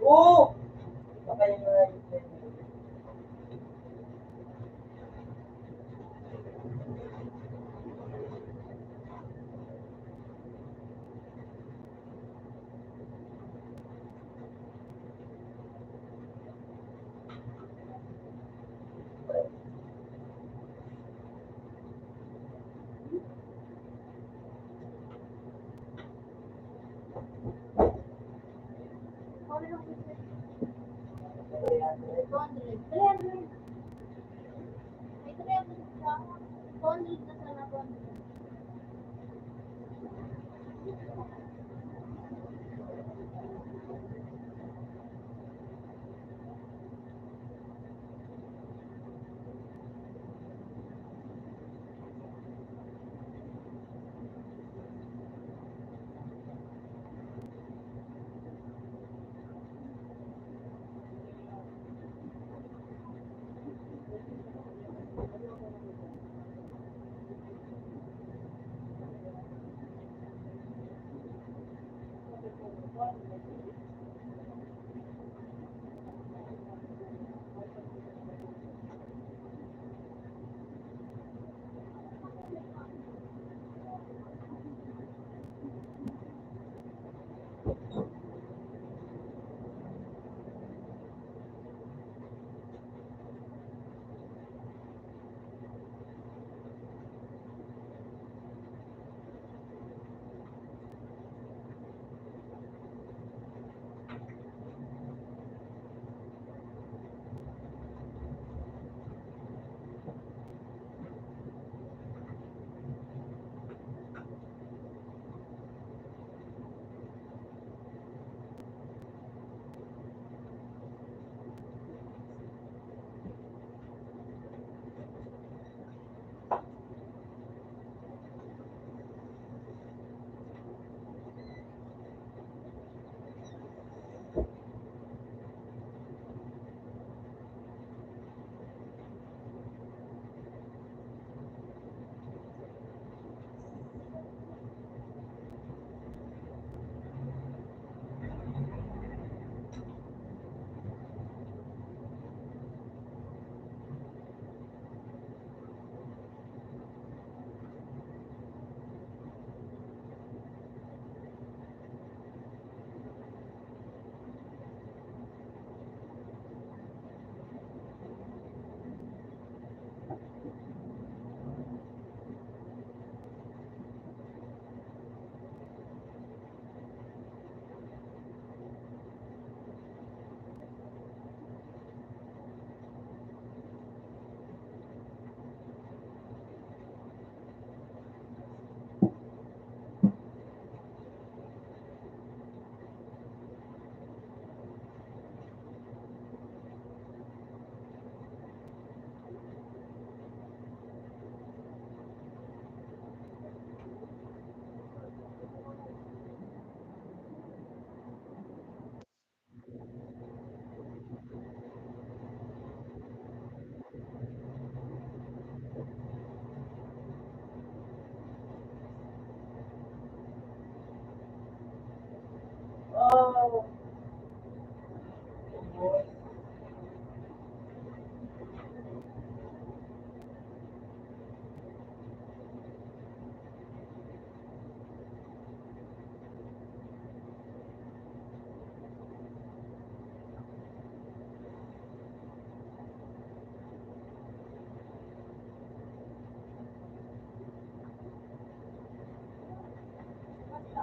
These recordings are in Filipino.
Oo!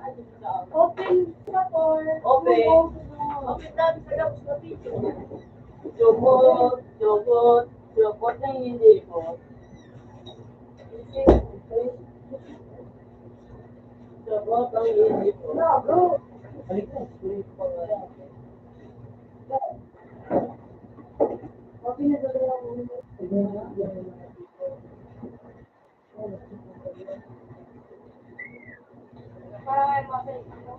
Open sa for. Open. Open natin sa gabos na video. Jokot na hindi po. Jokot ang hindi po. Balik mo. Open na doon lang. Para may mapay ako.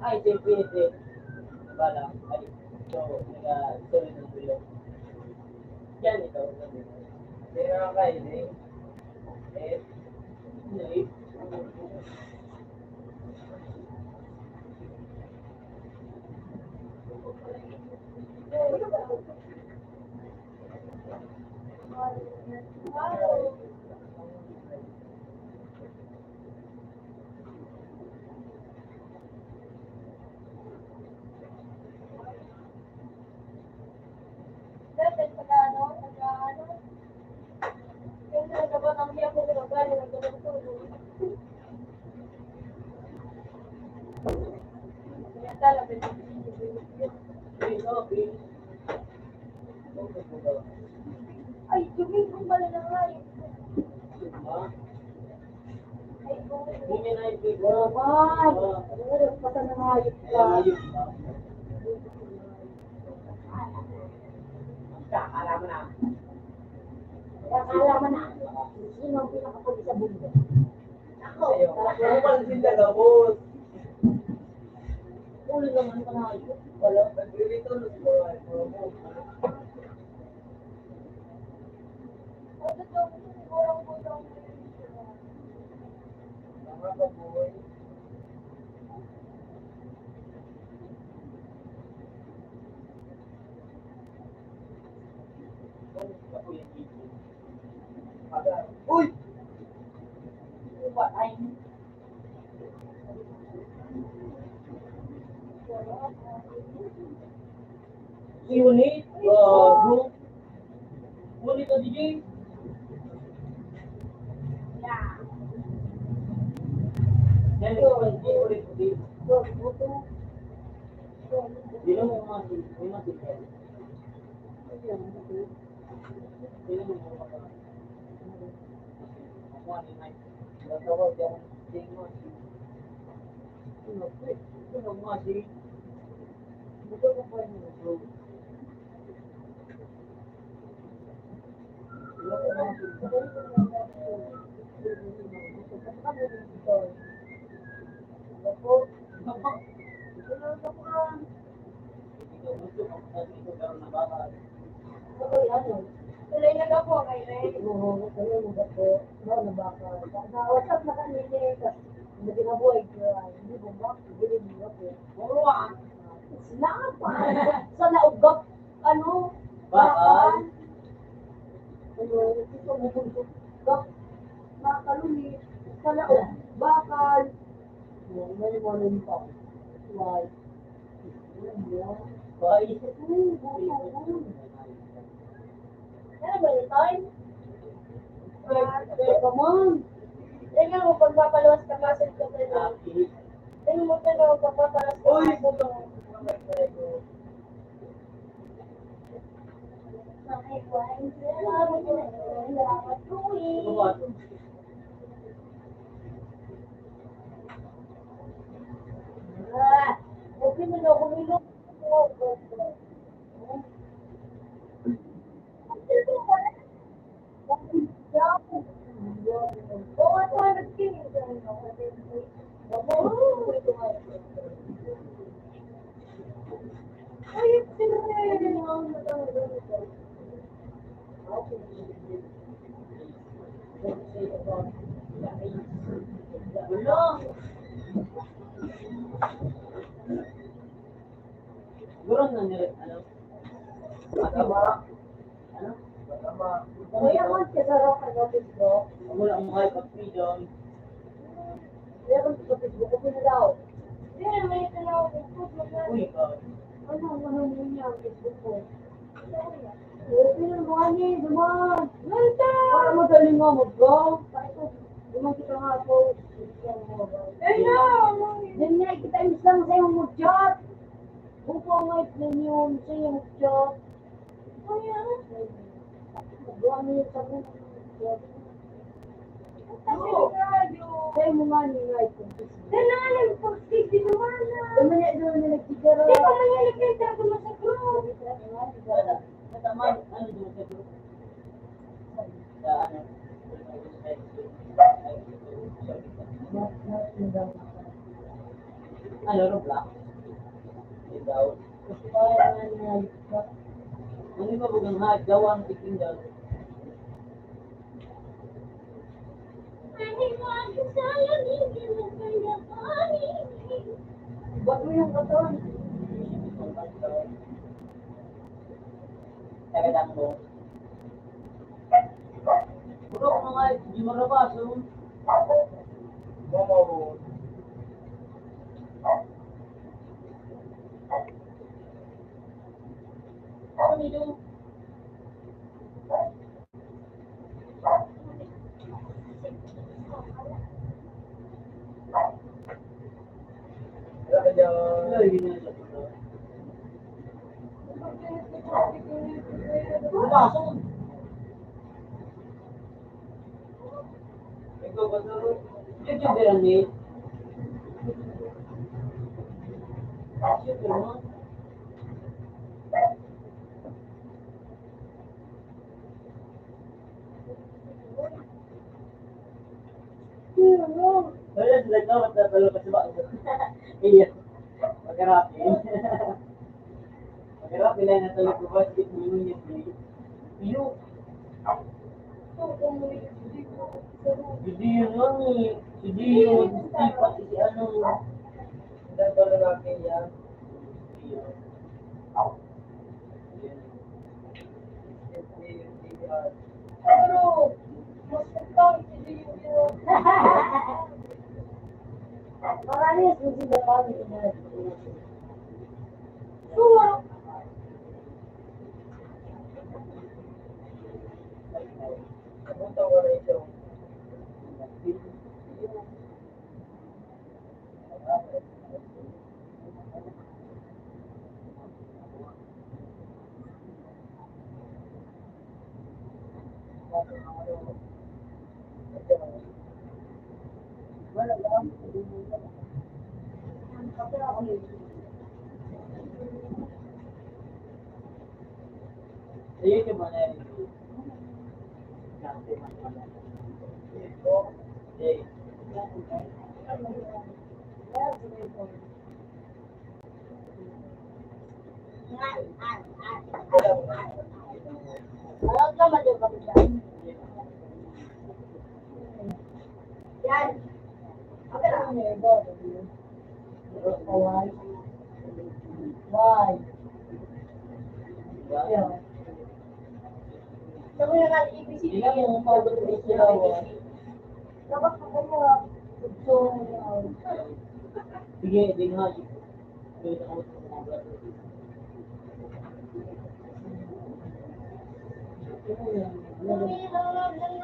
Ay, depende. Bala. Ay, so, sorry na tuyo. Yan ito. Meron kayo, eh. Eh. Dati pag-ano. Yung nagabot ang hiyak ko sa babae, nagabot ko. Kaya talaga, ay, juming kung pala na nga eh. Ay, Bumi na ito. pata na nga yun. Kakalaman na. Akala mo na, sino ang pinakapuli sa bundo? Ako. Ano pa rin sila gabos? Ulo naman pa na yun. Wala. Nagrito na sila. Mga baboy. Uy! What ay? Unit, group. Unit o DJ? Yeah. Yan ito, unit o DJ. Buto. Sino mo masih? May masih ka? Sino mo mga ako ni Mike. Nagtawag yan. Sino mo masih? Sino mo masih? Buto ko pa yung group. Sino mo masih? Tuloy na daw po kay Ray. Nawasap na kami ni hindi ginabuhay ko ay hindi bumbak, hindi bumbak eh. Sila pa. Sa naugap, ano? Bakal. Ito mo buntot. Gap. Makaluni. Sa naug. Bakal. May walong pa. Why? Bye. Ano ba yung time? Come on. Tingnan mo, pag papaluwas ka muscle ko na lang. Tingnan mo, pag papaluwas ka Uy! muscle ko. Okay mo na ako nilo. Wala. Siguro na ano? Matama. Ano? Matama. Kaya mo, kasarap ka sa Facebook. Wala akong mahal pag freedom. Kaya mo sa Facebook, ako na daw. Hindi na, may tanaw ko po. Uy, ikaw. Ano mo niya ang Facebook ko? Okay na mga niya, duman. Para magaling nga mag-go. Duman kita nga po. Ay na! Yan nga, kita lang sa'yo mag-chat. Buko nga ninyo sa'yo mag-chat. Kaya, magawa niyo sa mga kaya mo nga niya ito. Danalan po, sige naman na. Dumanya doon na nagsigaro. Di ba may nagkita ko sa group? Matama, ano doon sa group? Sa ano? Ano, Roblox? Daw. Ano ba bugang ha? Daw ang tiking daw. Ba't mo yung katawan? Tagadang mo. Puro ko nga, hindi mo rabas. Momo. Ano nito? Wala sila ka, matapalo ka sa bako. Iya. Magarapin. Magarapin lang na talog ko ba, sige mo niya. Iyo. Hindi yun lang eh. Hindi yun. Hindi pati si ano. Hindi ba lalaki yan? Pero, mas nagtawag si Gio. Marami yung susi na kami. Sure. Kapunta ko na ito. Wala lang. Sa YouTube mo na yun. Alam naman yung kami dyan. Yan. Ako lang ang nego. Why? Why? Yeah. Sabi nga nga, ABC. Hindi nga mo pagod ko sila. Dapat ako nga. So, Sige, di nga. Wait ako sa mga brother.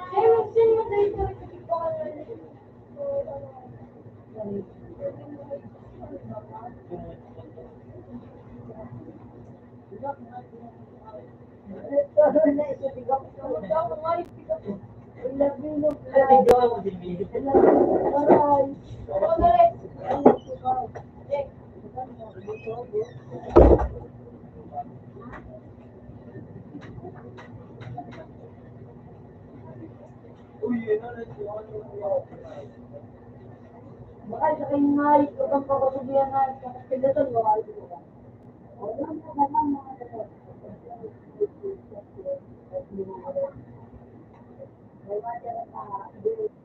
ay, mag-send mo tayo sa TikTok. Ay, gawa mo din video. Uy, yun na lang. Baka sa kanyang ito ang pagkasubihan na sa kapilaton, baka ito ba? Wala naman mga ito. May mga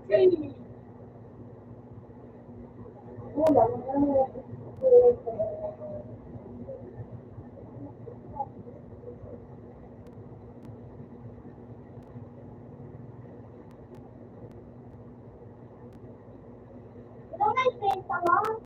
Wala, ano, ano nga yung kwenta mo?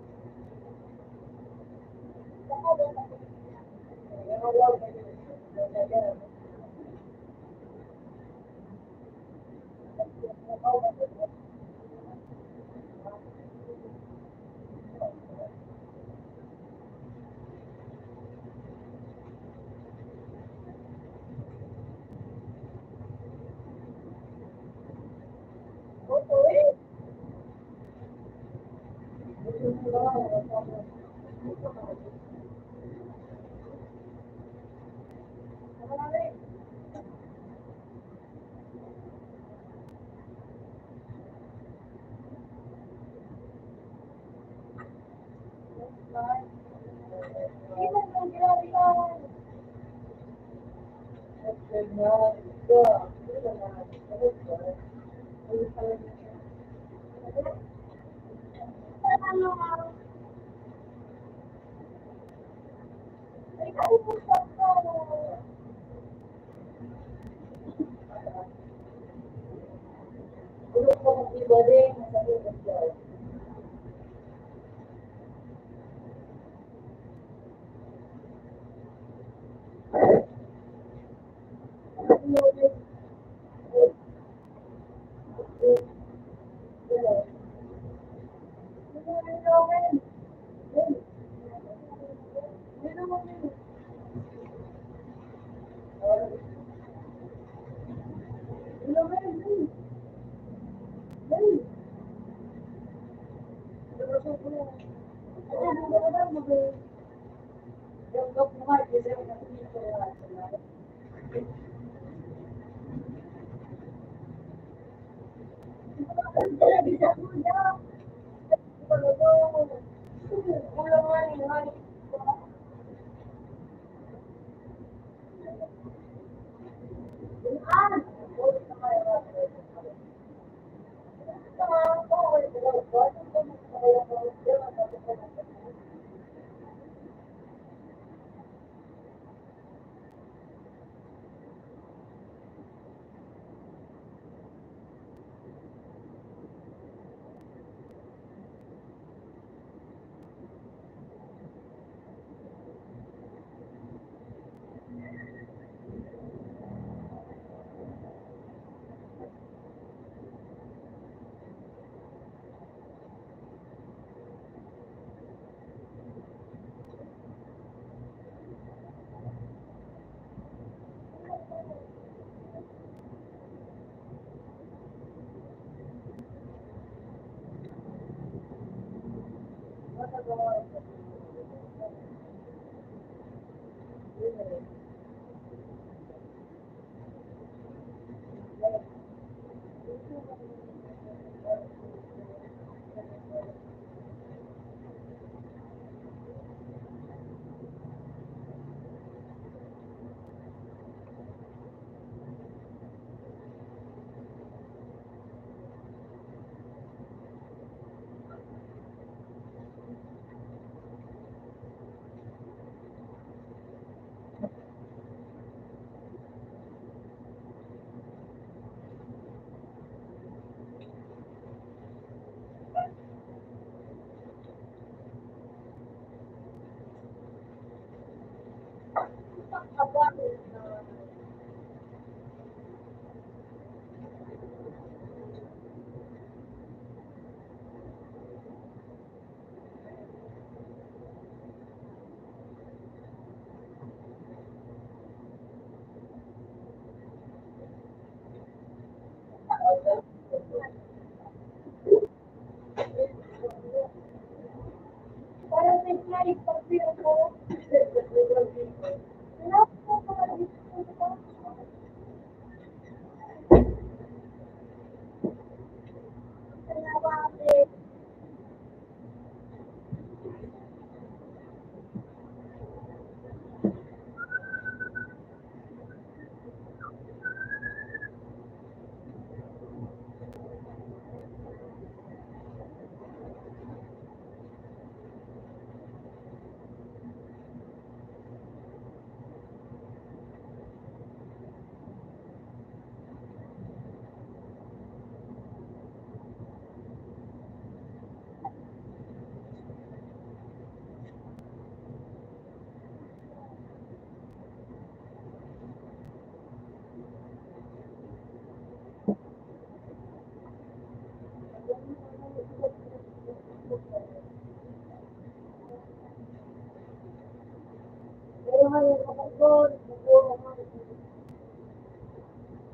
Pero ngayon, kapag ko, siguro ako,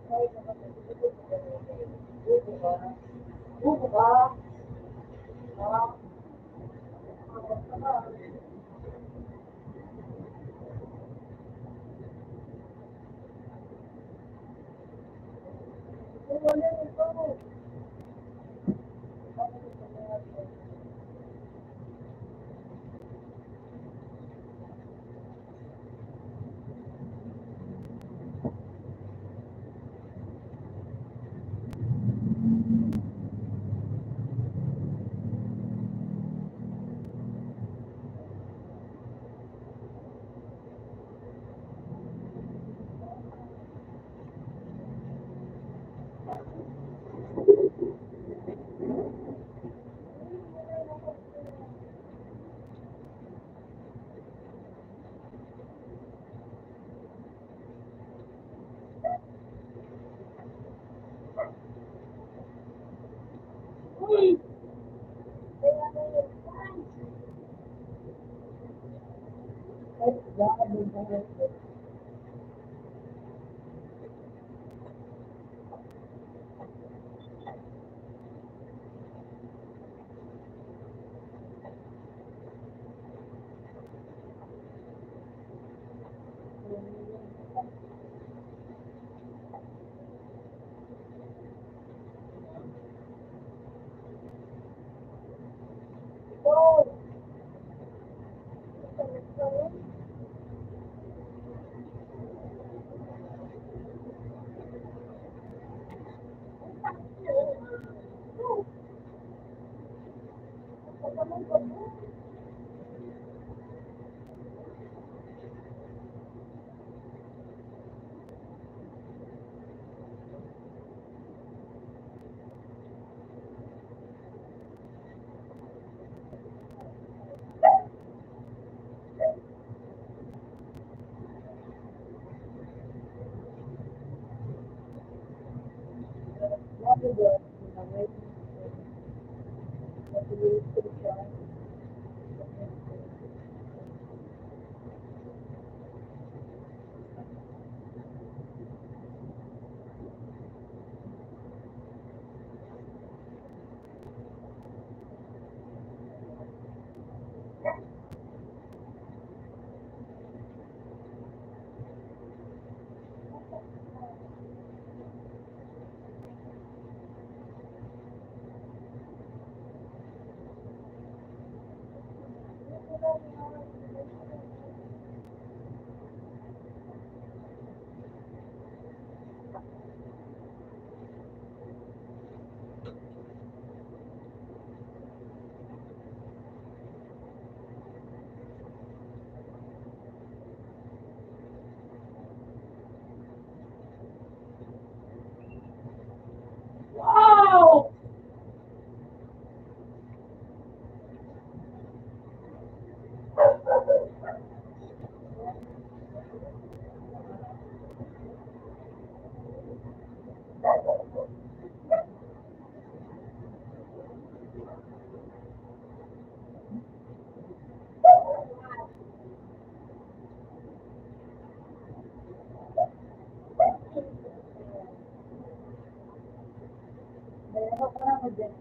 kahit kapag buko ka, buko ka, ah, wala nito. Uy! Kaya na yun. Ay, baka din sa restaurant. Ito, sa restaurant. What is it? Wow! Meron ka na dyan.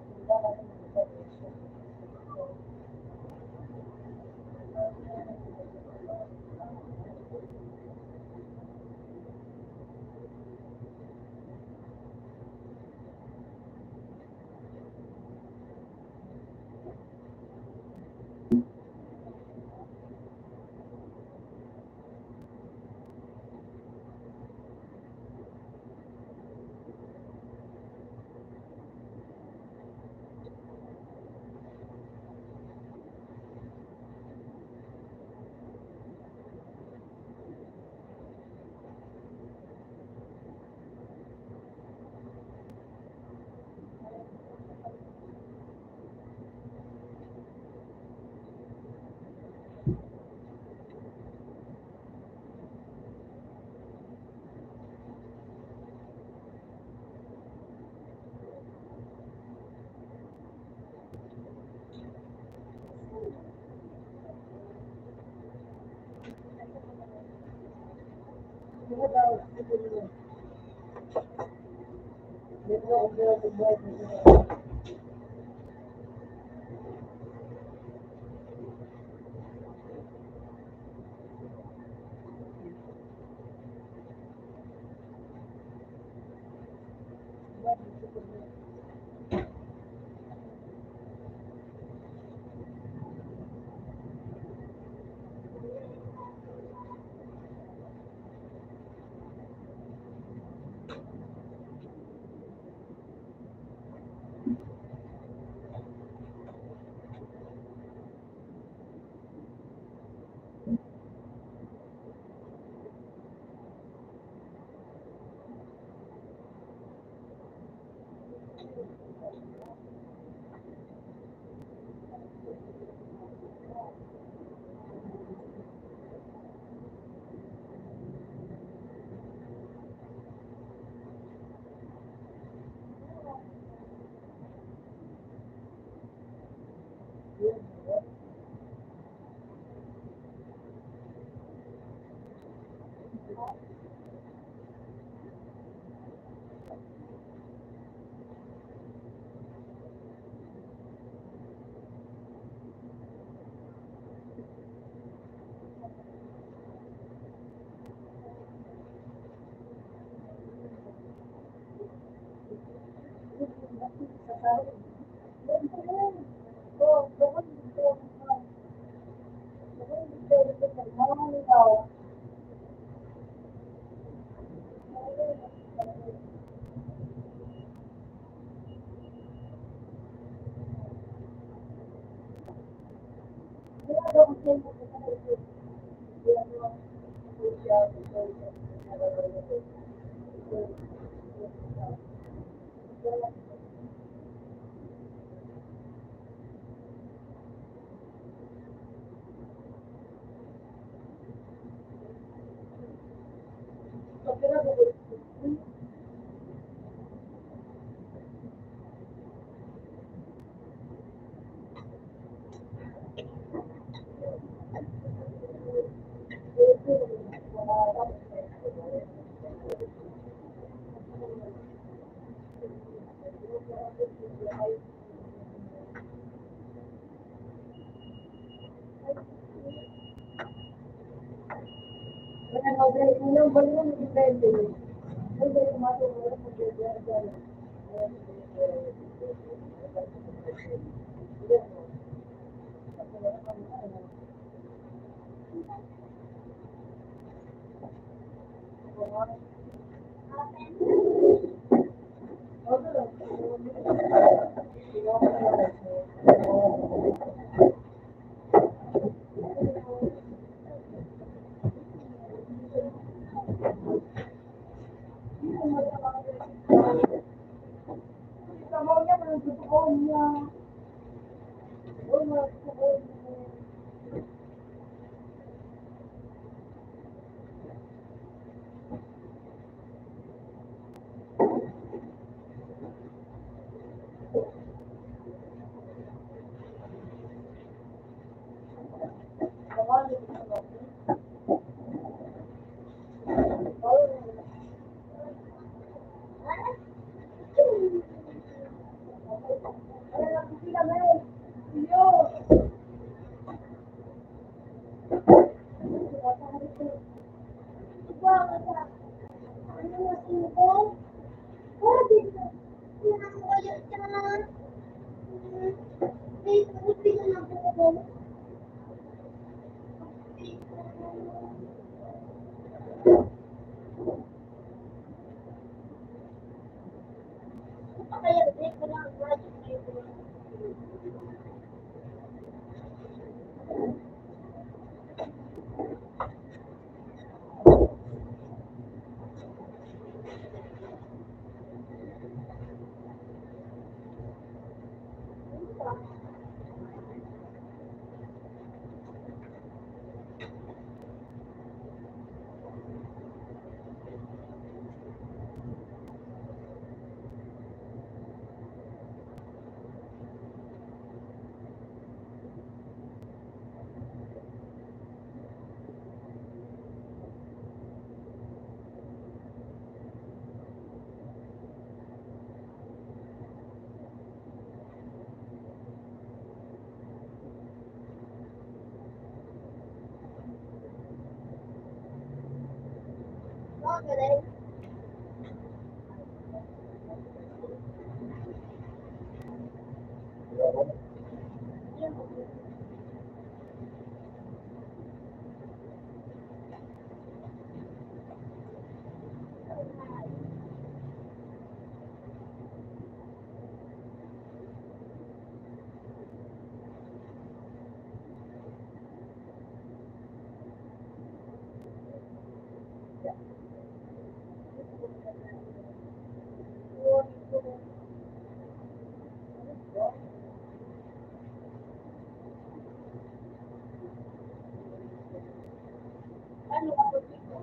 Ano ako dito?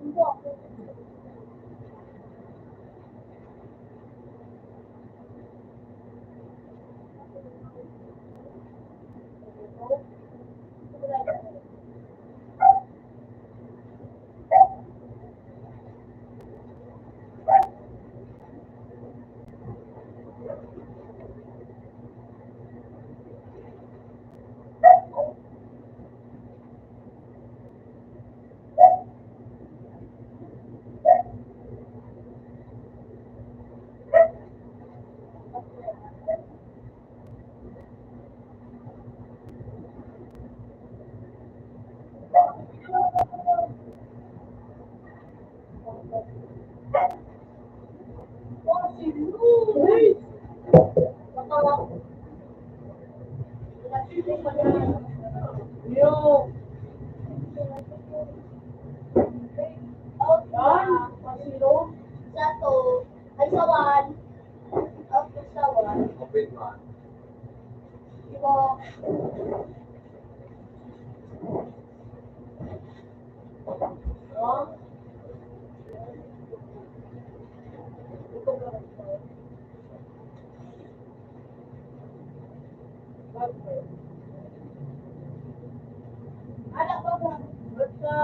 Hindi ako. Yo. Yan. Pasiro. Satu, ay sawan. Ako sawan. Open man. Ibo. Ha? Anak ko ba? Basta.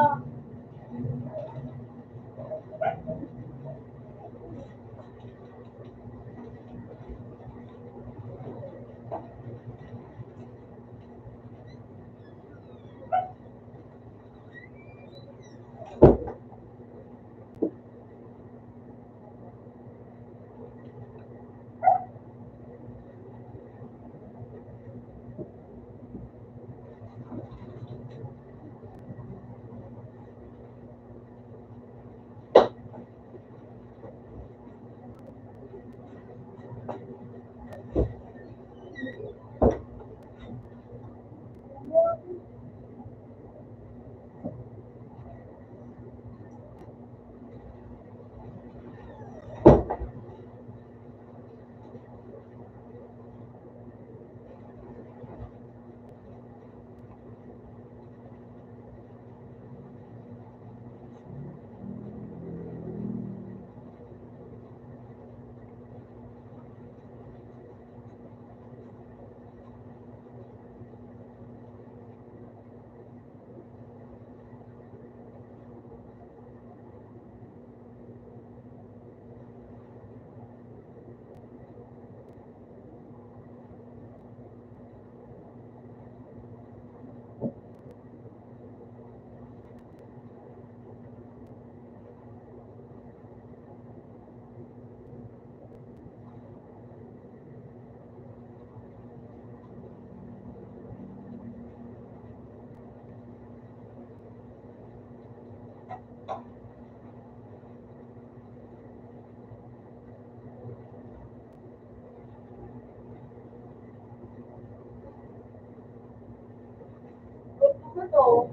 Ito.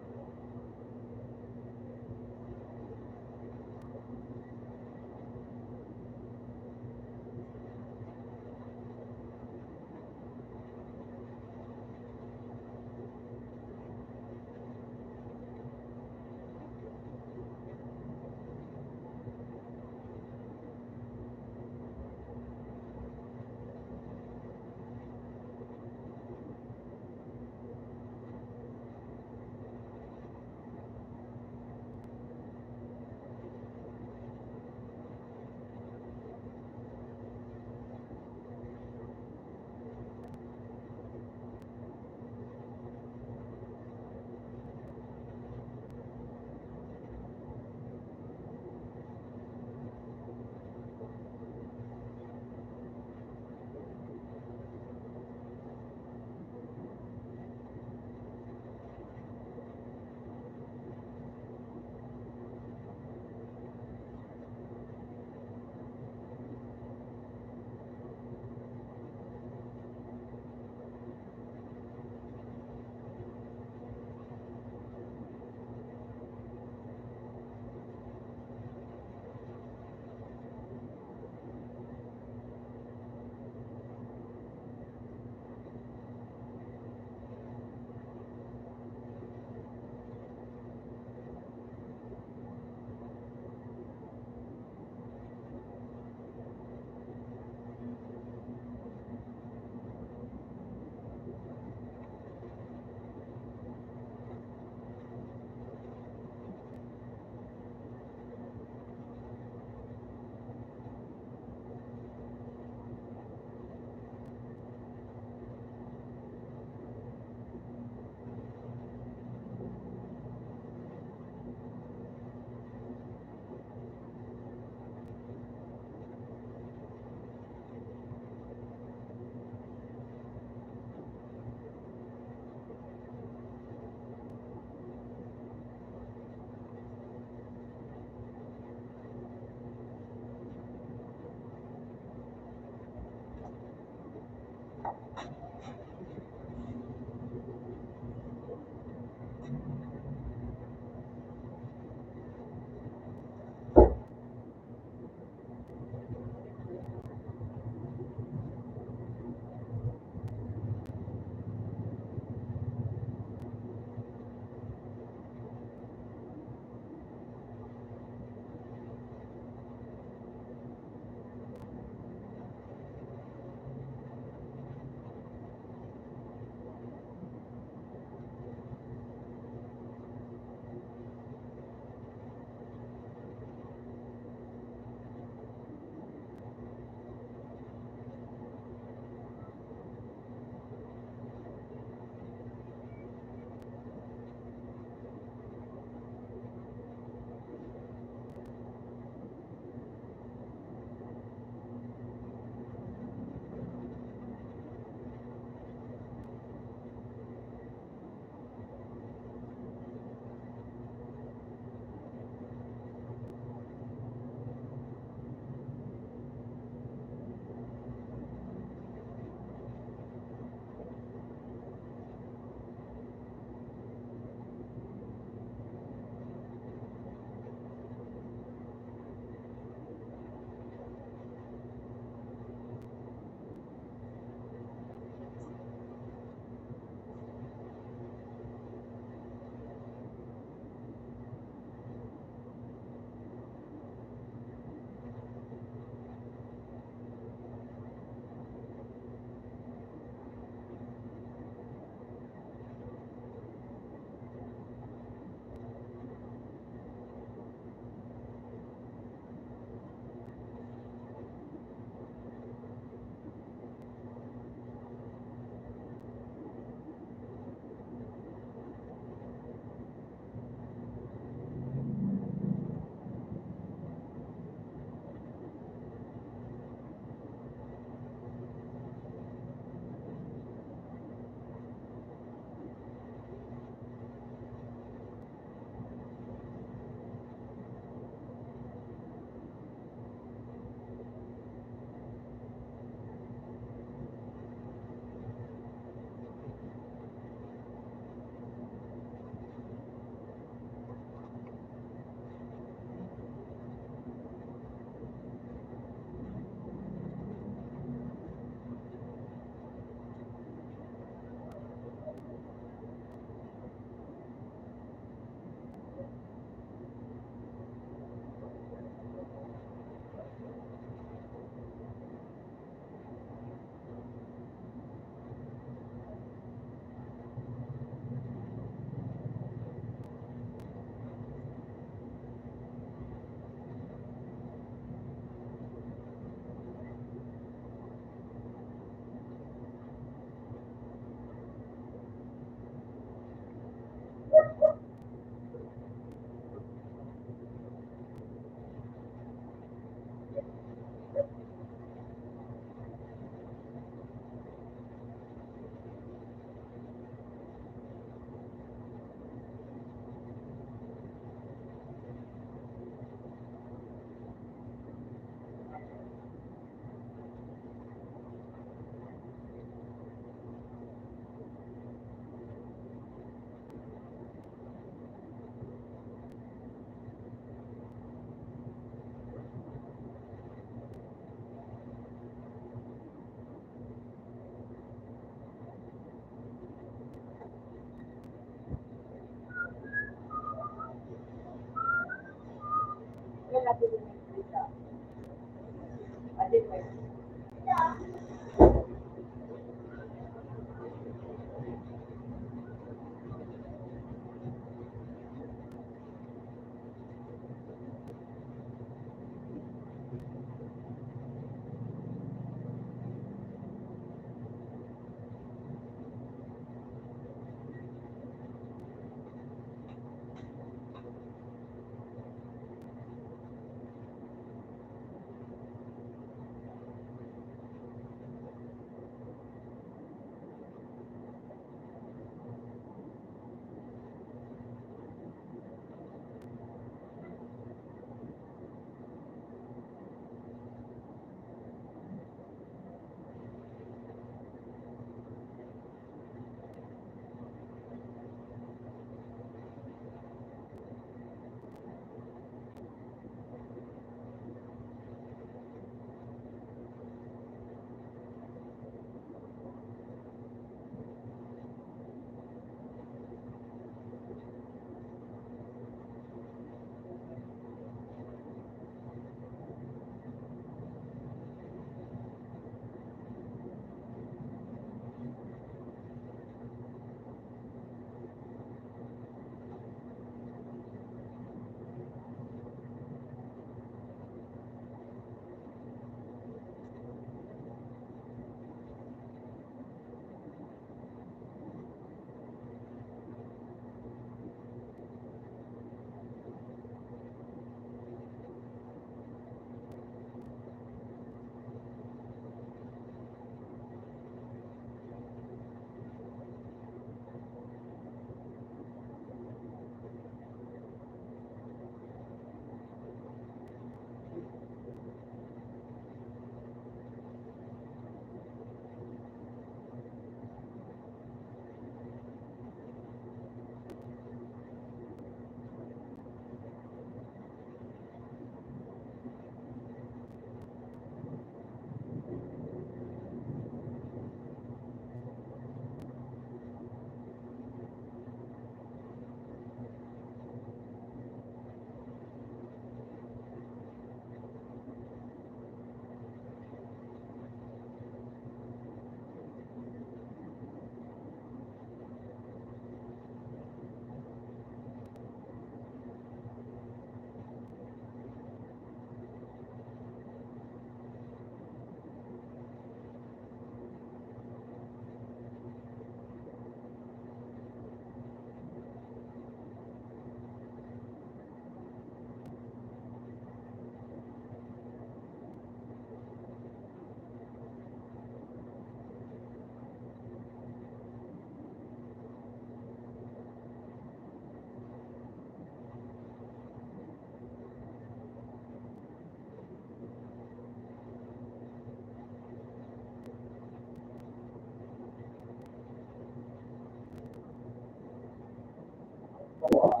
Pero,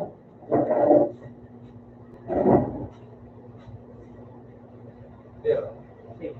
Kasi,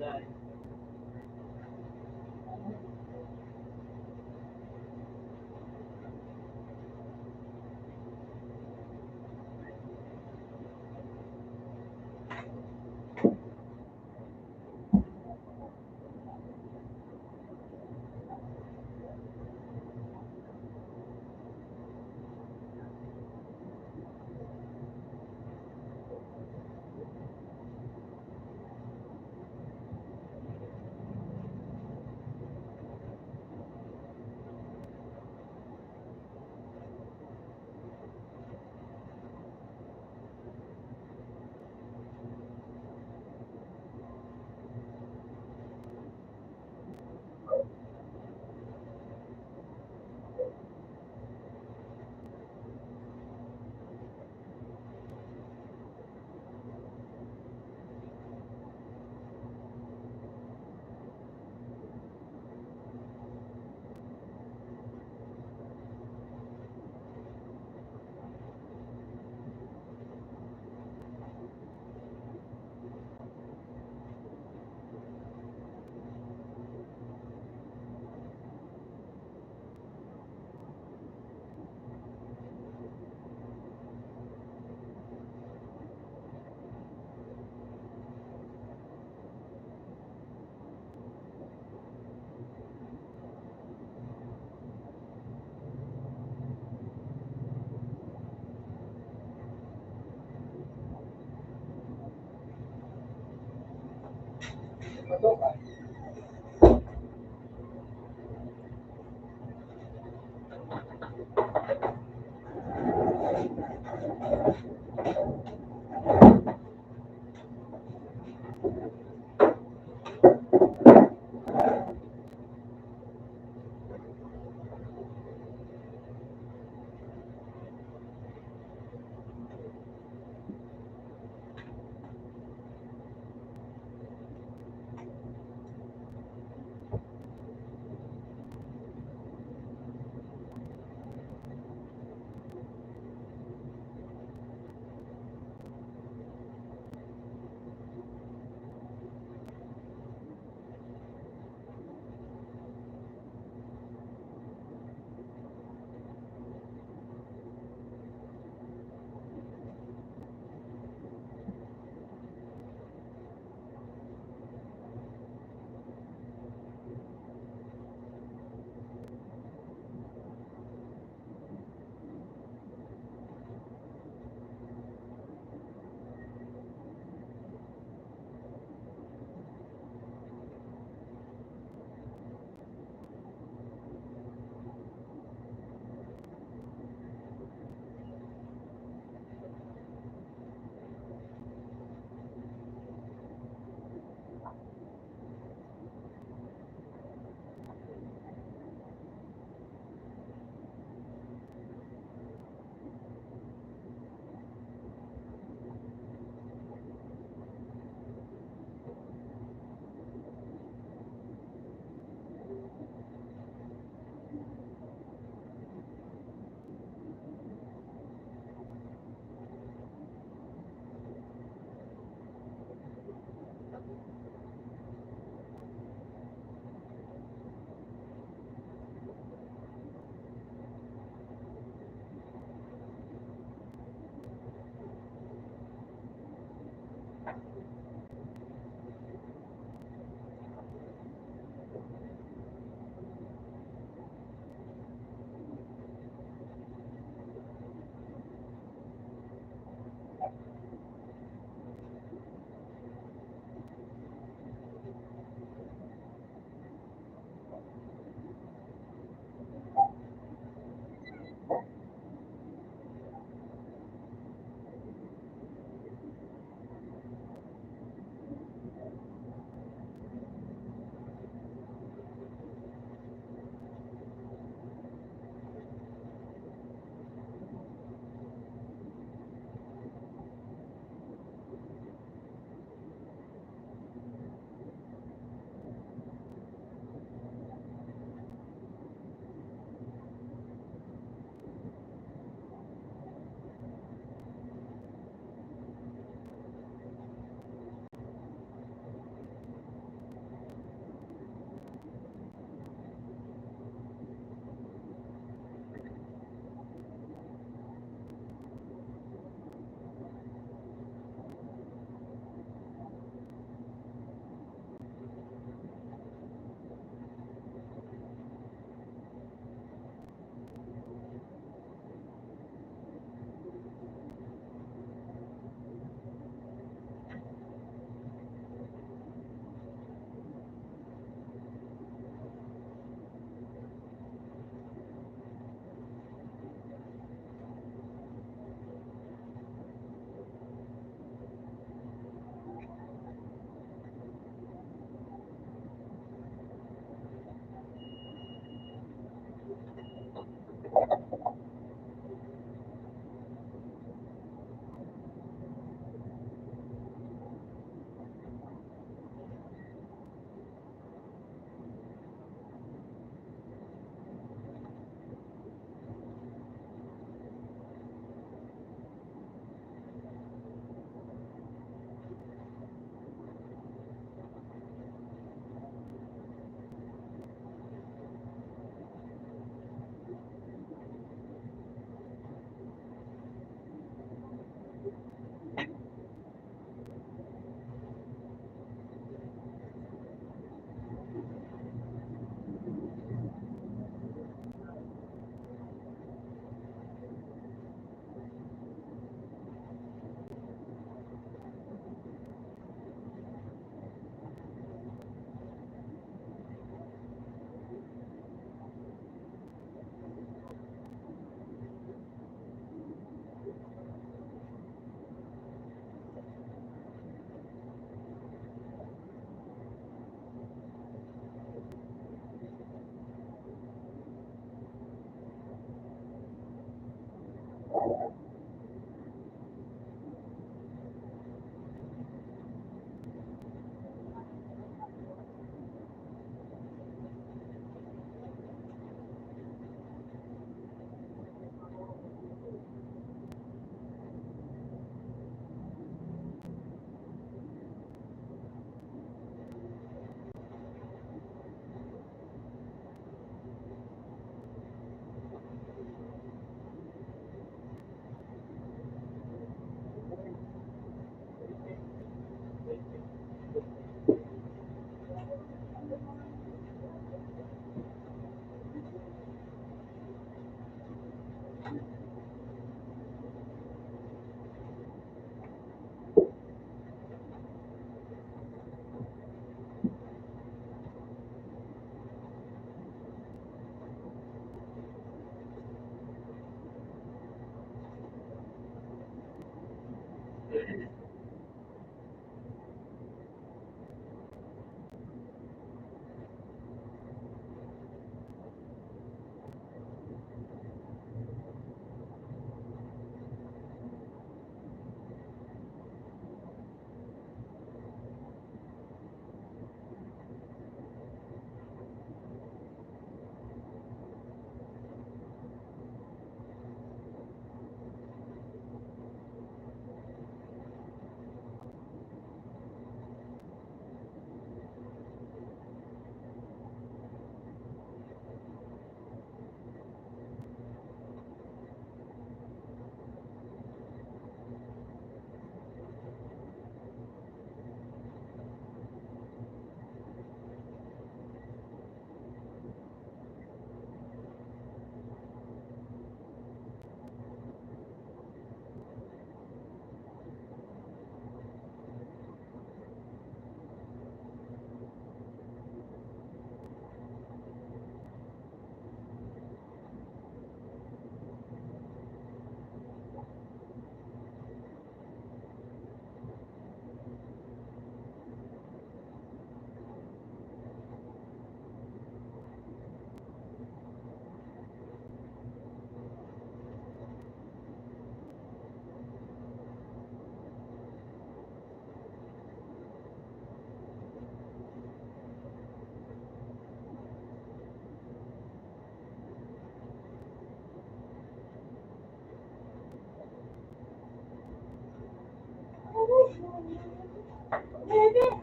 Dahil,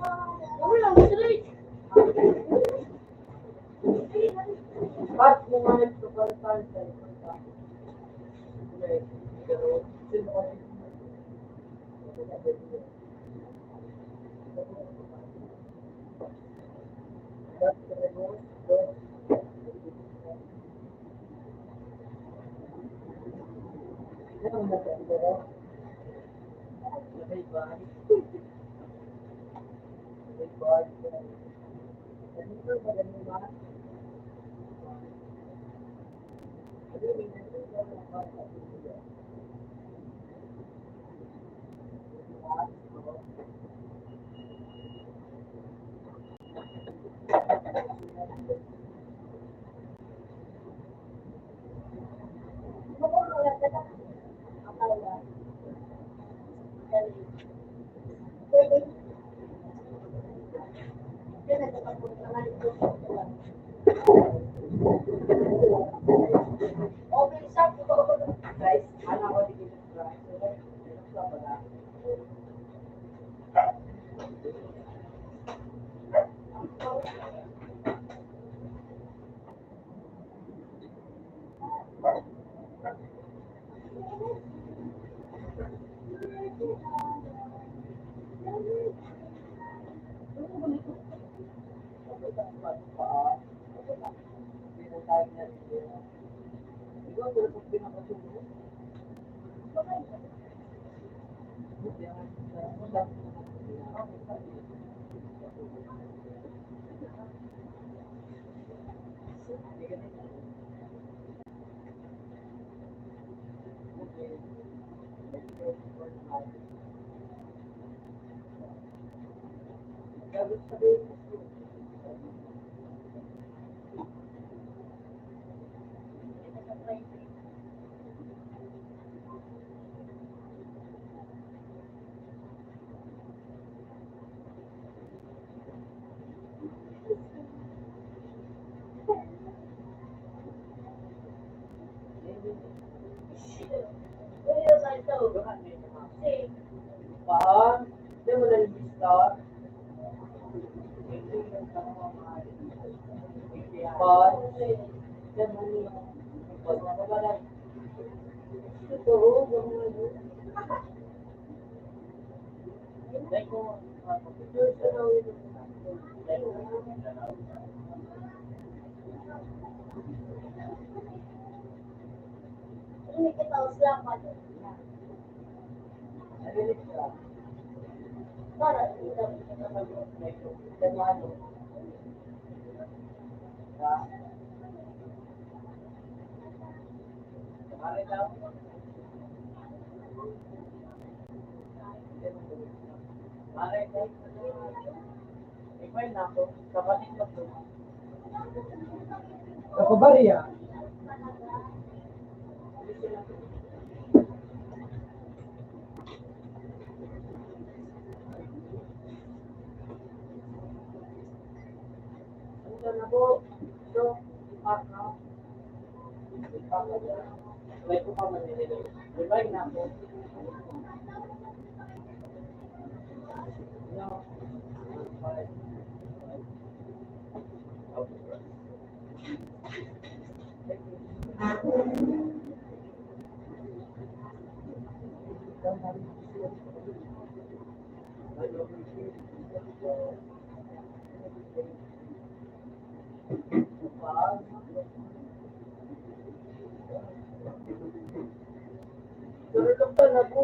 Wala, straight. Ba't mo nga yung super fan sa ito? Pero, sino ka rin? Ba't ka rin mo? Ano ang nasa ito rin? Labay ba? Labay ba? Ganito ba ganito ba? Guys, anak ko dito sa guys. Hindi mo na lista. Ini kita harus siapa? Para tidak Kapabarya. Ano na po? So, ipak na. Ipak na dyan. May ko pa manililo. Remind na po. No. Tulog ka na po.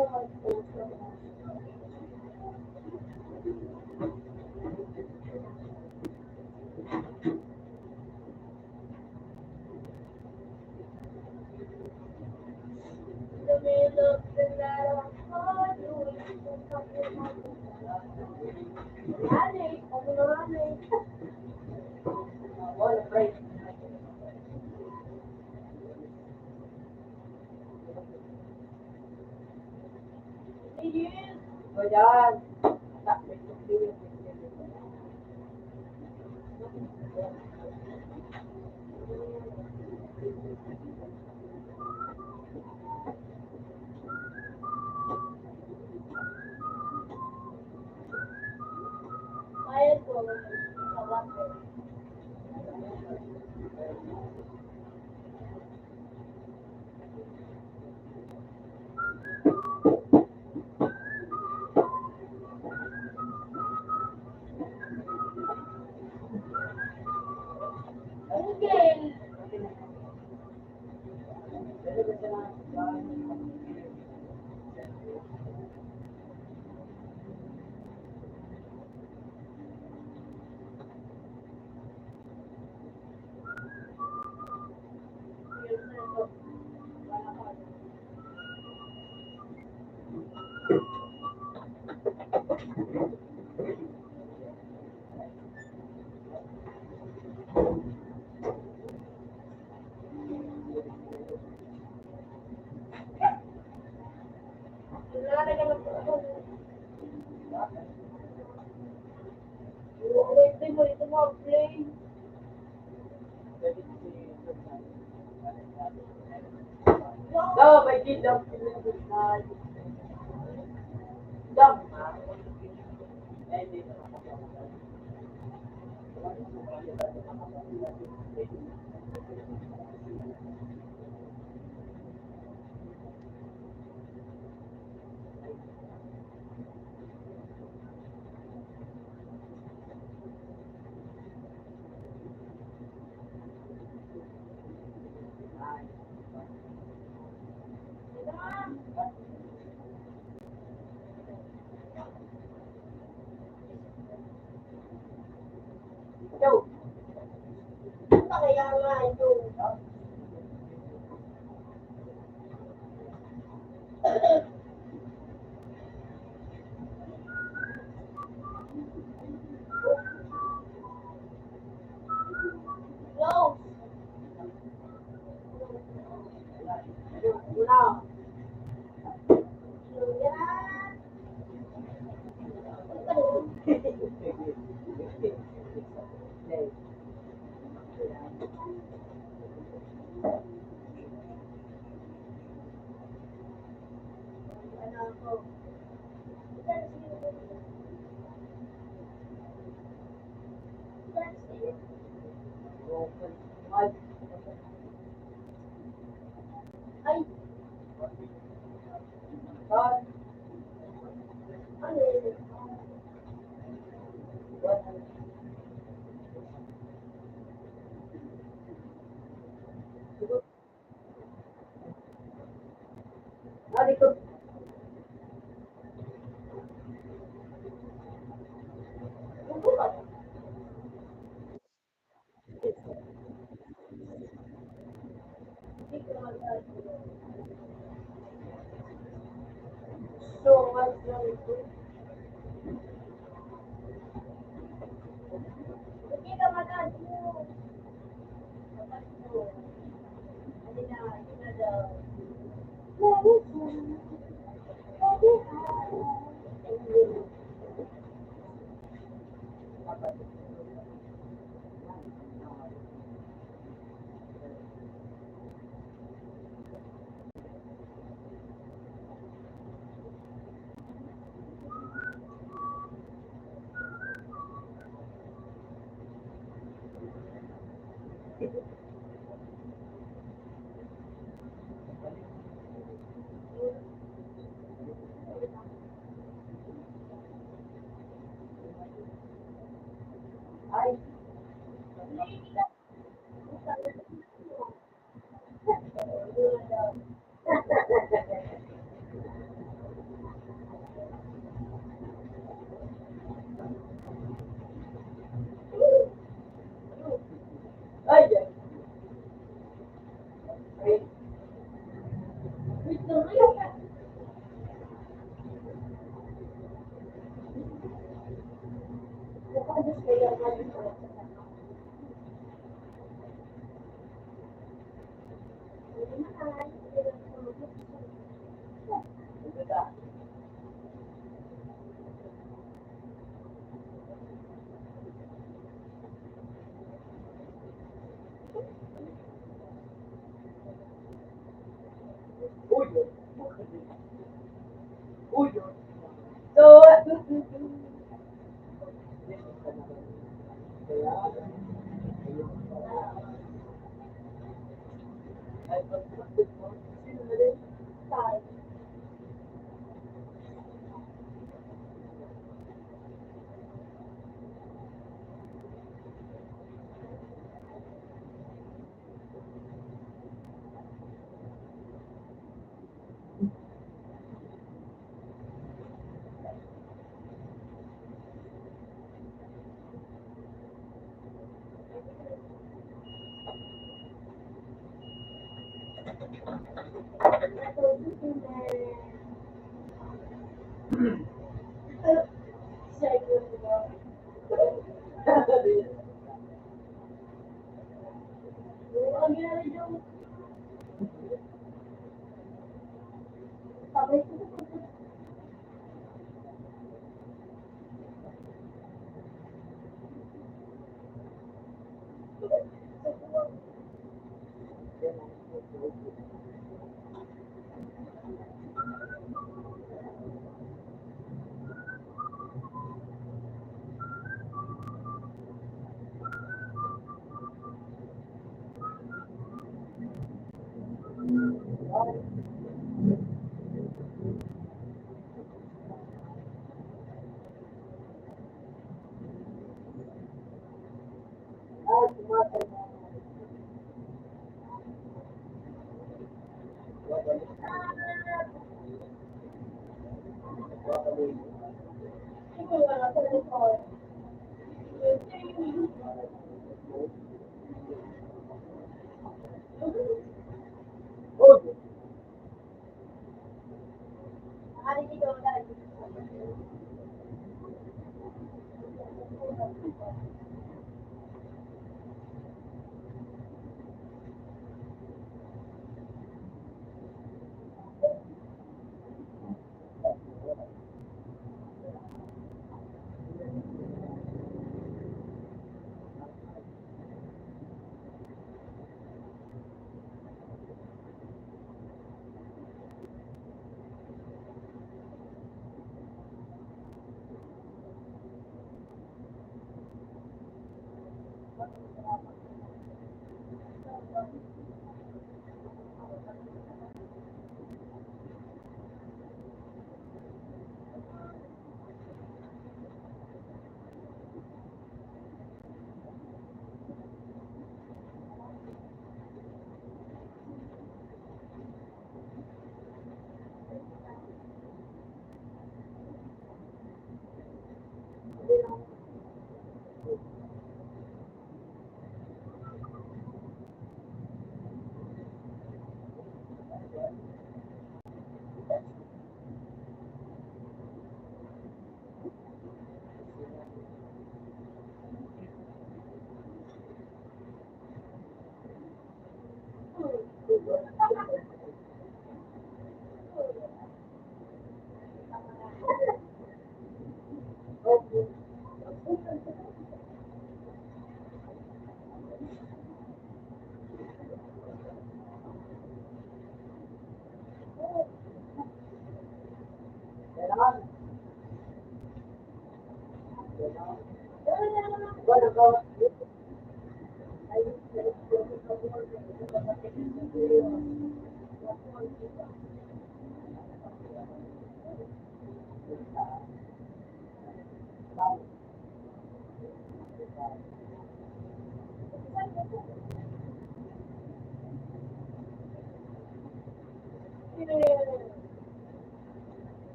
Wala, right. O yan. ko. Sa water. Okay. Wait, mo ito mo play. No, may kidnap na dam. Eh, hindi na Yo, Kaya nga ito. Close. una. Yan. Ano ako? Ay, ano yun? Nalikod. So, what's wrong with Hindi ka matad mo. Matad mo. Hindi na, hindi na daw. Ay, ay, yan. Ay, Nakadas kaya nga dito. ito na. Uy, yun. Uy, yun. So, Ay, pag-practice mo, sino na rin? Saan?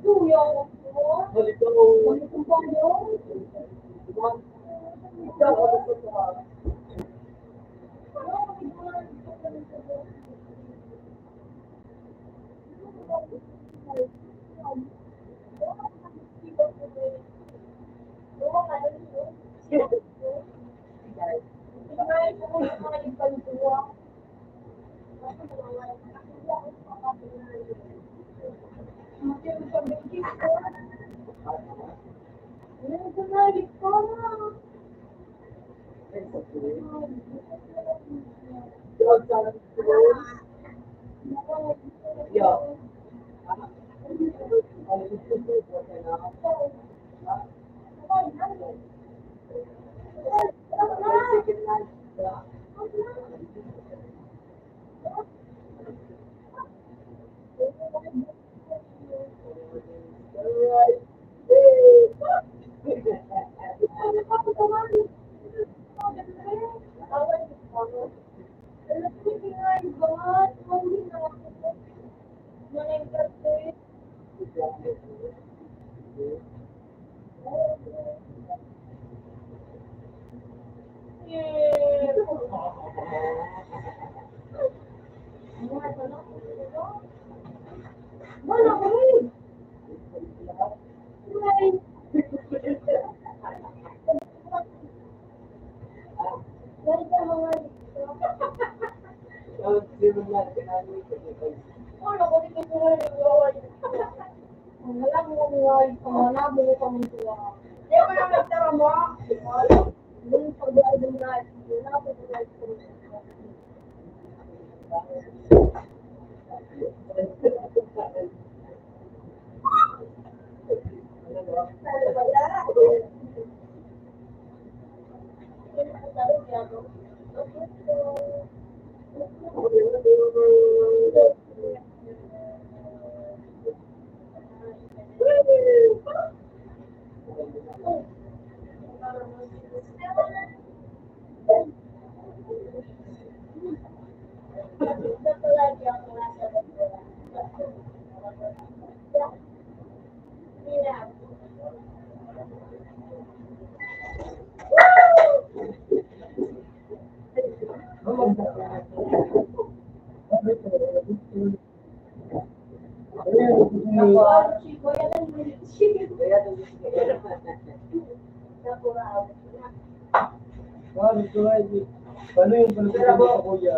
Duyaw ko. Balik ko. Magtumpang yun. Ikaw, ano ko sa Paano yung panasabi sa kuya?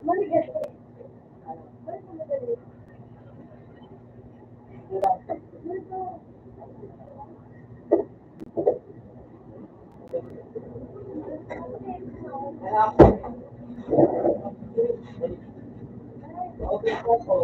Maligas. Okay po po.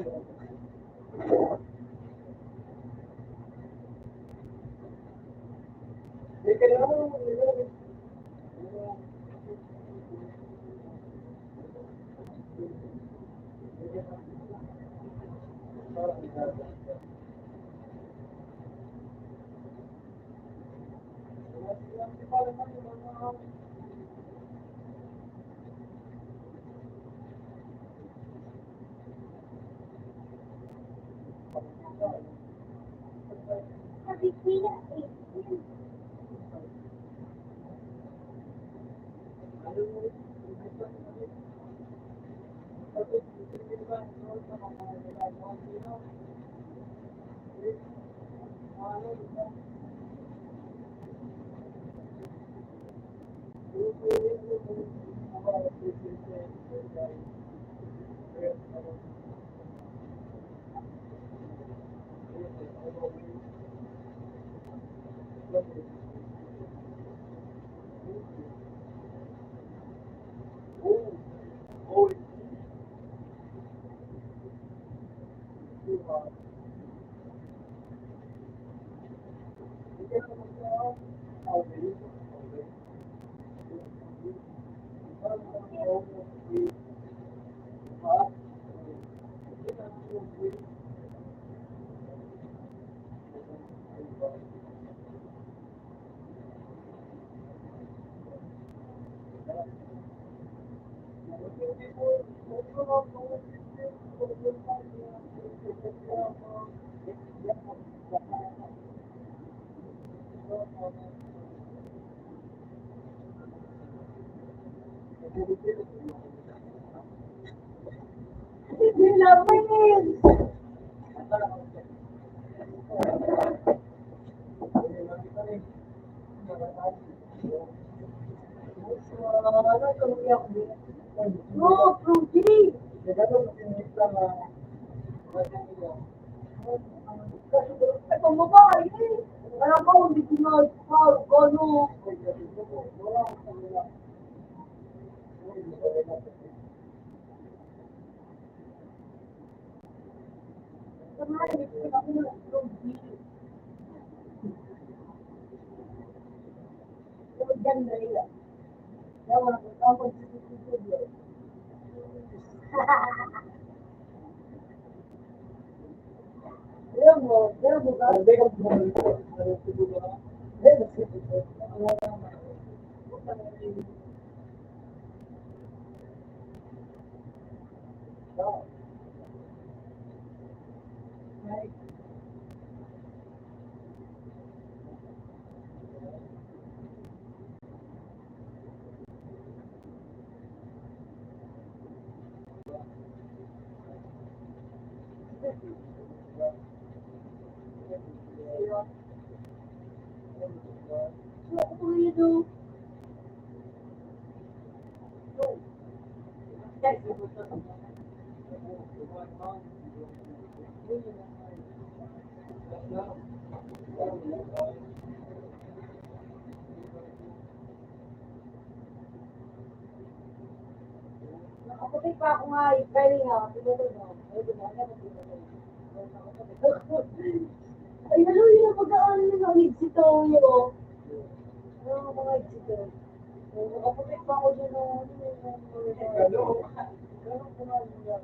Sabi ko eh. Hindi naman yun. No, Fruity. Ito mo ba? Alam ko, hindi ko na ano. What will you do? Nakaputi pa ako nga, pwede nga, pinatod mo. Ay, naluwi na pagkaan nila ng exito yun. Ano mga exito? Nakaputi pa ako dyan ng gano'n ko nga nila.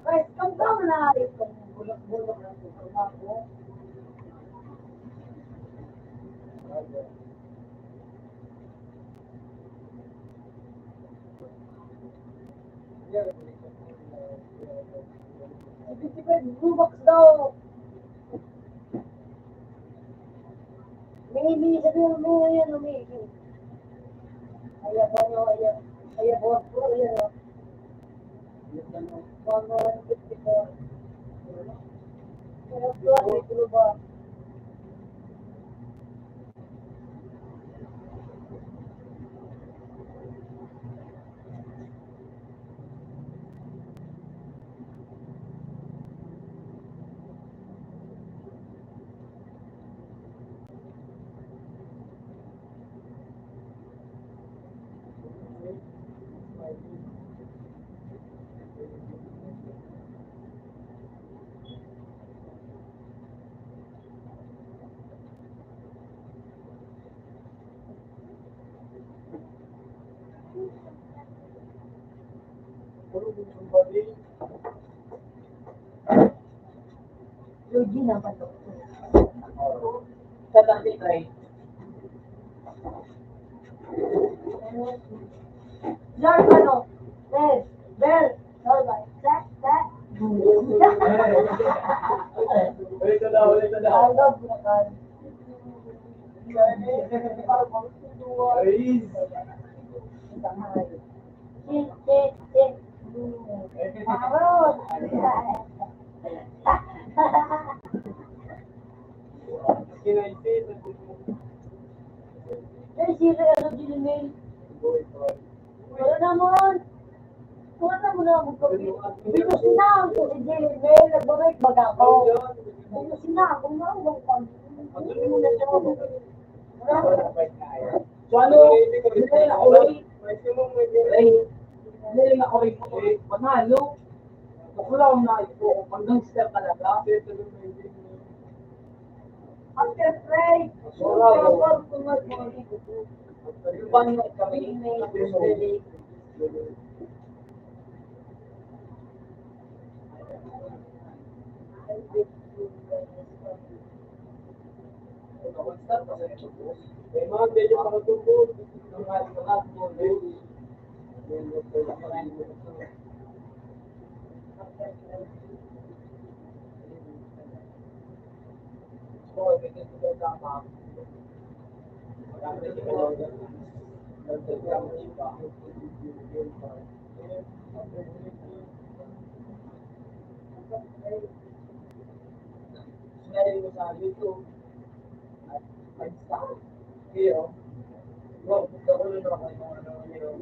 Guys, kung na itong bulak-bulak ng pagkakako. Sipit-sipit, bubaks daw. Maybe, sabi mo yan, maybe. Ayaw po nyo, ayaw po, ayaw. 154. Pero ito ba? Luigi na ba ito? Sa tanti try. Jar, ano? Bell. Bell. Alright. That. Ulit na daw. I love you, man. Ayos. Maroon. Eh, sila, ano, Gmail? Wala naman. Wala mo na magkapit. Because na ako si Gmail, nag-break baga ako. Because na ako, naubang ko. Hindi mo na siya ako. So ano? Hindi ako rin. Hindi ako rin. Panalo. Wala akong naiko. Hanggang step talaga. After pray, Wala. tumag-morning. Yung bangat kami. Sinali mo sa YouTube. At mag-stop. Pero, bro, gusto ko rin ako yung ano yun.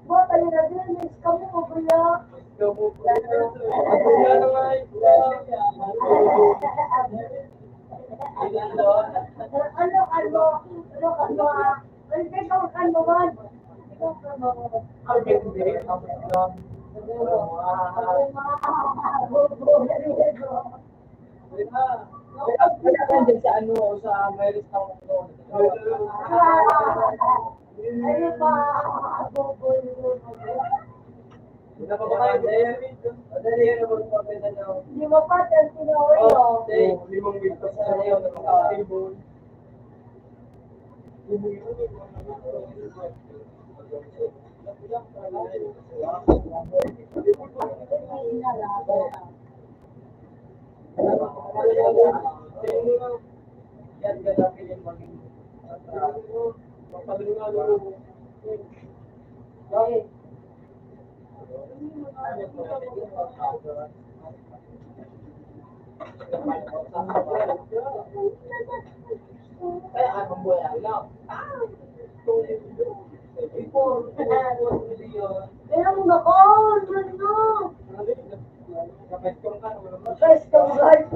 Ba, tayo na din, miss ka mo, kuya. Sa ano, sa may restaurant ko. Di mo pa, Oh, limang minto sa iyo. Yan gagawin yung maging bakit? Kaya anong buhay lang? Kaya mo na ko, ano? Pwesto, guys.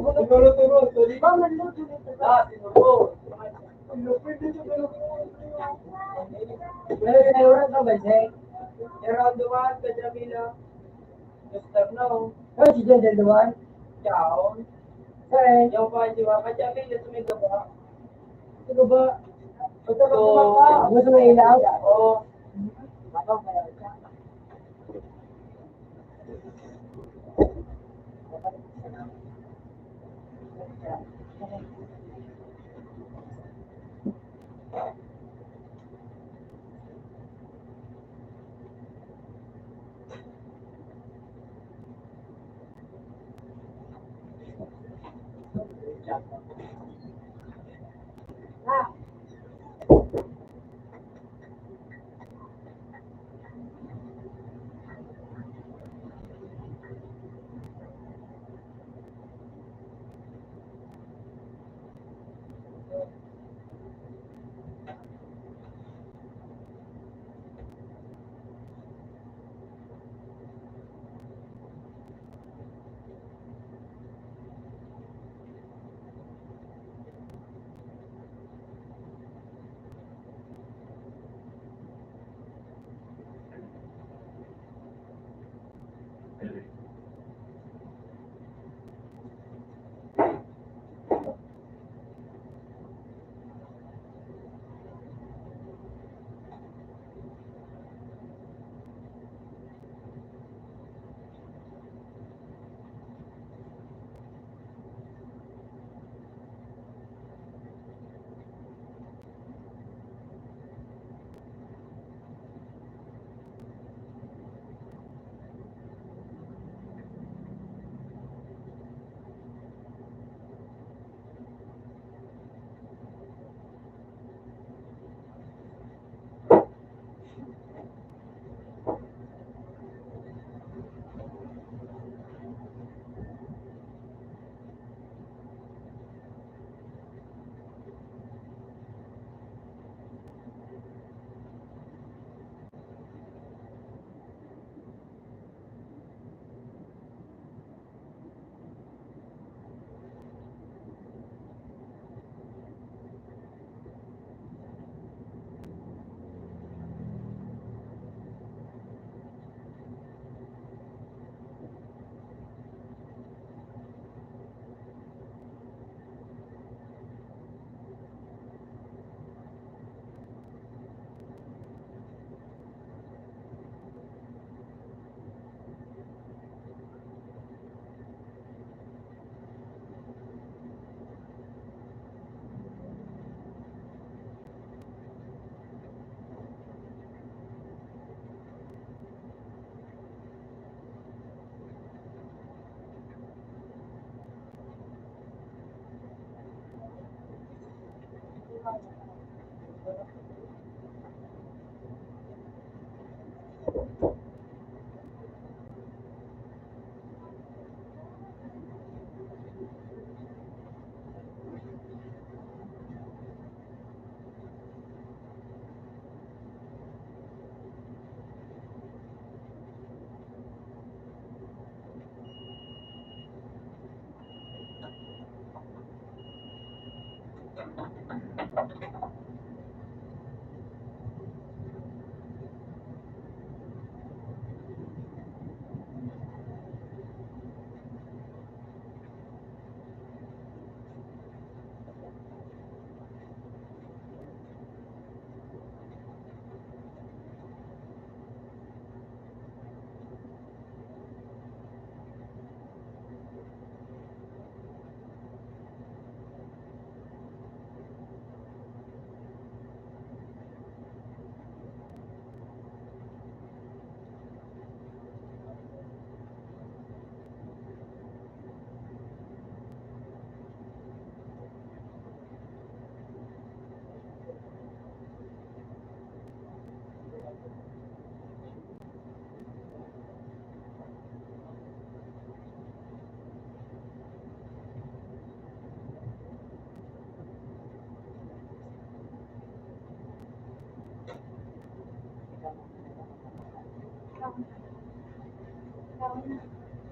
Ba, maluto nito. Around the one, Kajamila. Mr. No. Ano si Jen Delduan? Ciao. Eh, Yung pa, di ba? Kajamila, tumiga ba? ito ba? Gusto Gusto mo ilaw? Oo. Ako, kaya siya. Ah.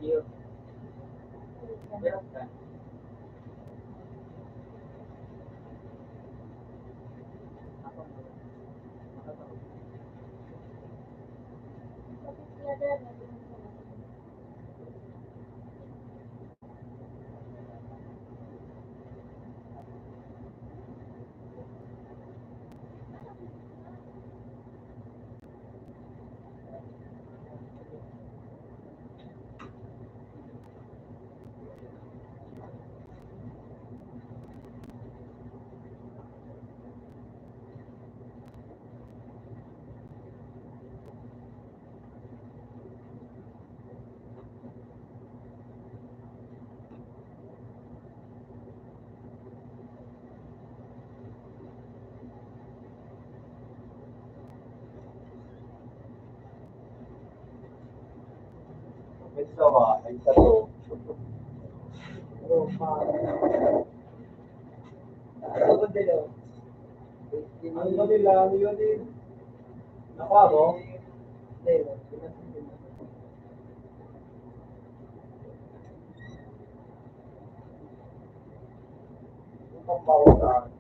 Iyo. Meron ka? Ako. Gusto ko, ay sa to. Ako ko din oh. Ano ba nila? Ano yun eh? Nakuha mo? Hindi. Ang bawa.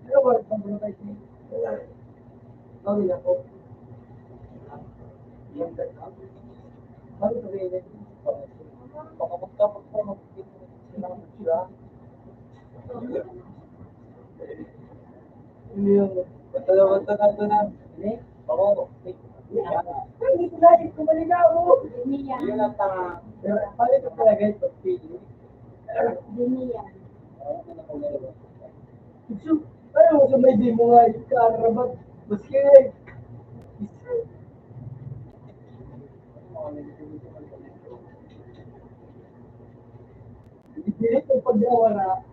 Ano ba ang prototype niya? Gawin ako. Yung data. Ano sabihin niya? Baka magtapos pa magkikita sila ng sila. Ano yung... Basta na. Hindi? Ako. Ay, hindi ko lagi kumaligaw mo. Yun ang tanga. Pero paano ito talaga ito? Diniya. So, ano mo sa may di mo nga yung kaarabat? Maski nga eh. Hindi ito pag-awara.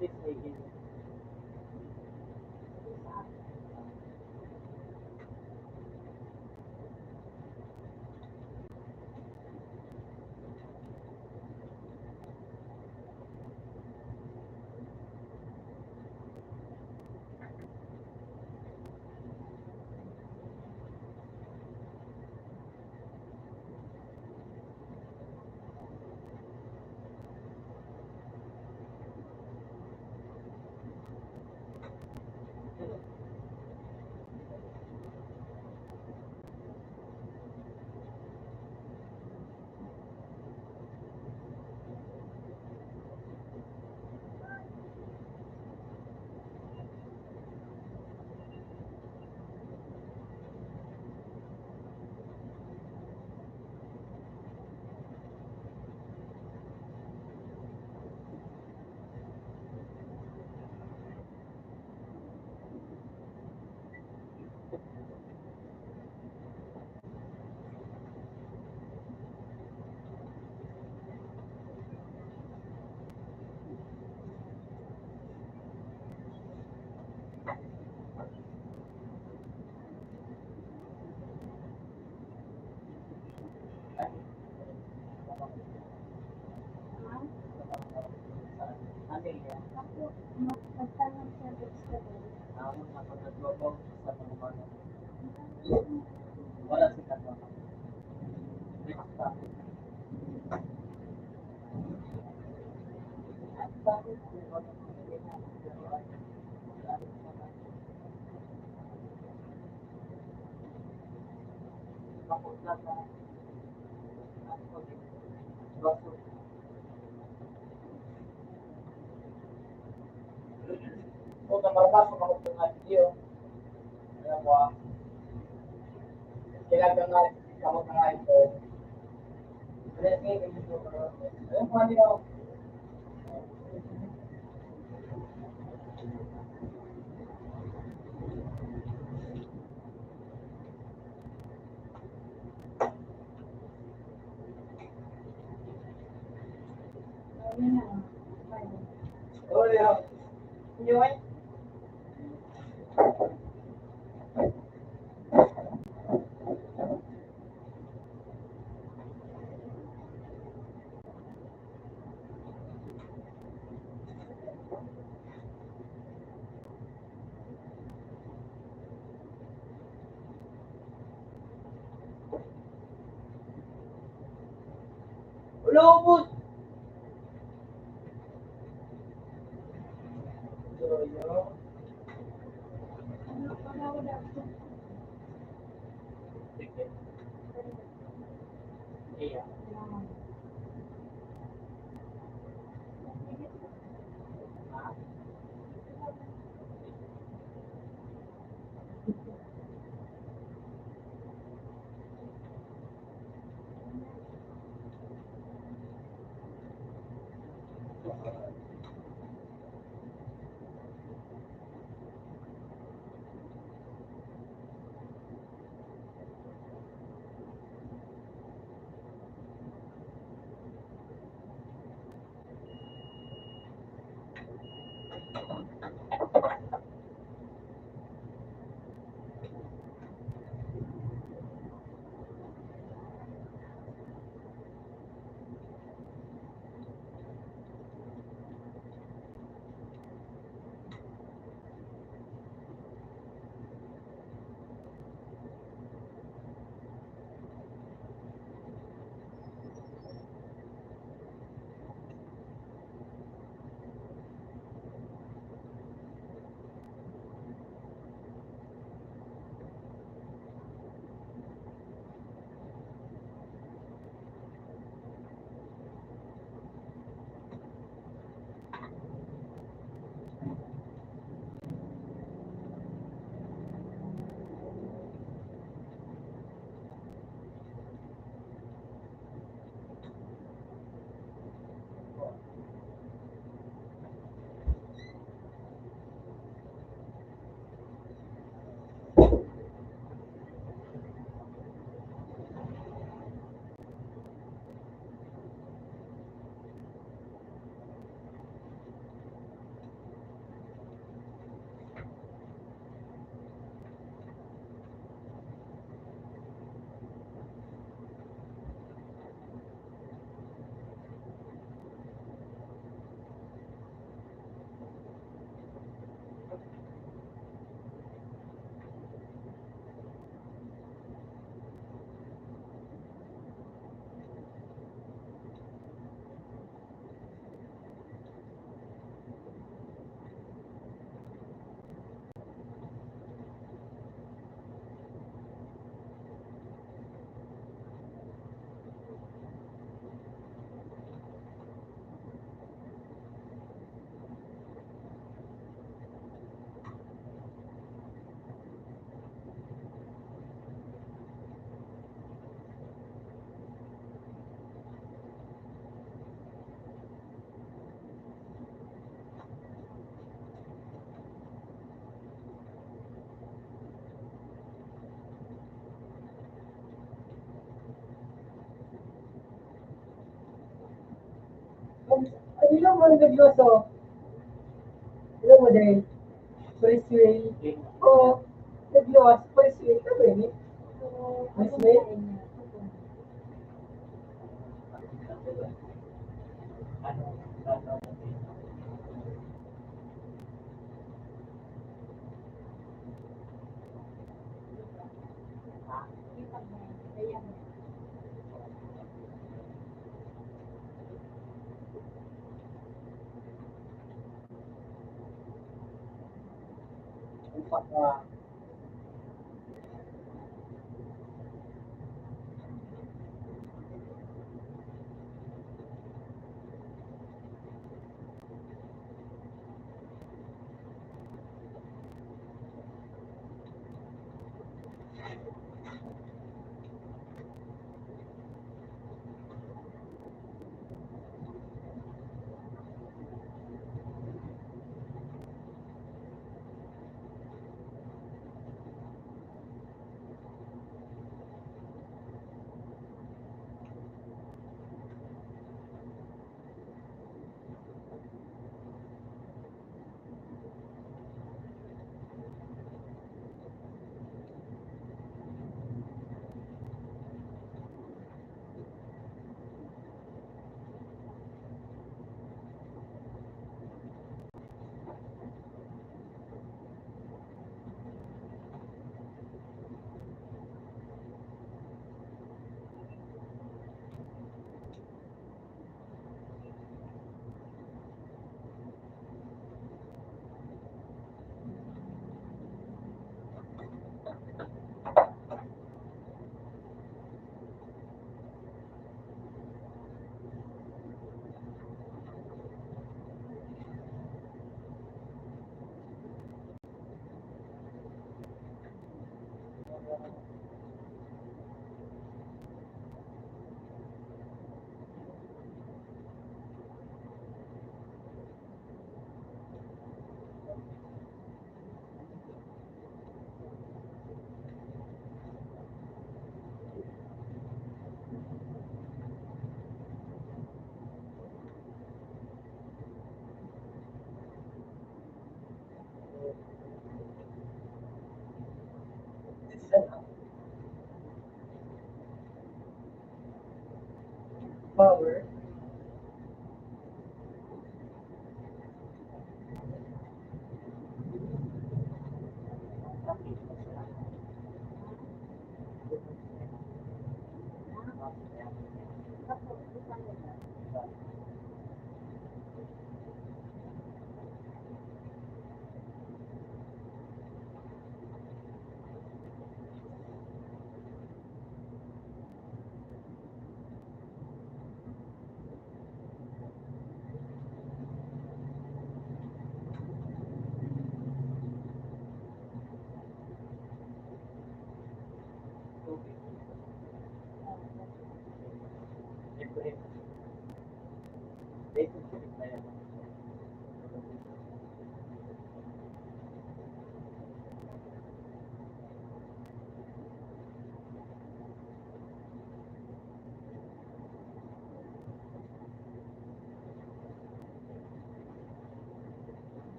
This weekend. Ano yan? Ako, magtanong siya sa Ako nakapagbabaw sa mga mga. Wala si Kato. May pakta. At bakit kung ano hindi na papunta ka baso. Kung namarapasok ako sa mga video, alam mo kailangan nga ako nga ito. Alam mo niyo, yun. Ulobot! Iya. mo nagaglos, oh. Alam mo din, first way. Oo, naglos, first way. Ito ba yun? First way?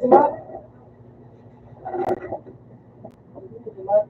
Si Matt. Si Matt.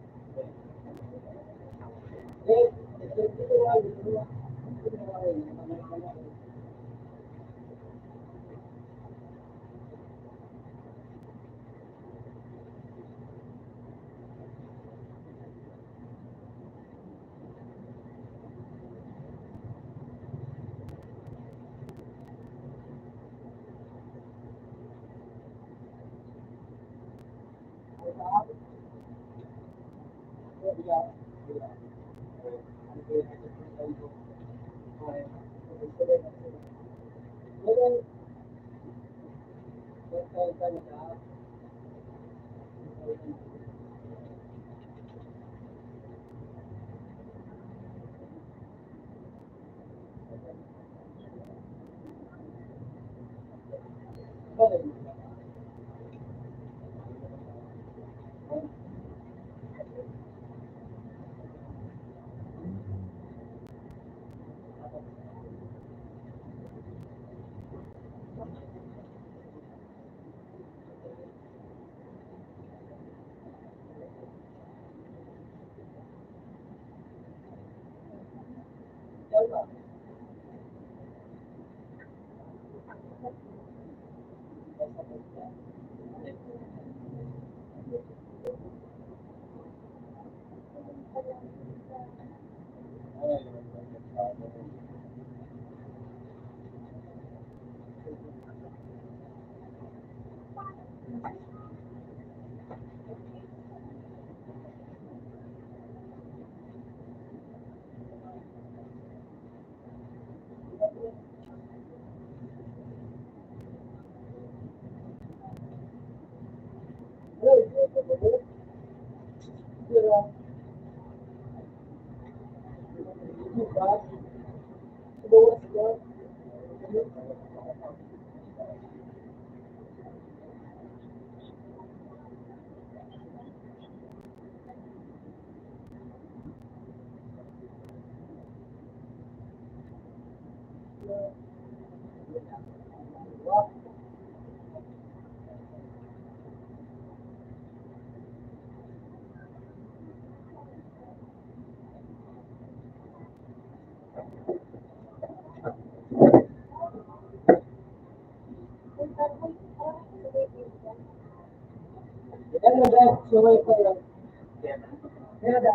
Ano guys, sumay ko lang. Kaya da,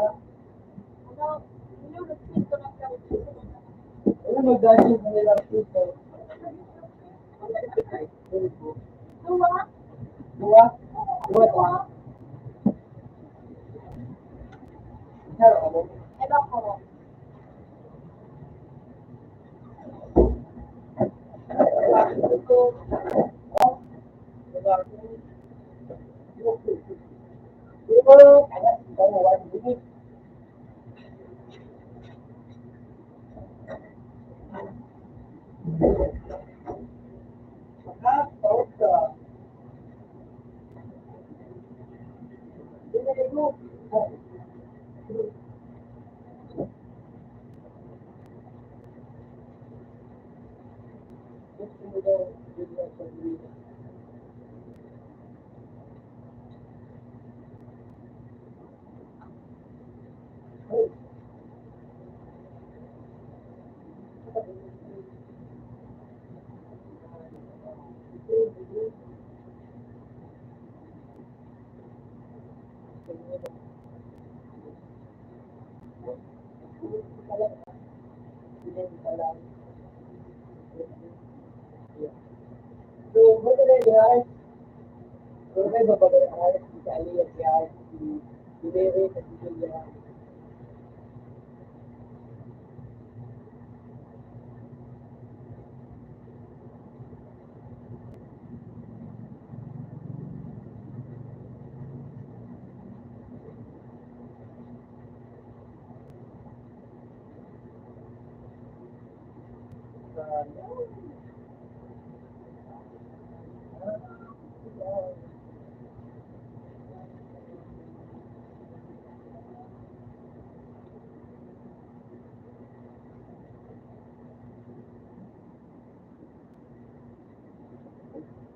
ano mag-dancing sa nila puso? Dua? Dua ta? Saro ako. Ay, bako. Ito. Oh, diba? Pero, kaya, ikaw, one minute. Tawag ka. Hindi mo. Gusto mo daw, bigyan sa dito. So, maganda yan. So, may babagay si Kali at yan, si Mary, at si Julia.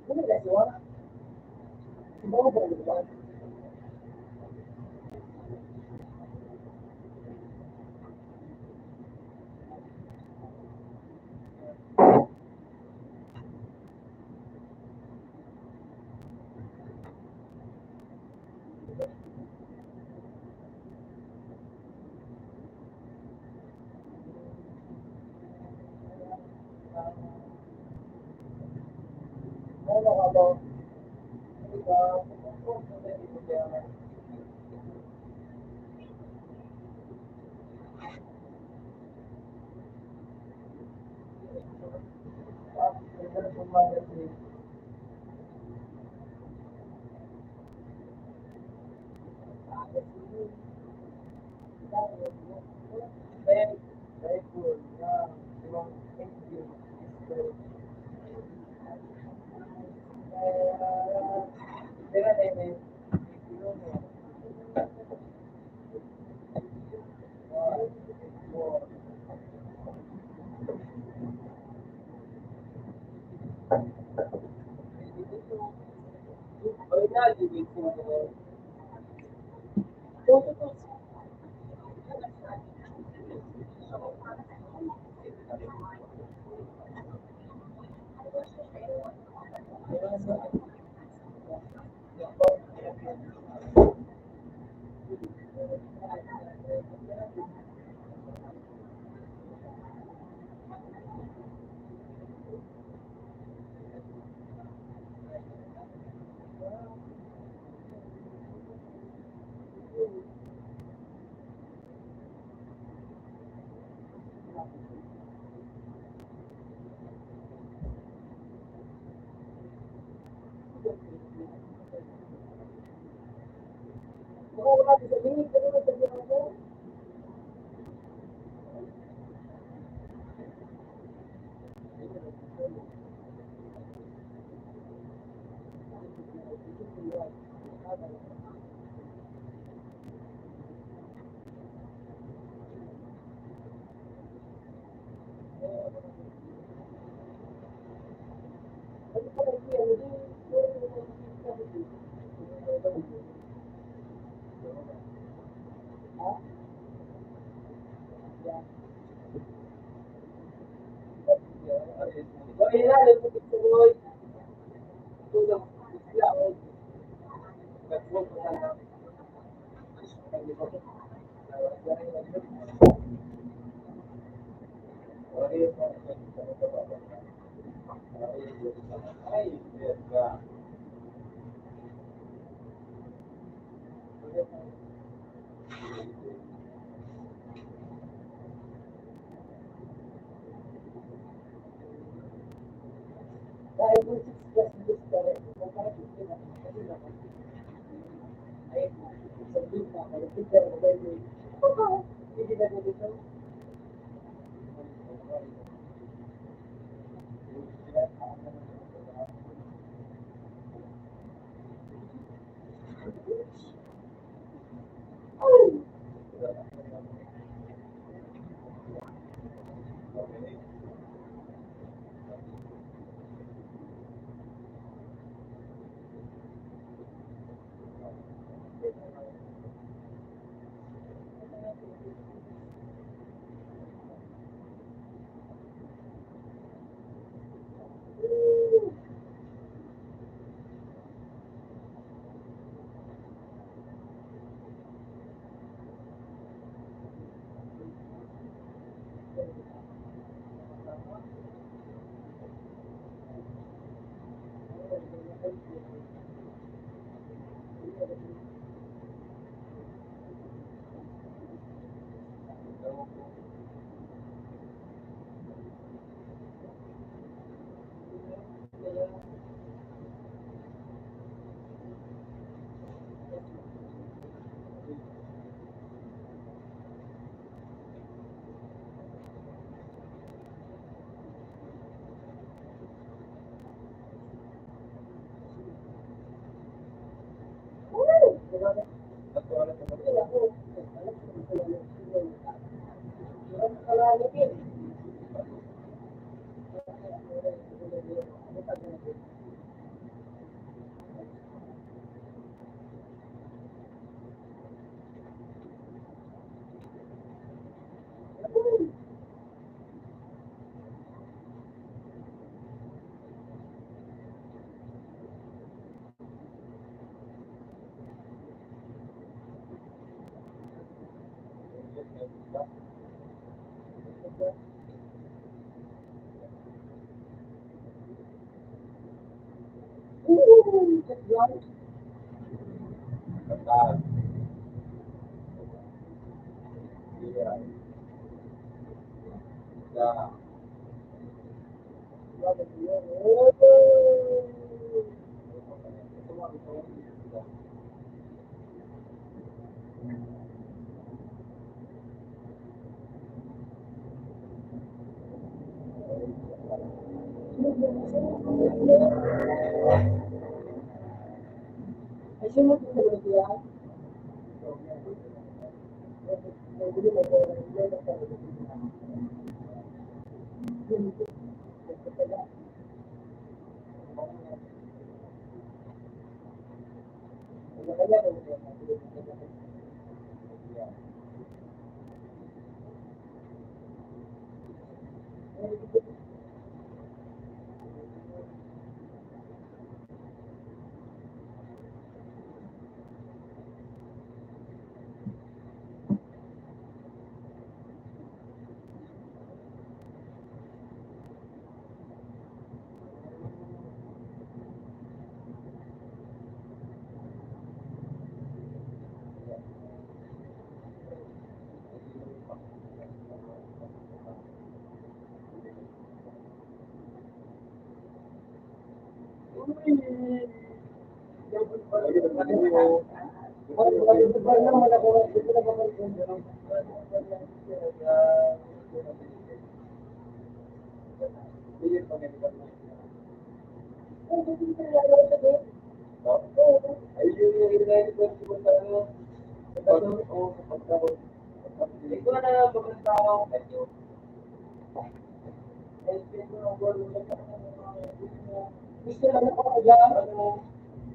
Ano ba siya? Iba ko ba ba? Ano ka ba? Iba, very, very cool. Yeah, ibang thank you. Pero din original dito ko. Kung wala sa minute, ano na sabihin ko? Ano pa lang yan? Ha? So, yun na, yung gusto ko, tulong, isla, o, nag-work ko na. Ay, Dahil kung 6 plus booster, kung parang 15 na, kasi naman, ay, isang week na, kaya booster, mobile day. Hindi na dito. Ay, sino mo ito sa yan? Gusto lang ako dyan,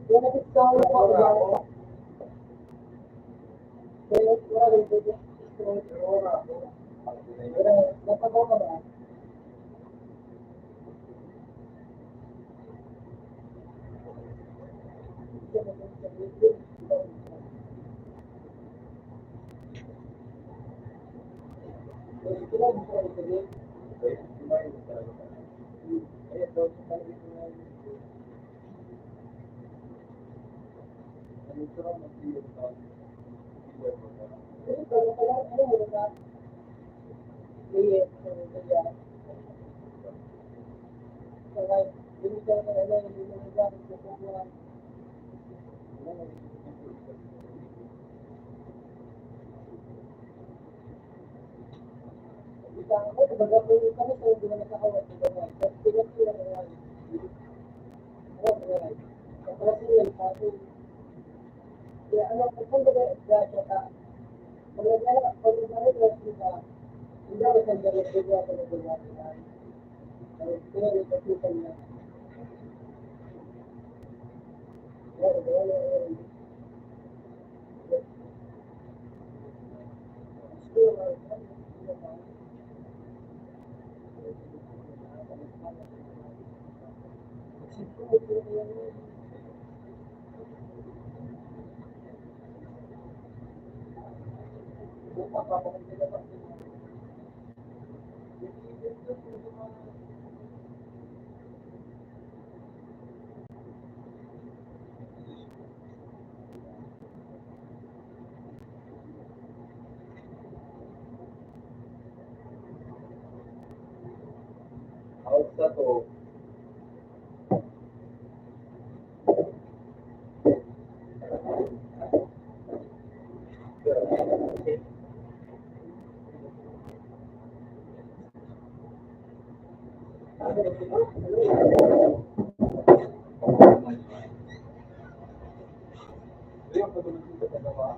yung nakita ko ako dyan. Kaya wala rin po dyan. Napagaw ka ba? Yes, Hindi ka na alam, hindi mo na gamit na kukuha. Isang ako, kumbaga po yung kami sa hindi mo nakakawat. Tapos pinag-sila na yan. Oo, kaya. Tapos yun, sabi, kaya ano, kung baga, grasya ka, pag nag-alak, pag nag-alak ka, hindi ako sa direct video ako nag-alak ka. Kaya nag-alak na. Out sa to. Yung patulog dito sa gawa.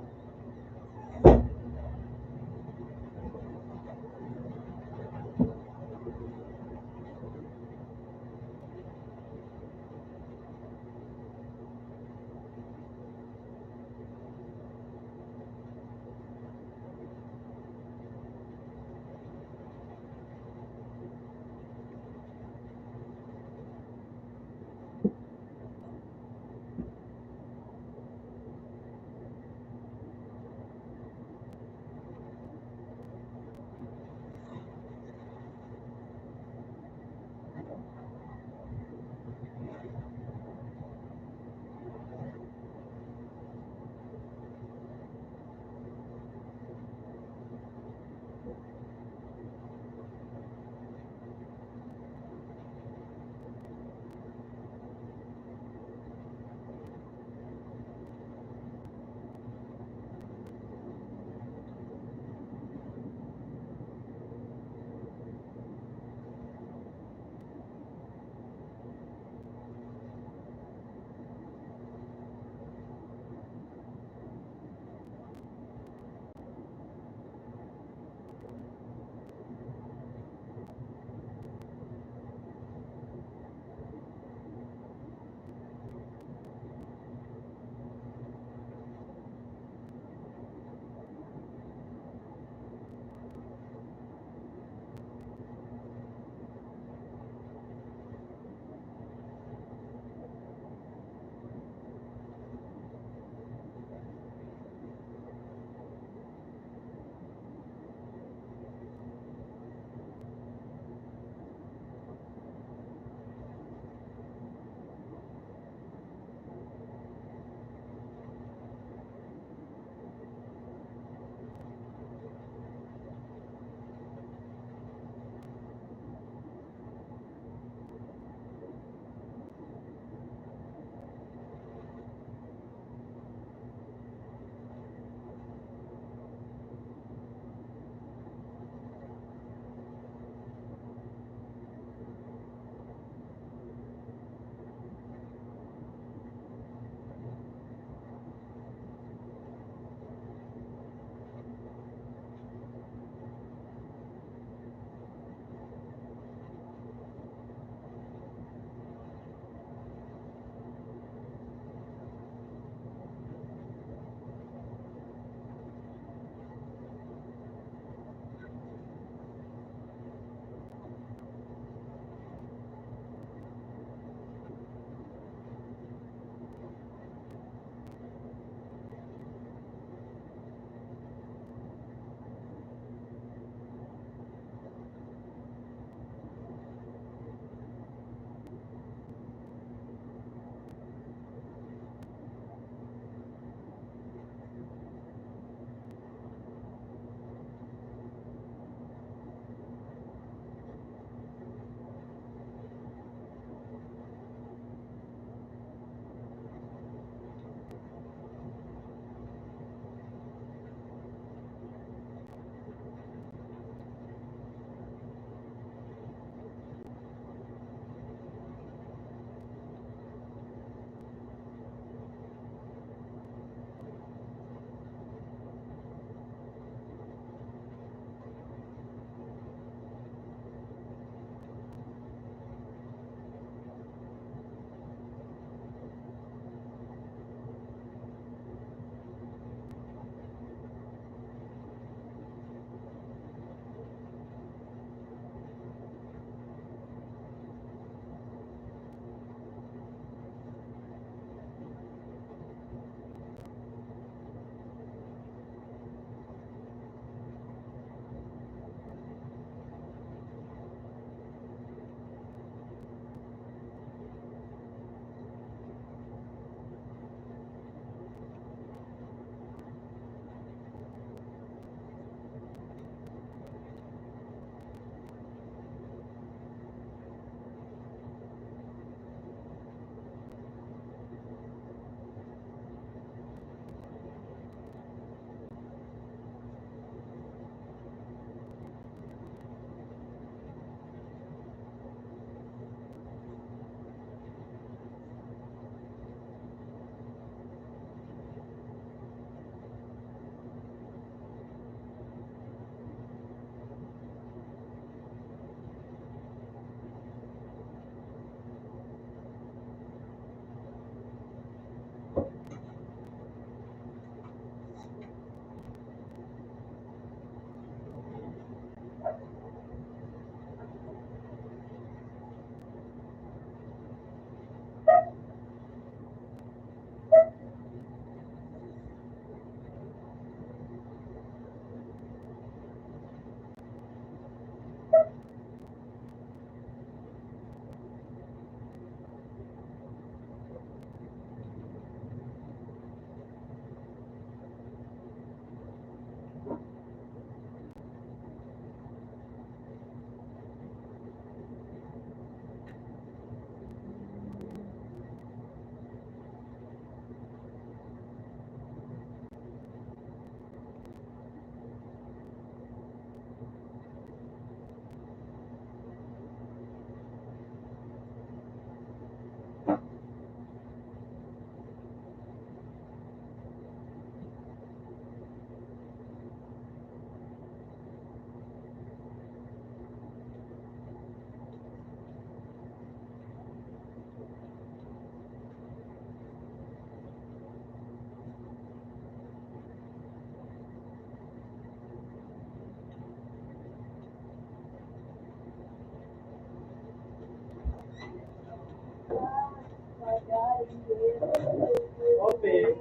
Open.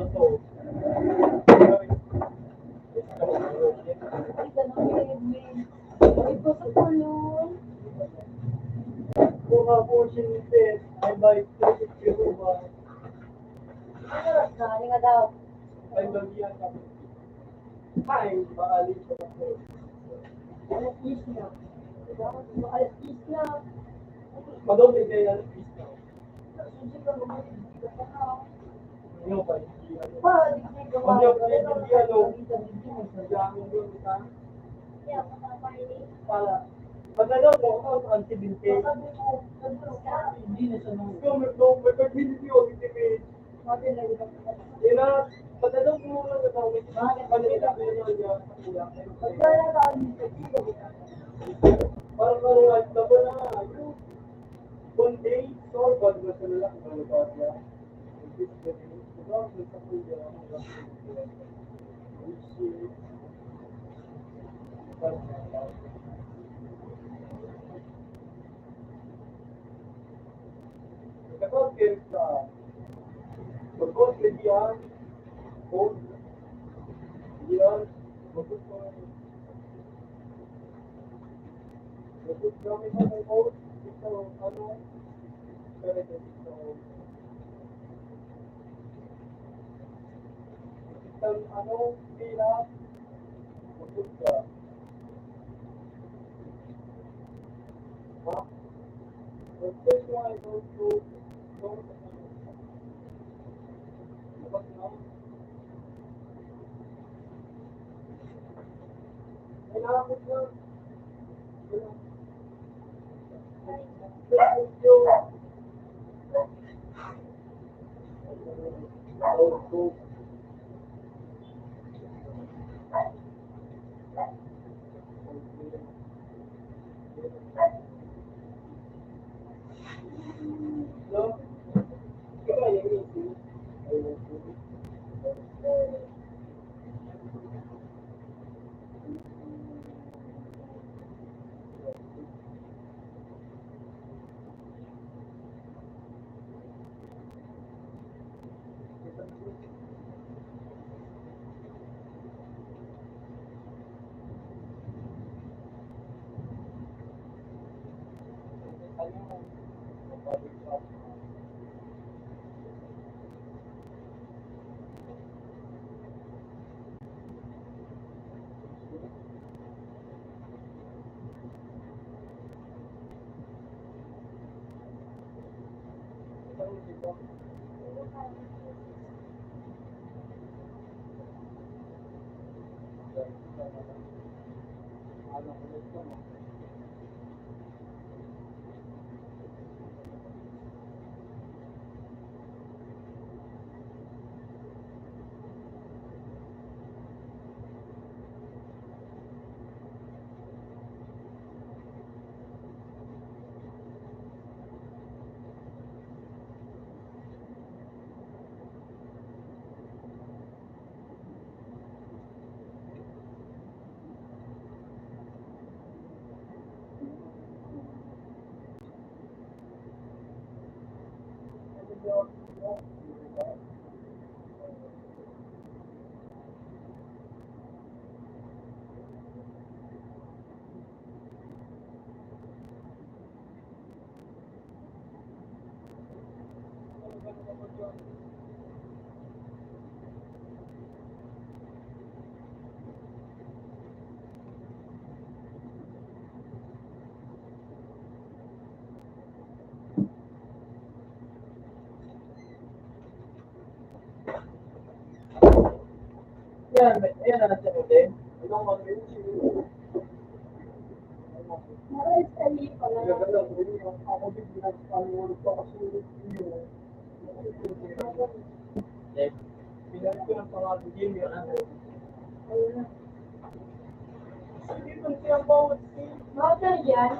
Ano? Ay, ganun, may. Ito sa kulon. Kung portion test, I buy 350 ruba. Ano oras na? Hindi nga daw. Ay, bagiyan kami. Kain, maalis ko ako. Alas 10 na. Alas 10 na. Madami kayo alas 10 na. Susi ka mo. Hindi ka na. Ano pa, hindi ano. Pa, di ka na. Hindi ako hindi ano. Nagyamin yun, ha? Para. Pag ano po, ako ang 17. Hindi na siya nung... Kung may pag-video yun, hindi may... Yun na, pag ano po muna na daw, may kanila ko yun yung sa kuya. Parang like na ba na, yung one day, so, pag nasa nila, kung ano ba niya. Sa kuya, Kapag sa pagkos yan, code, yan, magkos gamit sa may code, ito, ano, pero ito, isang, ano, pila, magkos ka. Ha? Magkos mo ay go to, Yan, ayan na natin ulit. Anong mag-rin siya? Maral sa lipo pala. Gaganda ko rin yung ako bigyan sa panulog pa kasi yung pinalik ko ng pangalan din yun. Ayun na. Hindi ko siya bawat si Maral yan.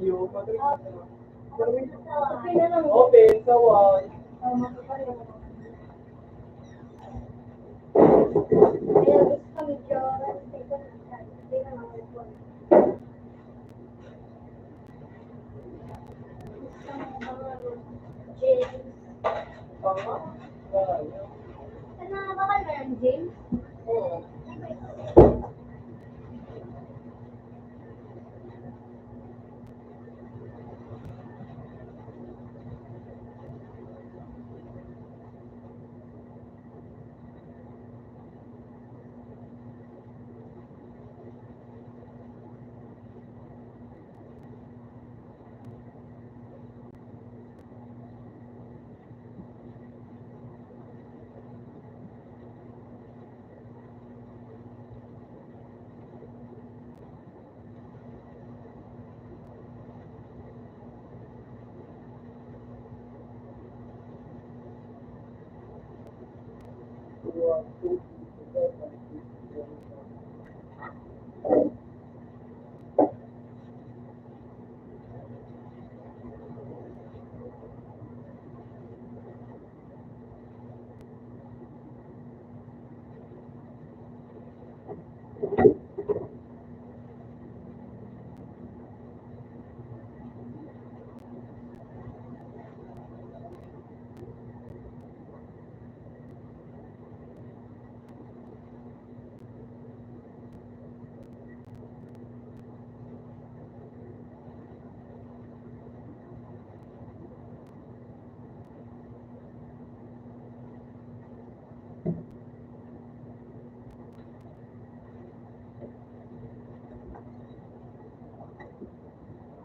iyo, magaling ka na. Okay na lang. Open, saway. Makapal yung kaya gusto ko medyo hindi ka naman ito. James. Tama. Kaya. Ano, bakal ka ng James? Oo.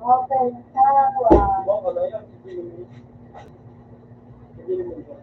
Open tawa. Baka na yan. Hindi naman ba?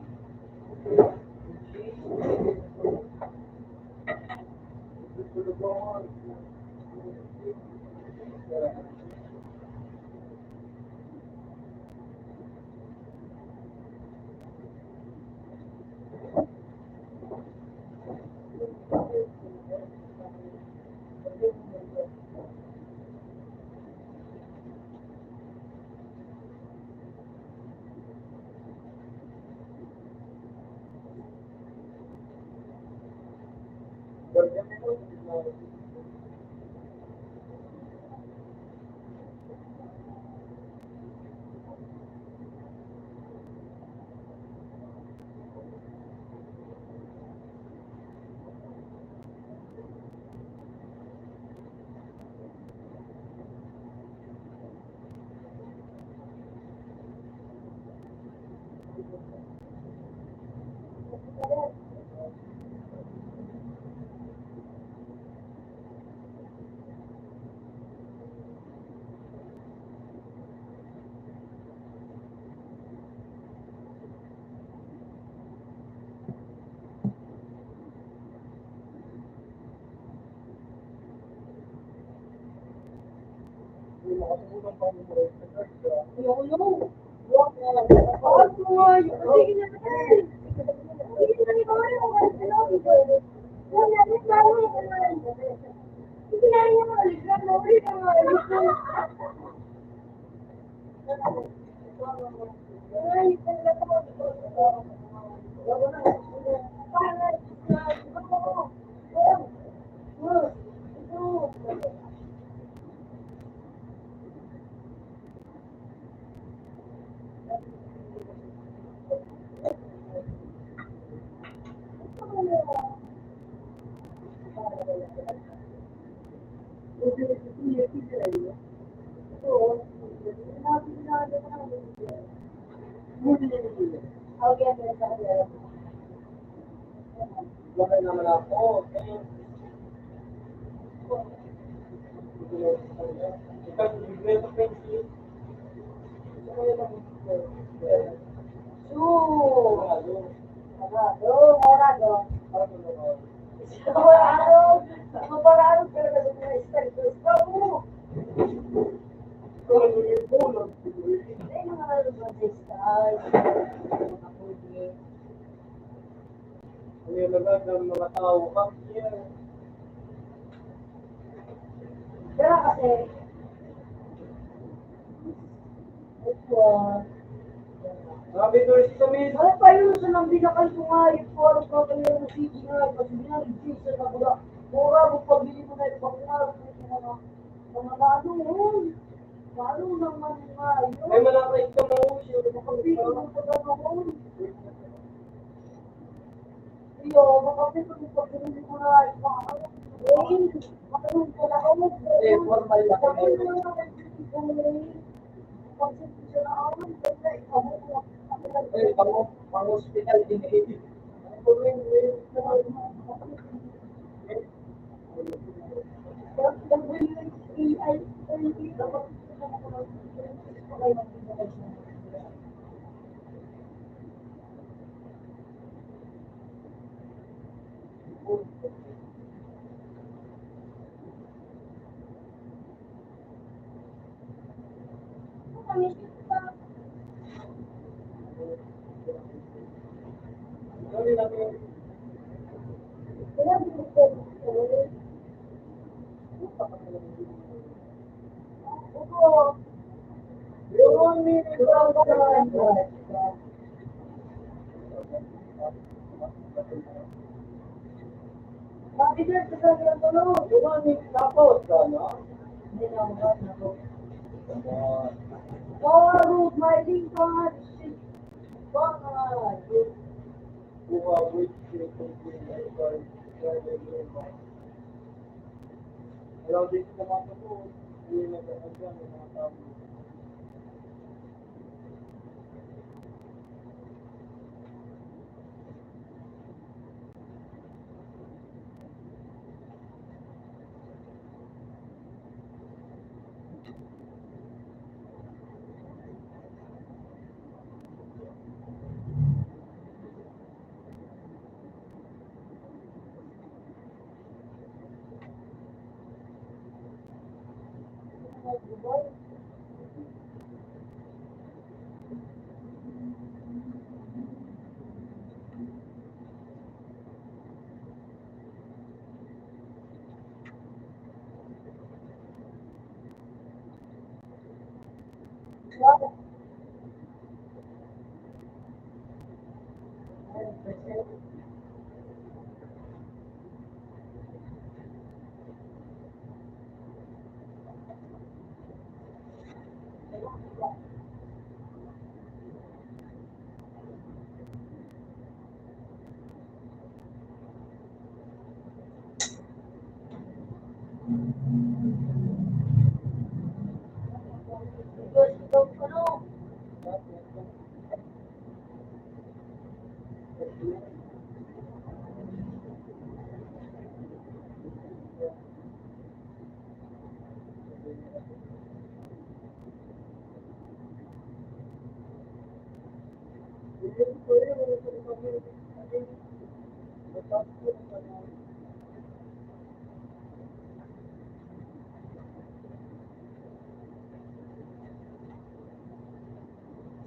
Nakatulong pa mo rin sa church. Yung. Buwak na lang. Bakit mo nga yun? Sige na naman. Sige na ikaw rin ang ano. Wala na lalo. Sige na rin yung aligan. Nawari ka nga. Ay, talaga ko. Wala naman ako. Ikaw, bigay sa pencil. Ang ilagay ng mga tao ka. Kaya kasi, ito, Sabi doon si Camille. ano pa yun sa nang binakal ko nga, yung parang kakaliyan ng CD nga, kasi binarigin sa nabula. Mura mo pabili mo na yung pangarap mo mga ano yun. Paano naman nga yun? May malakay ka mga usyo. Makabili Iyo, makapit ko yung pag-ibig ko na formal na kami. Pang-hospital din eh. Oh, my God! Alam din sa mga po, hindi nag-aagyan ng mga tao.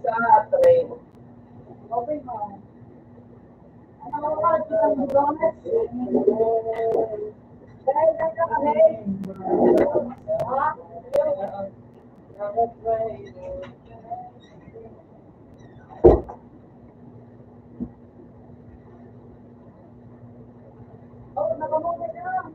Sa train. Okay, ma'am. Ano ka, kitang budones? Dahil na ka kami. Ha? Oh, nakamove na.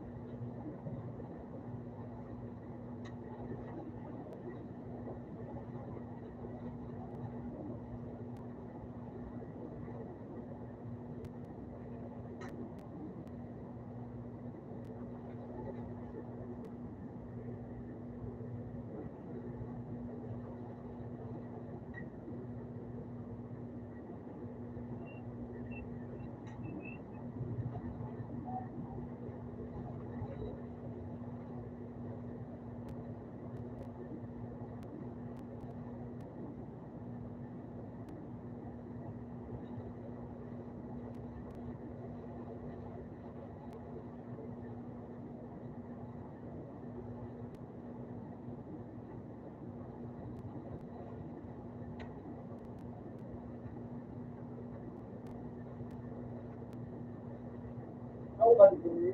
How about you?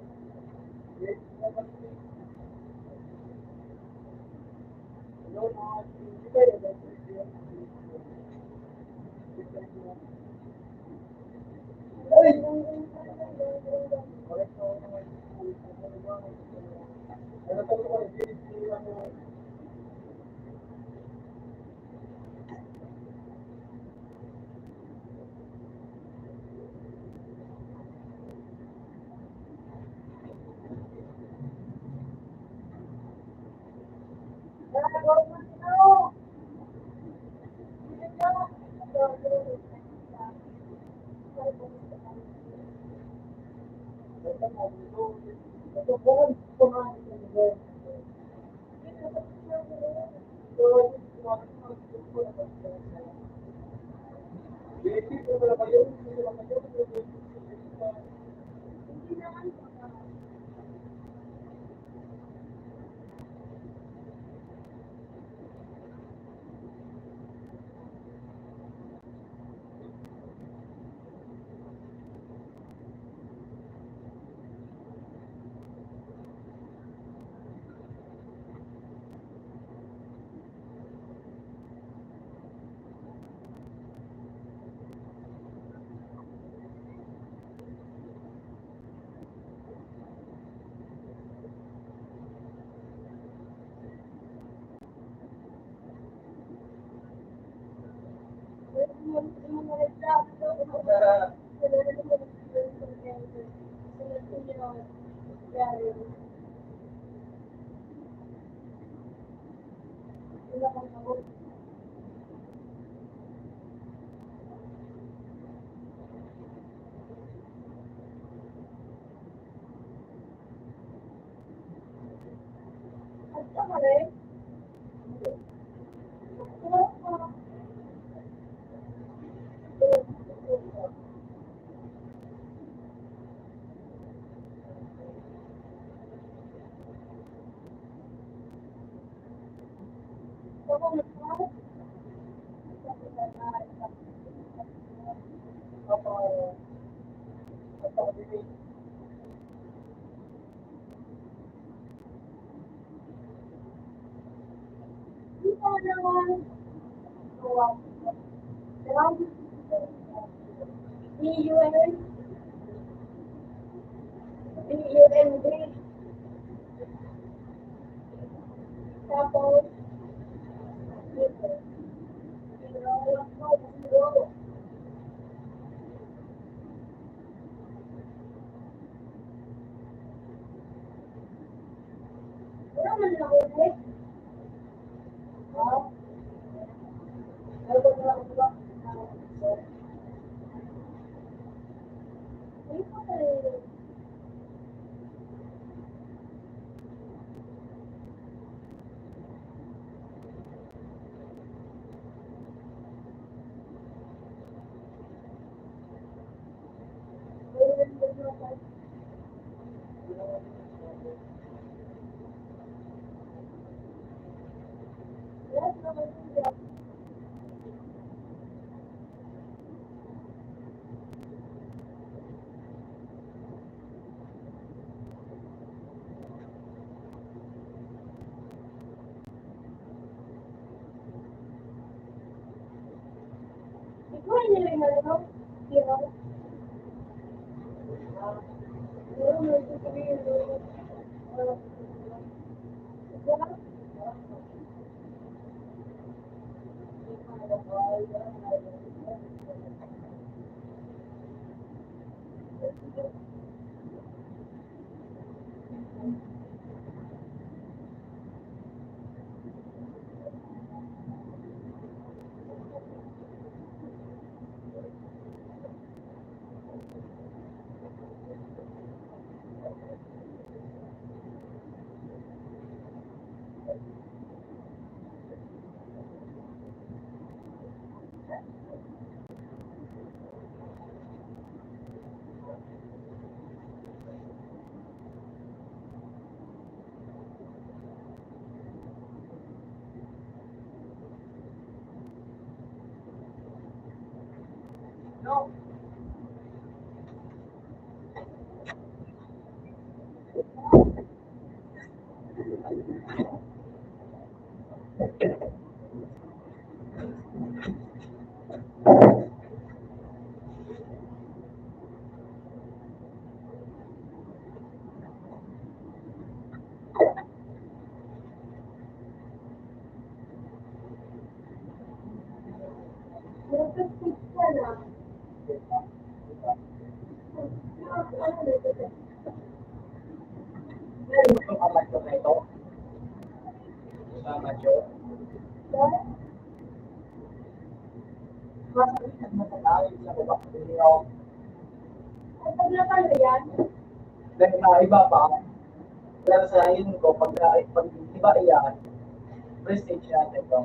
Kasama siya. Ay, pag natalo yan, Dahil iba pa, pero sa yun ko, pag iba iyan, prestige natin to.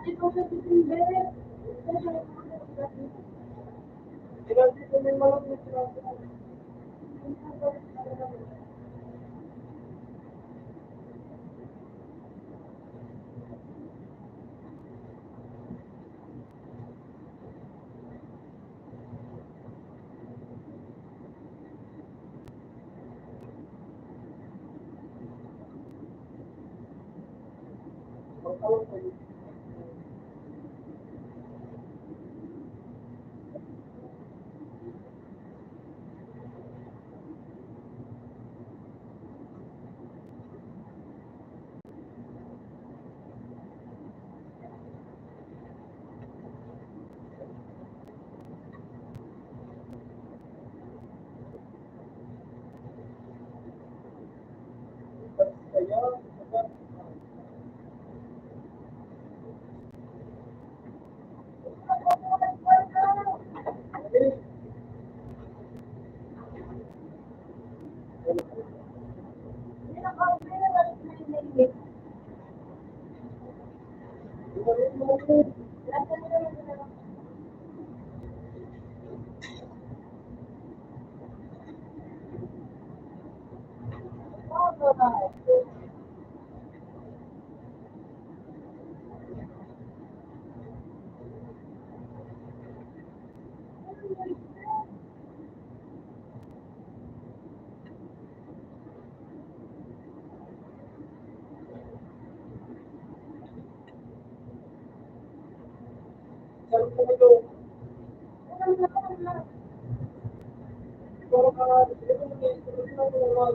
dati ko sa December. Sinabi ko may malam na sinabi ko. Pagkalang ko yun. Kaya, sarap ko ito. Ikaw ka, ito mo na, ito mo na,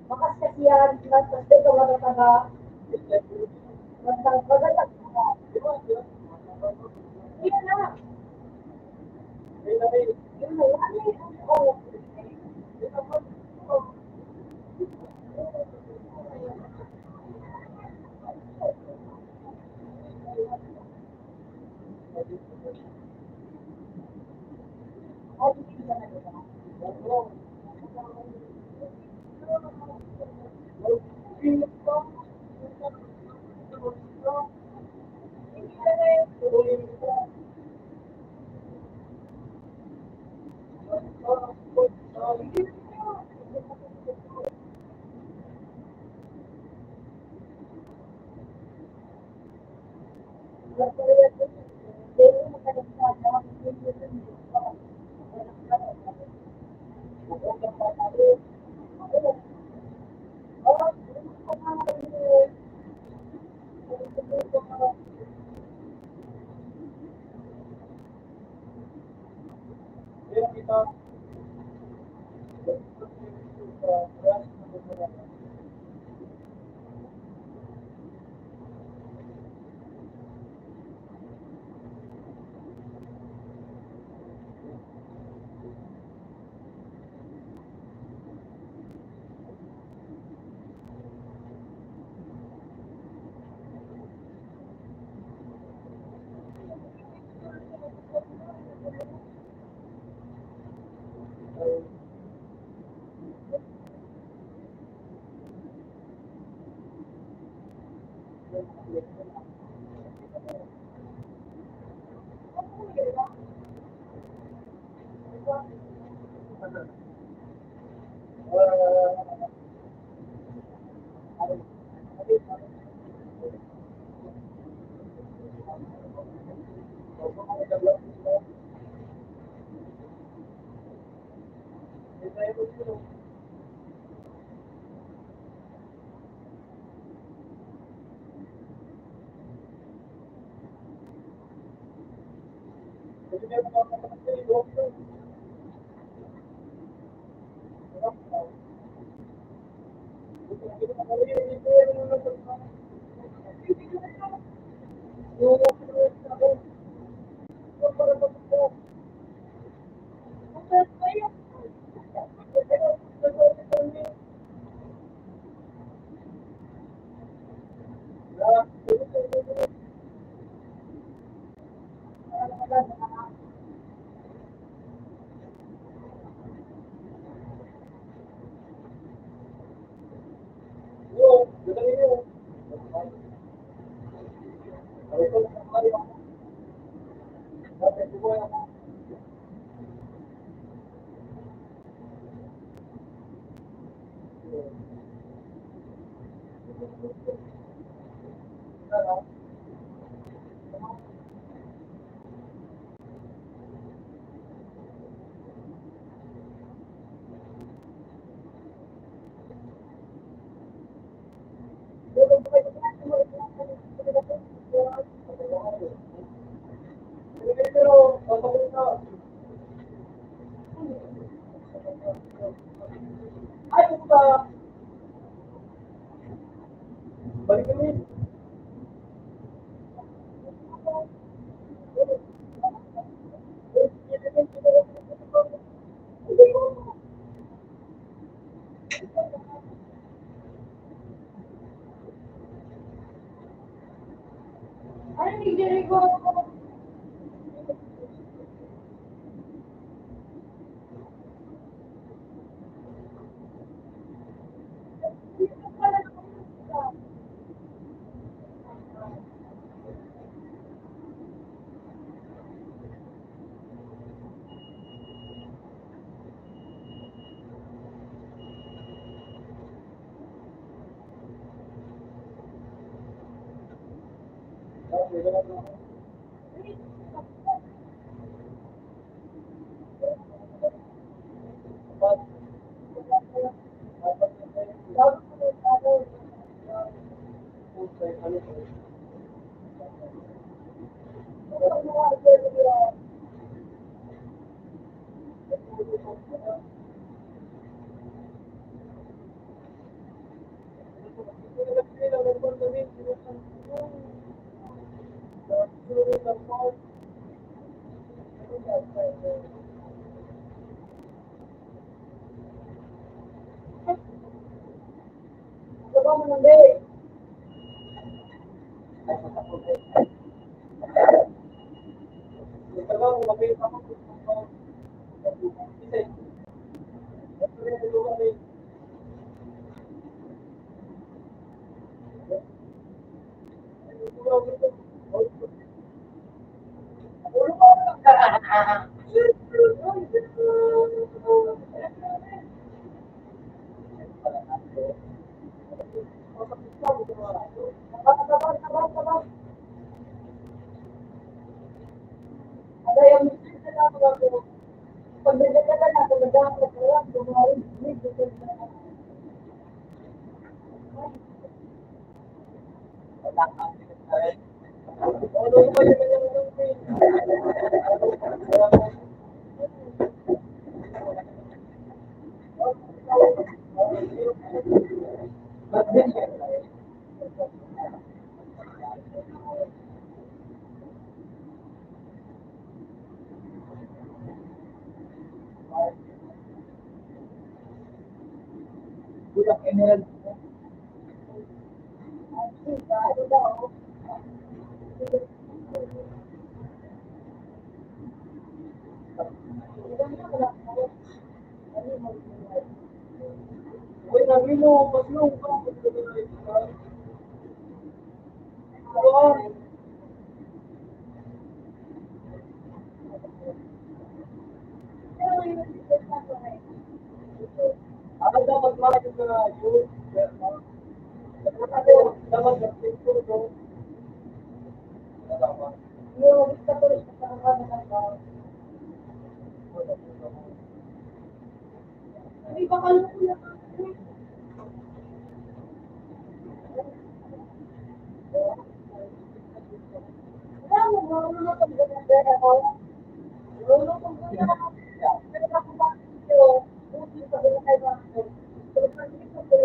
Makas kasi yan, mas kasi ito matataga. Magataga. Yan na. Yan na. Ano yun? Oo. Balik kami. Ano hindi ko? Sabaw mo ng day. Sabaw mo, mabait ako. Sabaw. Ada yang mesti kita lakukan. Pendekatan atau pendekatan dalam kemarin ini bukan budak emerald. Uy, nabilo, maglong ka. Ako dapat makikita na yun. Dapat mag-picture ko. Yung gusto ko rin sa kanila ng tao. Ay, baka lang ko lang. Alam mo, marunong na pag ganyan ako. Marunong pag ganyan ako. Pero ako ba yung buti sa ganyan ako. Pero pag ito ko,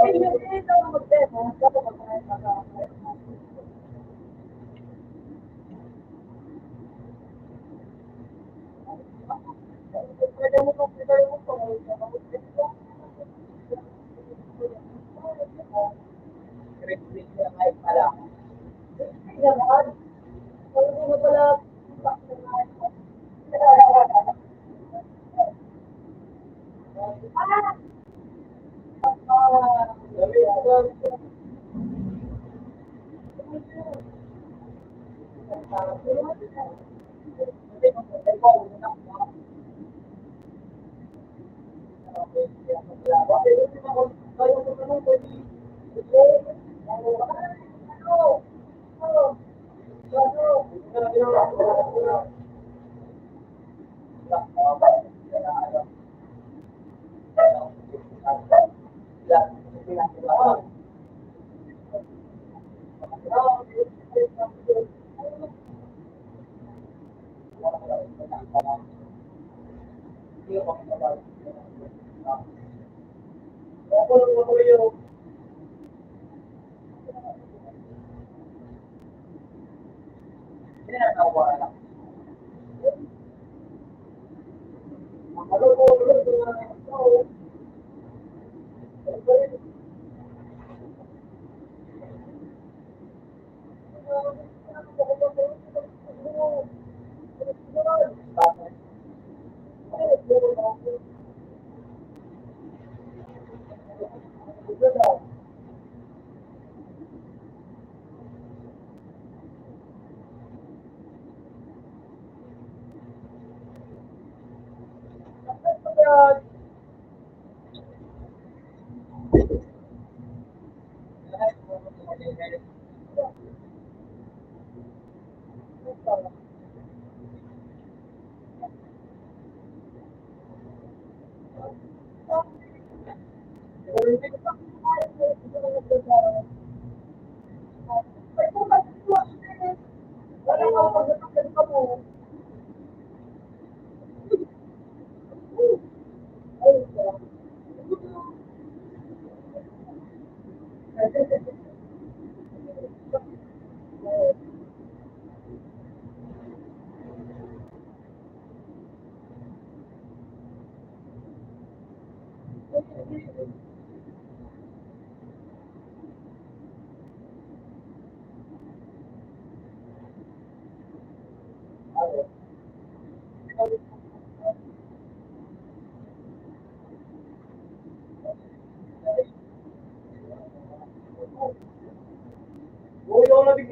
ay, hindi ito mag-demo. Dapat mag-demo ka. Pwede mo kung pwede mo kung naman. Pwede mo pala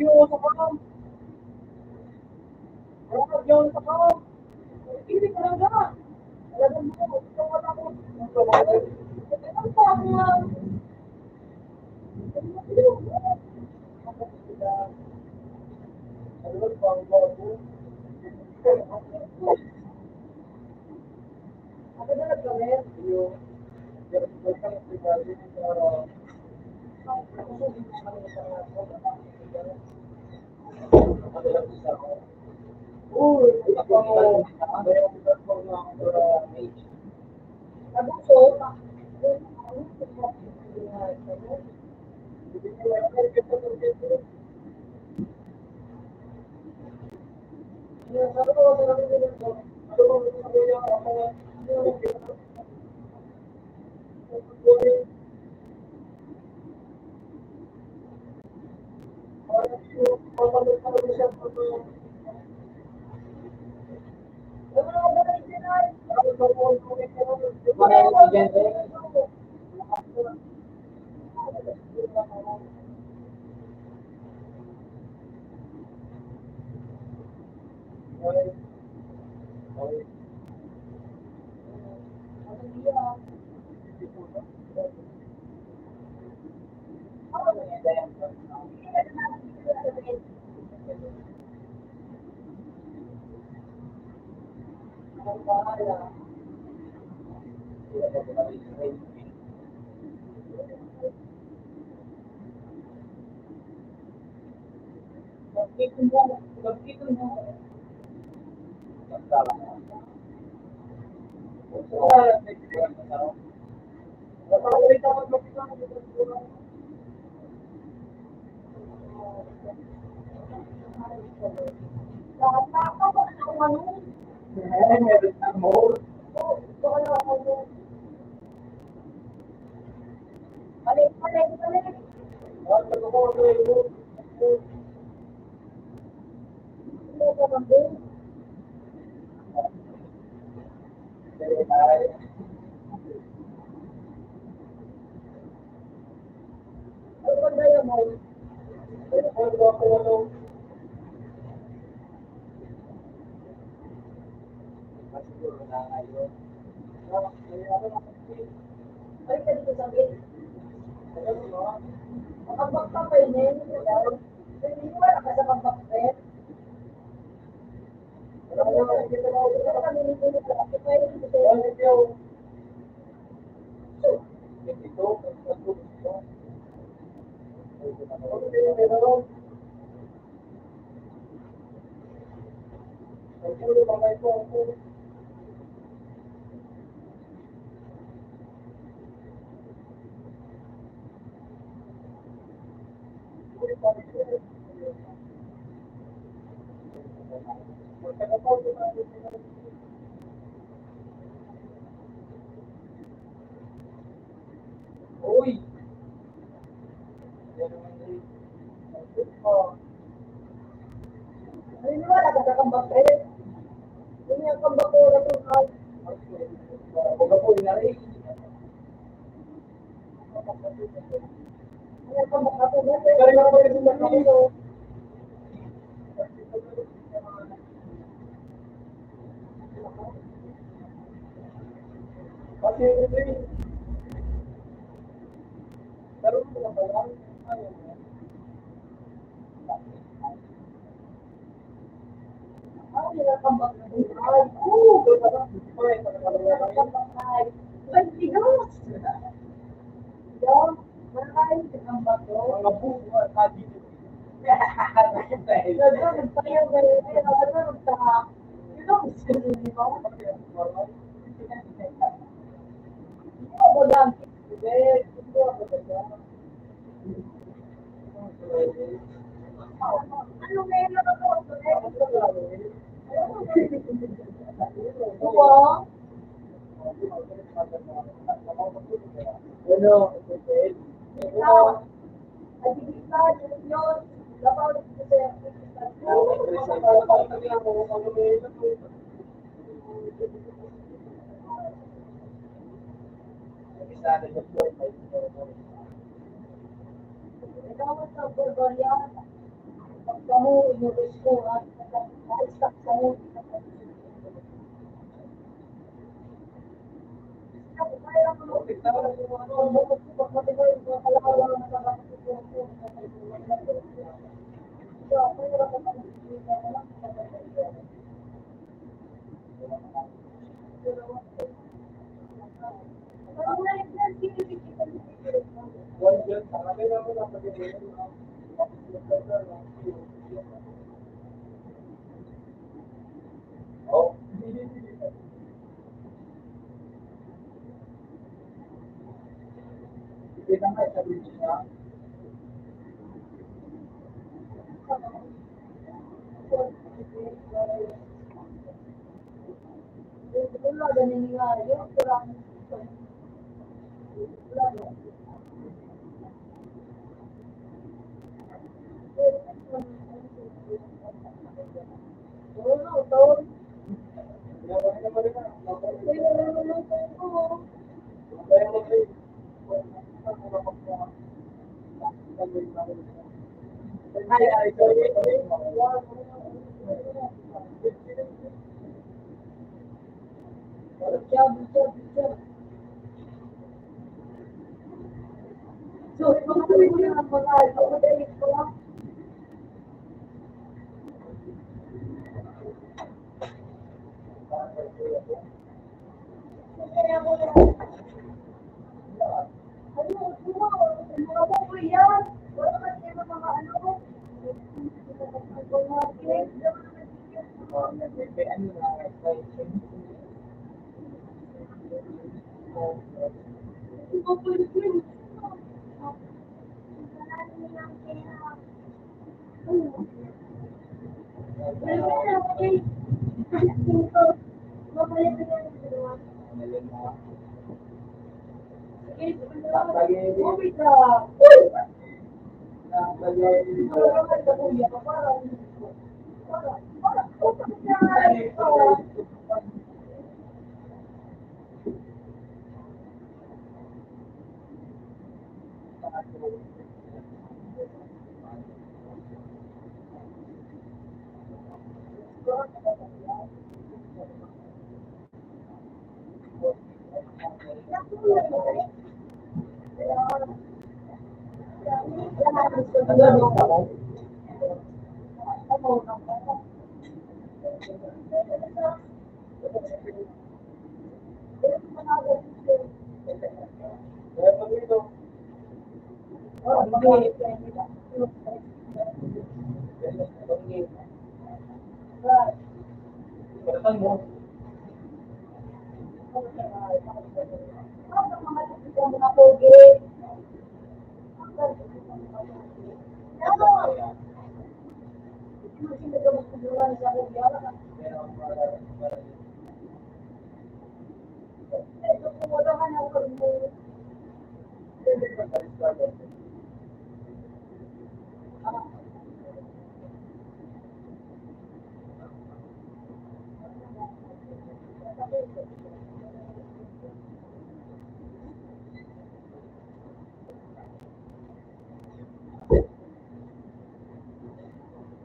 yun sa kam. Marunong yun sa kam. Hindi ka lang na. Alam mo, ito ka na ko. Ang pang lang. Ano pang bago? Ako na nagkamit. Yung uy, ako kamu, inubos ko, at na-stuck kamu. Oh. Hindi naman sabi niya. Wala, ganun nga, yun, kurang. Wala, no. Oo, taon. So, mga tuwid yun ang mga alphabet ko lang. Kaya mo na. Ano, mga mo yan. Wala ka kayo ng mga ano. Mga cake.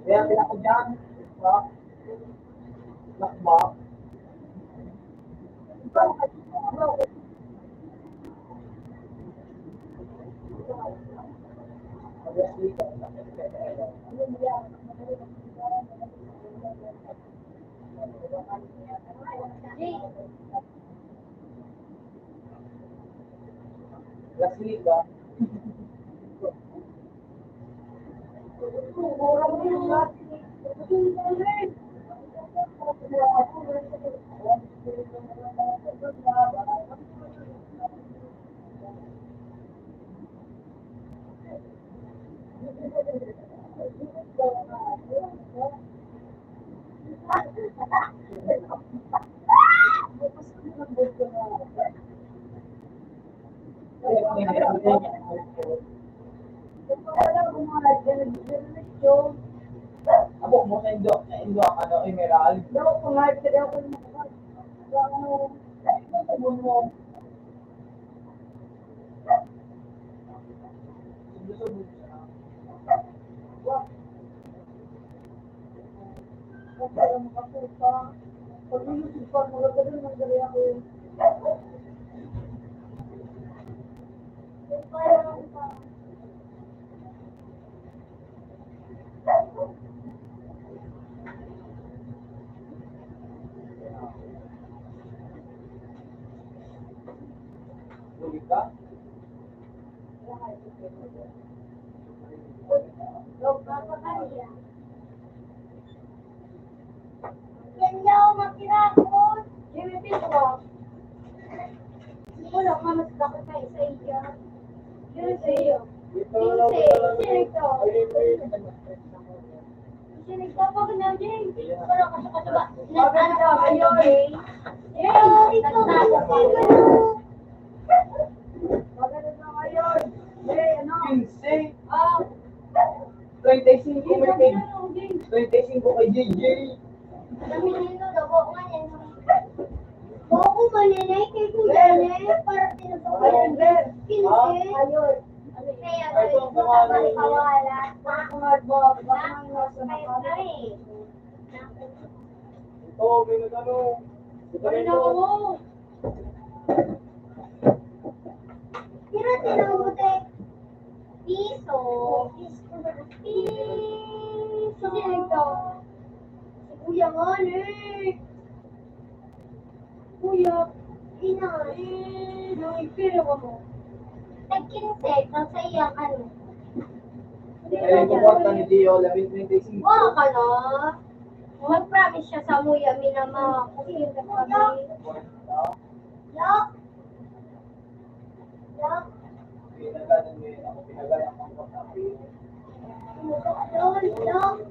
Kaya pinako dyan, lakba. Las Liga. Ako mo na indo ang ano, emerald. pagkakala makapupa. Pag ilusip pa, magaganda ng gali ako yun. Parang pa. Tuloy ka? Log, napakaya. Yan daw, makirakot. Jimmy, piso ko. Wala ka mas bakit na isa iya. Yun sa iyo. Sinig ka pa na, Jay. Pero kasi ka ba? Ano ka kayo, Jay? Jay, nagtasa pa. Maganda na kayo. Jay, ano? 15. Ah, 25 may kay... ano, Jay? 25 kay JJ. Kami nito, daw nga yan. Boko maninay kay Kuya para tinatawag. Kinse. Ayun. Kaya gawin mo sa balikawala. Kayo na rin. Ito, may nagano. Wala ko mo. Tira tinabuti. Piso. Piso. Si Kuya nga Kuya. Ina. Nangipira ka mo. Nag-kinsek, ang sa iyang ano. Kaya ko kwarta ni Gio, 11.25. Oo ka na. Mag-promise siya sa muya, minama. Kasi yun ka kami. Yak! Yak! Pinagalan mo yun. Ako pinagalan ang kwarta. Doon, yak!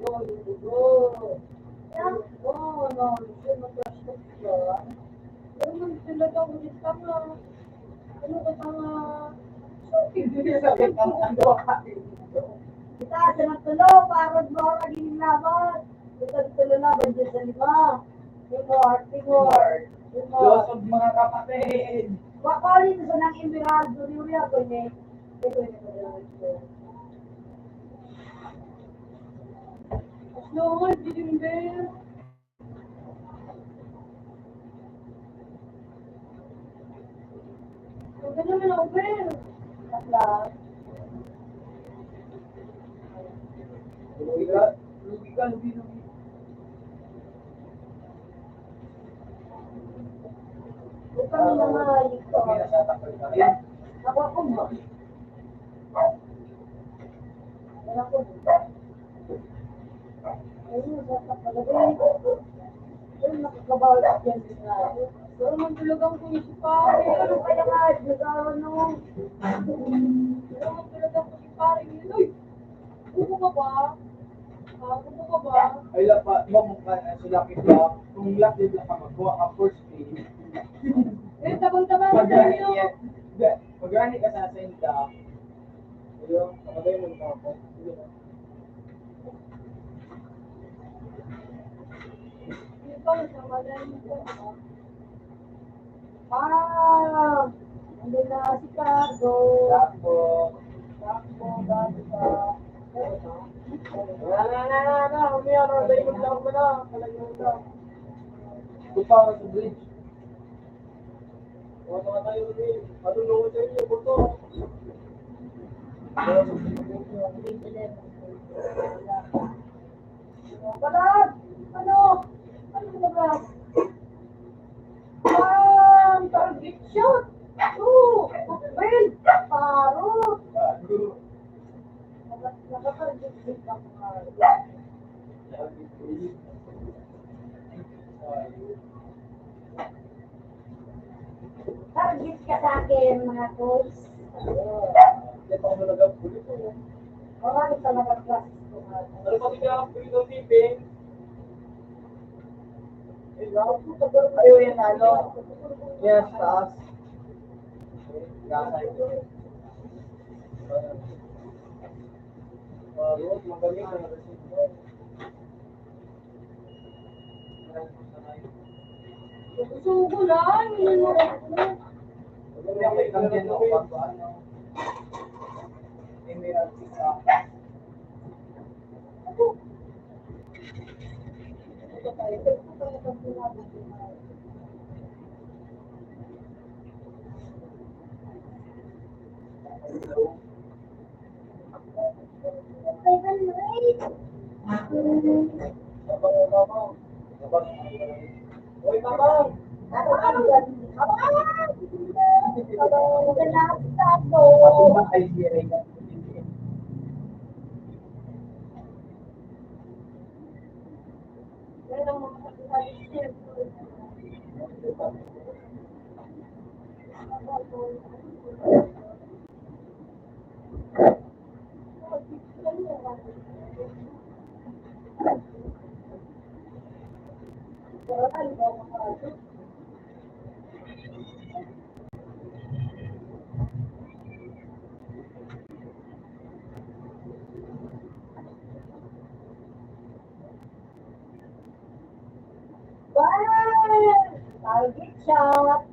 Yak! Oo, no. Hindi mag-plastic ka. Ano talaga ako dito tanga? Ano ka tanga? Hindi sabi ang ano ka. Kita, tulo, parod mo ang naging laban. Kita, tulo laban dyan sa lima. Tingor. Diyos of mga kapatid. Wakalin sa nang Emeraldo, niya ko niya. Ito yung ito. Aslungan, Jimber. Huwag naman ako, Ben. Atlas. Lugi ka. Huwag kami na mahalik ko. Kami na siya takal ka rin. Ako ba? Wala ko. Ayun, nasa palagay. Ayun, nakakabawal ako yan. Pero magtulagang ko yung si pare. Ano kaya nga? Nag-ano? Pero magtulagang ko si pare. Uy! Kuko ka ba? Kuko ka ba? Ay, lapa, mamukha na sila kita. Kung lakid lang ka magawa ka first day. Eh, tabang-tabang na tayo. Mag-rani ka sa senta. Ayun, nakagay mo na ako. Ikaw, nagkamalan ko. Ah! Andun na si Cardo. Takbo. Dami ka. Na. Umiyan, dahil mo lang mo na. Kalagyan mo na. Tupa ka sa bridge. Huwag mga tayo rin. Matulungan sa inyo, buto. Balag! Ano? Ano ba ba? Target shot! Oh! Well! Paro! Nakatarget shot ako nga. Target ka sa akin, mga coach. Ito ako nalagang pulit ko. Marami talaga class ko nga. Ano pati kaya ang pulit ng tiping? Ayaw yan ano? Yes, taas. Gasay. Road, magaling na receive mo. Gusto ko lang. Yun mo lang. Hindi ako ilang din ako bago ano. Emerald Sisa. Uy, babang! Ay, siya Target shot.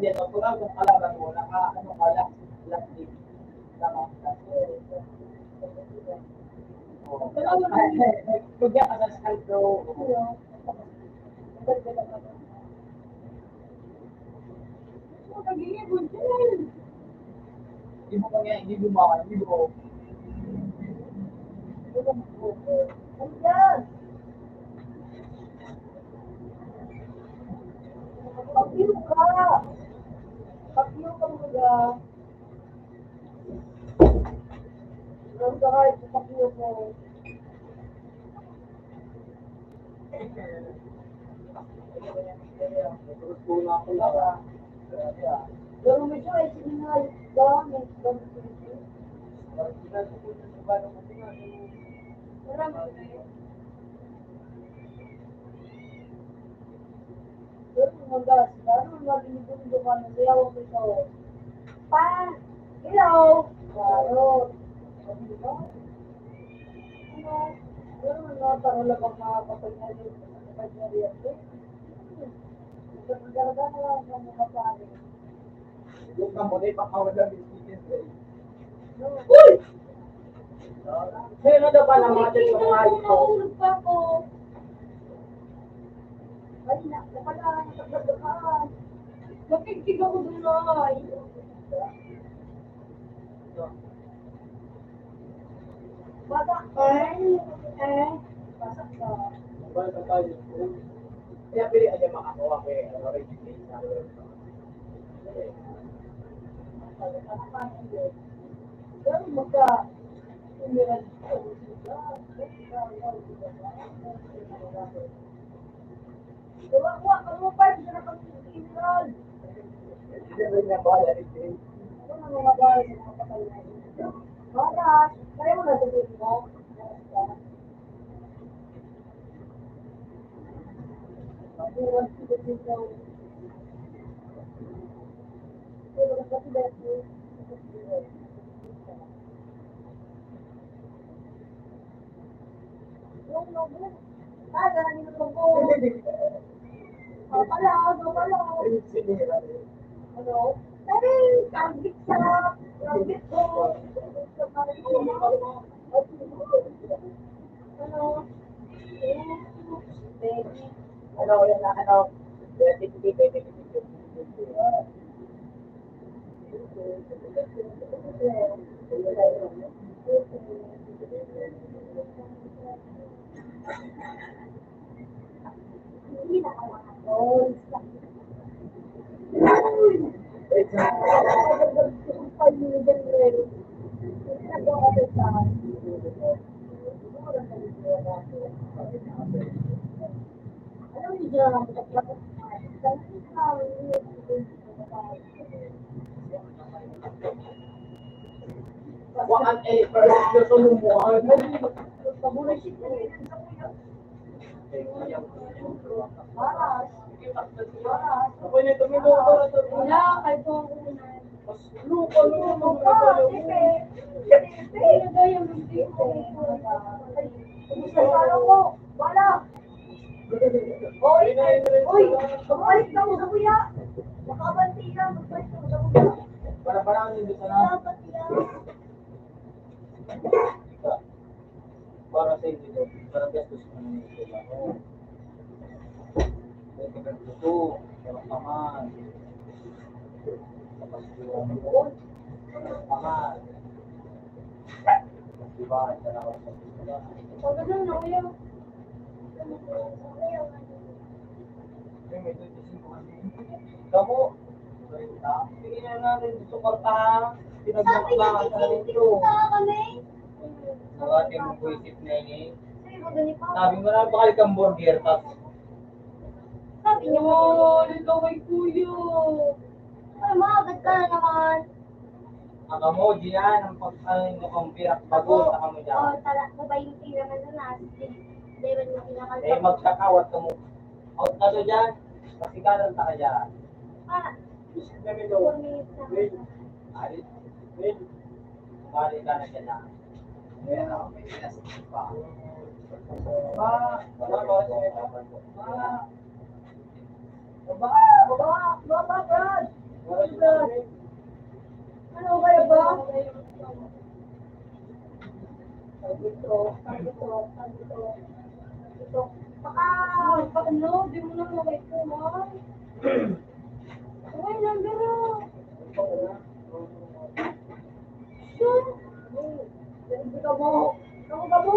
dito, kung kalaban mo, ano ka, last week. Tama. Kaya ka sa saldo. Hindi mo kaya, hindi mo maka, hindi mo. Ayan. Pag-view ka. Pag-view ka mga. Ang kahit pag-view ko. Terus pulang ako lang. Pero medyo ay sinungal gamit. Pero mga lalo mga binibundok ka ng liyawang ito. Pa! Hello! Claro. Ano? Pero mga parola bang makakapagyan yung pagkariyan ko? Nagkagaraga na lang sa mga pari. Yung kamunay, pakawala biscuit eh. Uy! Sino daw ba naman sa mga ito? Nahulog pa ako. Ay, nakapala, nakapagdakaan. Nakikig ako doon ay. Bata ka. Basak ka. Balik na tayo. Kaya pili aja makakuha kay ano rin sa Pero magka umiran Kuha ka mo pa, hindi na pag-imiral. Hindi rin na bala rin. Ano na mga bahay sa mga patay na ito? Batas, kaya mo na sabihin mo. Pag-iwan sila dito. Pero kasi dito, yung ganun mo ko. Pala. Ano? Ay, target sa target ko. Ano? Ano yan na ano? Hindi na ako nakakol. Waan eh, gusto mo mo. Ako na tumilo ko na ito. Wala, kahit po ako na. Lupa. Hindi ko. Kumusta yung araw mo? Bala! Oy! Oy! Magbalik ka mo sa kuya! Makabanti ka! Magbalik ka mo sa kuya! Para ang dito na. Dapat yan! Para sa dito. Para gastos mo nito. Ito ka dito. Para paman. Tapos yung paman. Diba? Pagod lang na kuya. Kamu, tingnan natin dito karta. Pinagmamakan sa ninyo. kami. Ang ating buwisit na ini. Sabi mo ganito pa. Sabi mo na bakal kang burger tapos Sabi niya Oh, ikaw kay kuya. ay, maagat ka na naman. ang emoji yan, ang pag-aling mo kang pirak bago sa kamo dyan. Oh, tala, mabay yung tira na na. Dewan yung pinakal. Eh magkakawat ka mo. Out ka to dyan. Kasi kanan ka dyan. Ah, Kami 4 minutes na. Alit. Win. Bali ka na dyan na. Ayan ako, may sinas pa. Baba, Brad! Ano kaya ba? Ito. Ano? Di mo na makay ko, ha? Uy, nandito. Hindi ka mo. Ako ka mo.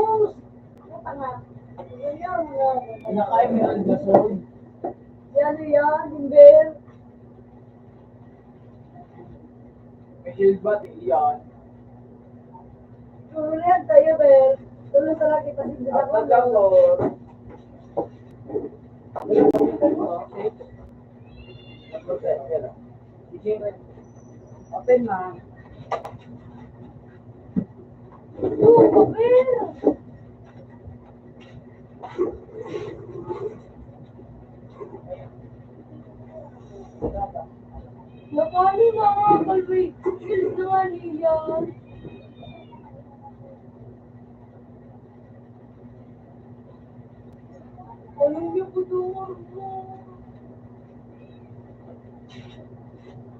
Ano ka nga? Ganyan mo. Pinakain mo yung gasol. Yan, yung bell. May hilbat, iyan. Tuloy yan tayo, bell. Tuloy talaga kita hindi At ako. nagkakor. Open na. Oo, bell. Nakano na nga, kalway. Shield na nga niyan. Anong yung budungan mo?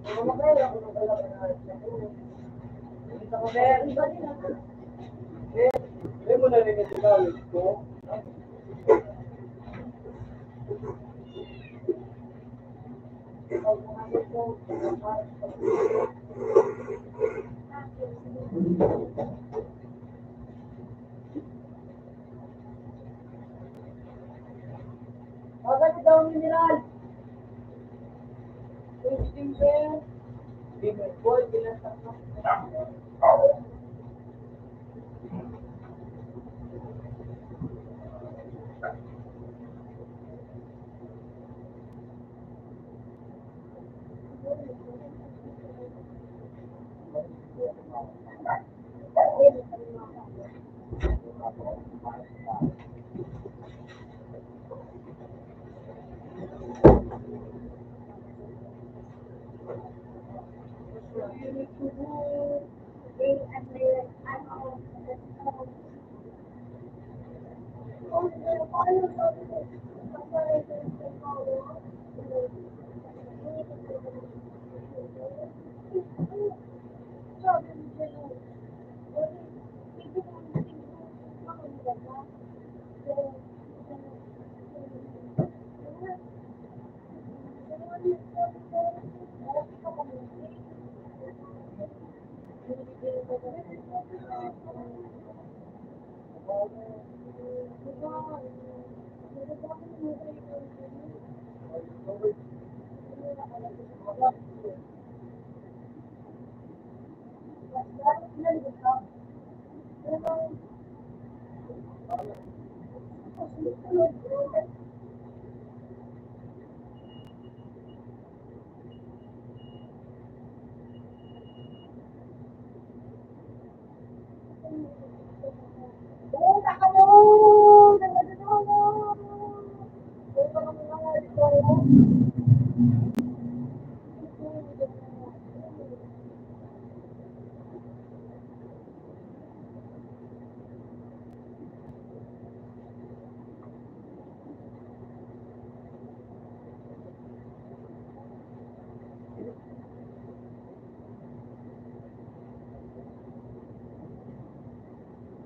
Ano ba yun? Ako nagalaw na. Dito ko, bell. Iba din ako. Hindi mo narinig yung gawin ko. Agad daw ang mineral. Posting bell. Hindi mo boy, binasak mo.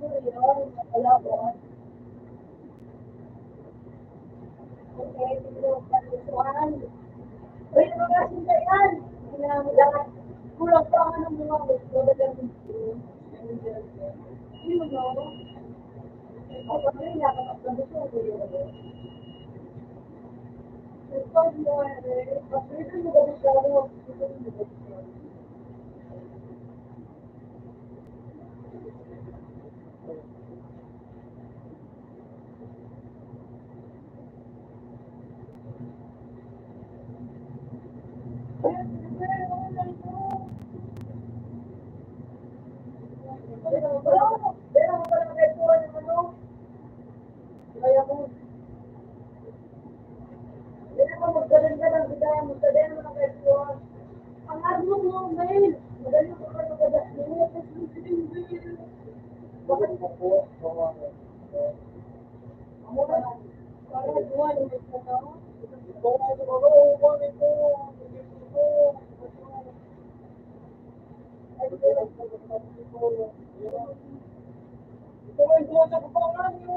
Wala po. Okay, siguro pagkusuhan. Uy, mga sinta yan. Kailangan kulang pa nga ng mga gusto. Yun, no? O, pag rin nakakapagdagusto ko yun. Pag mo, pag rin mo gusto ko, pero mo pala nagkuhan ng ano, kaya mo, hindi mo magdalang-dalang, bigyan mo, sabihin mo ng nagkuhan. Ang armo mo, mail, magaling ko ka magdalang. Bakit mo po, amo na, para nagkuhan ng nagkuhan. Ito nga ito, kuhan ito, ito nga ito, sa kapangan mo.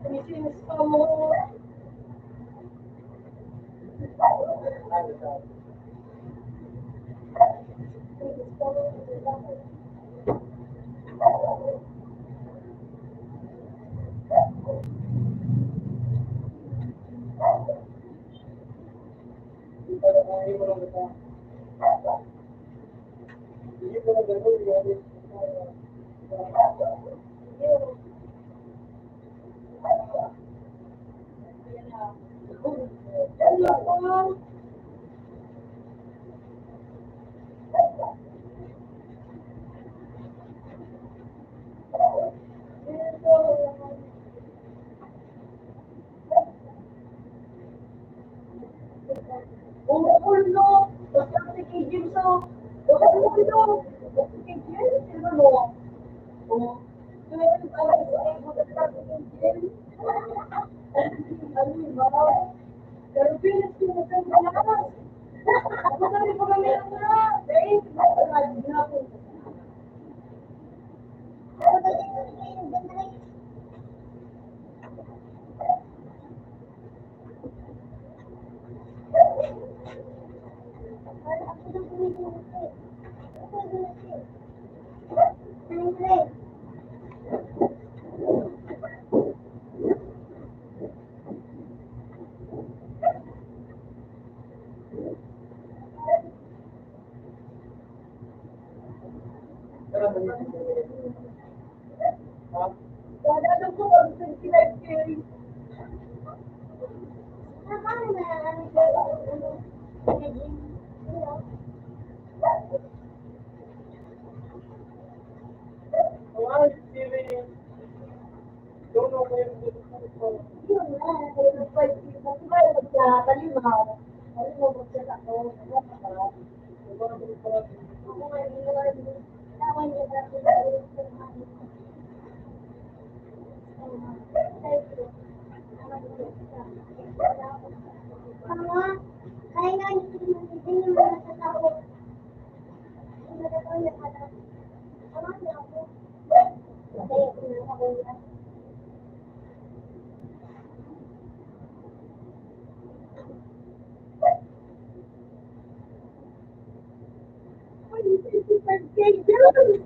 Sinisinis pa mo. Ulo, basta si Kim so, ulo, kay Jim, sino mo? Oh, kaya parang ito sa Kim. Ano ba? Pero pinagsinasal. Ako sabi ko kami na, dahil nagpapalagi na ako. Dadalo ko ang pinag-carry. Yun na, palimaw. Palimaw magkita ko. Ako ngayon, tawan niya dati na Mama, kaya nga hindi mo natatakot. Hindi na ako natatakot. Mama, hindi ako. Kaya ko na ako yan. Ay, 25K yun!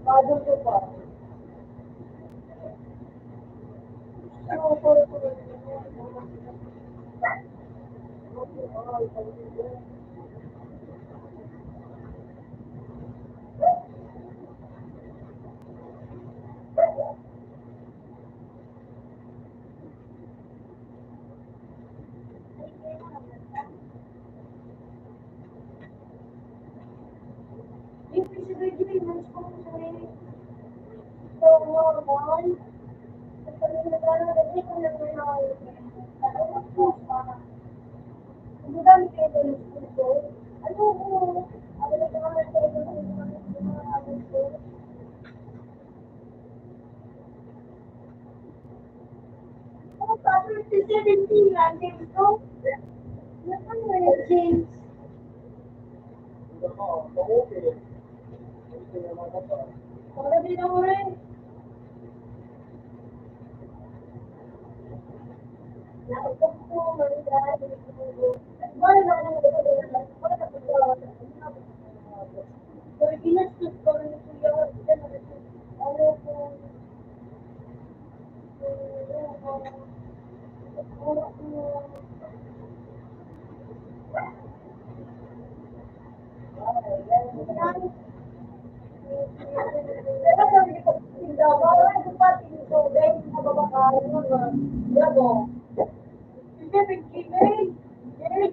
Bago ko pa. mas kung so normal. Kapag nagkakaroon na dito na ang dami kayo doon sa school. Ano ko? Ako na naman sa ito ng mga amin ko. Ako pa, 17 lang, James ko. Ano na yung James? Para din ako rin. Nakapag po, manigay, wala na naman ito din. Wala na po. Pero ginastos ko rin ito yung ano po. Pero sabi ko, tingnan mo, ano pa tingin ko, dahil nababakain mo na, yabo. Hindi, nagkimay. Hindi,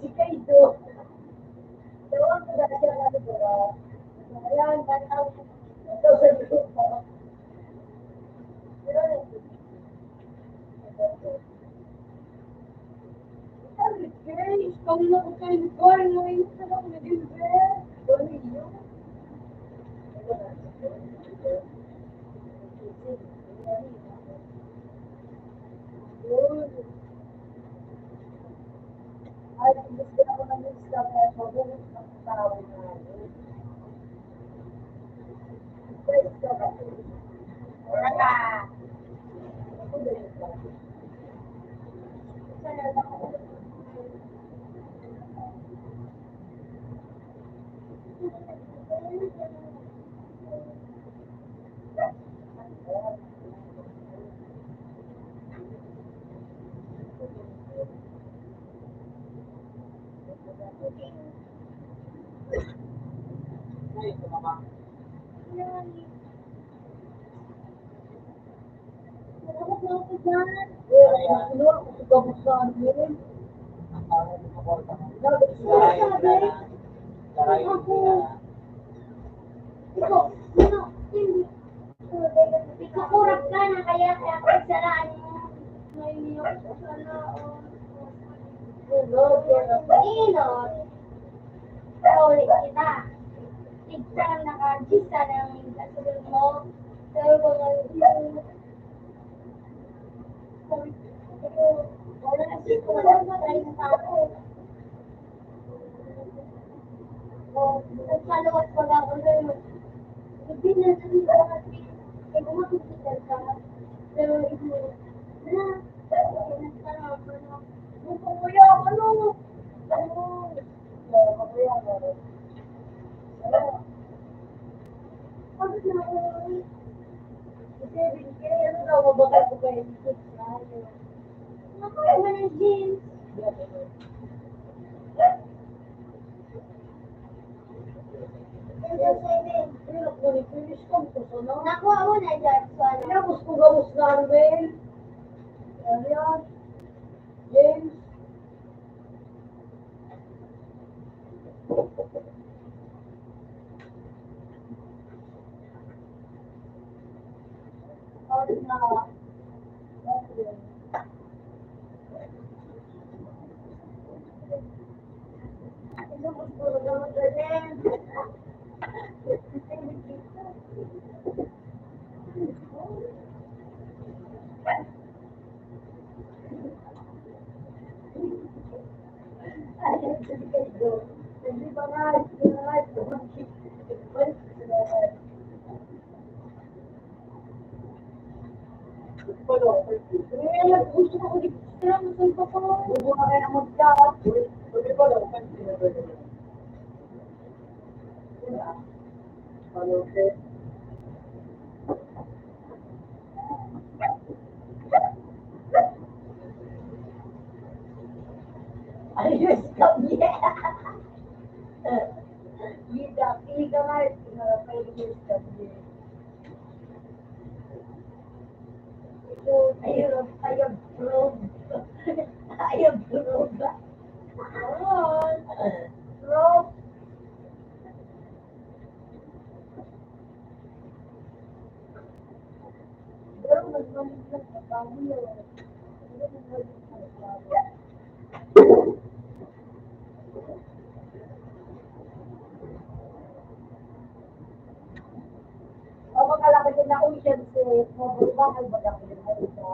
si Kaido. Dawang ko dahil siya natin ko. Ayan, bataw. Ito sa grupo. Pero, guys, kami na ko kayo nito. Ano yung isa lang naging best? Ano yun? Ay, gusto ako ng lista kaya mabulit ang tao na. Wala. Ako din ito. Sana ako. Ikakurap ka na kaya pagsaraan mo. Inot. Paulit kita. Tignan nakagisa ng kasunod mo. So, wala na siya kung wala na tayo ng tao. Nagkaluwas pa lang ako na yun. Hindi na sabi ko kasi, bumakikita ka. Pero ito, na, nagkaroon ko na. Kuya, ano? Kuya, ano? Bakit na ako? Kasi, ano daw, mabakal ko kayo dito. Ako yung mga jeans. Nakuha mo na dyan. Tapos kung gamos na rin. Ayan. James. Gusto ko dito. Gusto ko. Gusto ko na mag-chat. Pwede ba lang? Okay. Ayos kami. Ika nga, ayos kami. So, ayun, I am proud. I am proud. Proud. balik lang sa baboy yun. Hindi mo balik sa baboy. O makalaki din ako siya sa mabulbakal ba ako din ako sa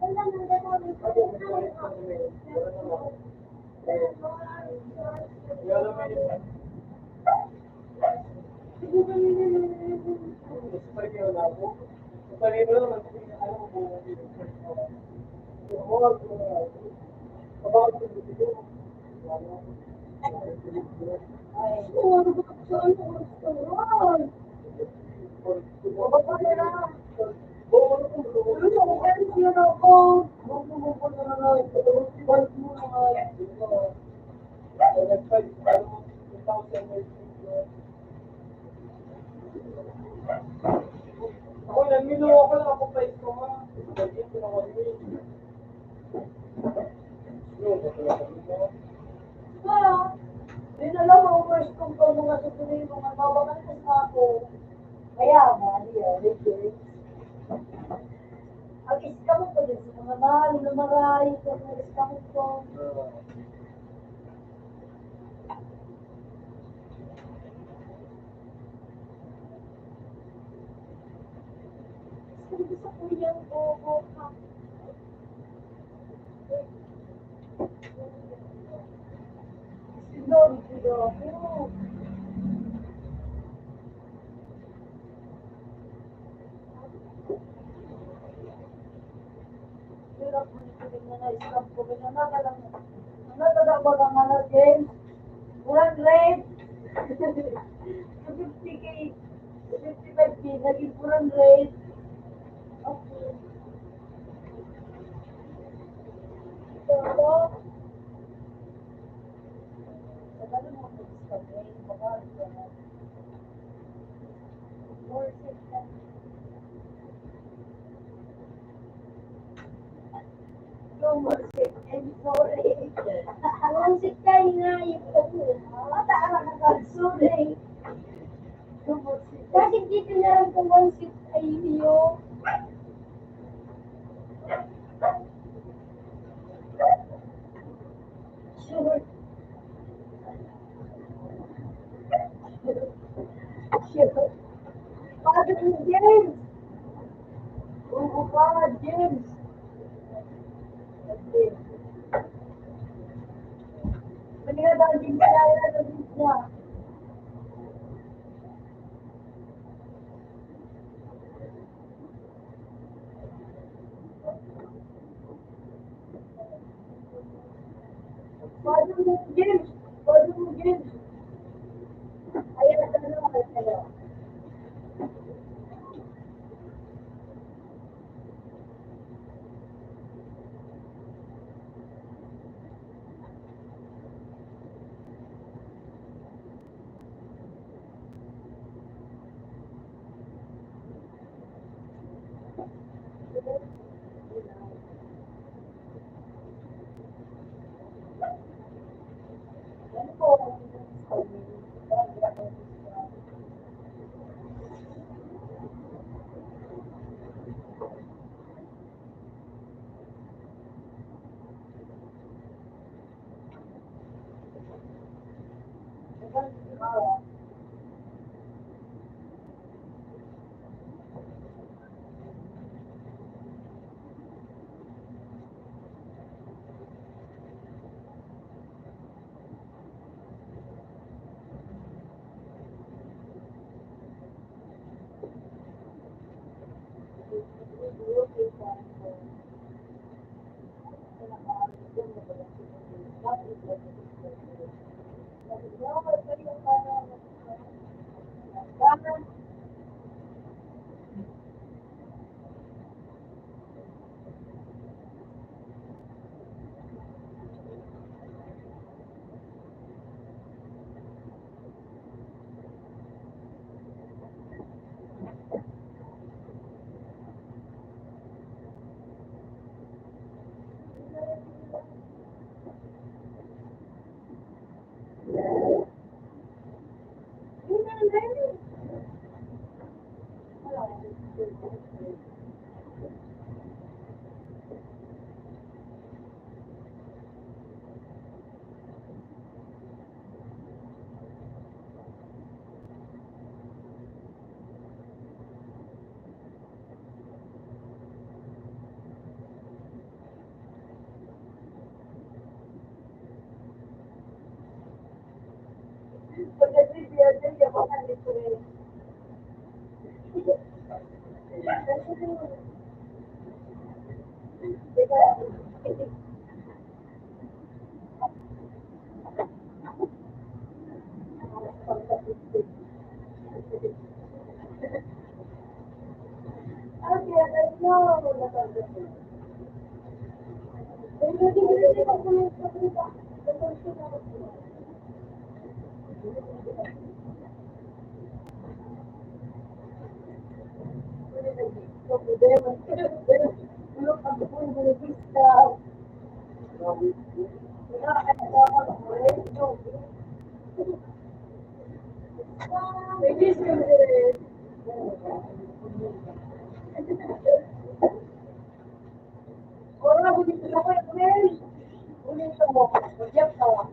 wala nang gano'n. Ay, ano ba sa ano restaurant? O ba pa nila? Ano ko kaya siya na ako? Bumubuko na nga. Balik mo na nga. Ako, namilo ako lang ako pa ito nga. Bagay ko na kami. Kaya, di na lang ang first kong ko mga susunod mga mawakan sa ako. Kaya, mali yan, legit. Ang iska mo ko din sa mga mahal na maray, sa mga iska mo ko. Sabi sa kuyang bobo ka. Sinori ko ako. Hirap mo nito din na na-scam ko. Nagkadang ba kang ano, James? Walang rate. 50K. 55K. Naging walang rate. Okay. So, Tagal mo mag-scam eh. Baka, more than that. Lumusik, I'm sorry. Lumusik kayo nga yung mataala ka sorry. Lumusik. Kasi dito na lang kung lumusik ay iyo. Sure. Sure. Father James. Ugo pa, James. Manila daw din sa lala na din niya. Father James. Father James. Ayan na tanong ako sa'yo. Ano po? Pagka-trivia din, yung mga libre. Orang begitu siapa yang main? Boleh semua. Siap kawan.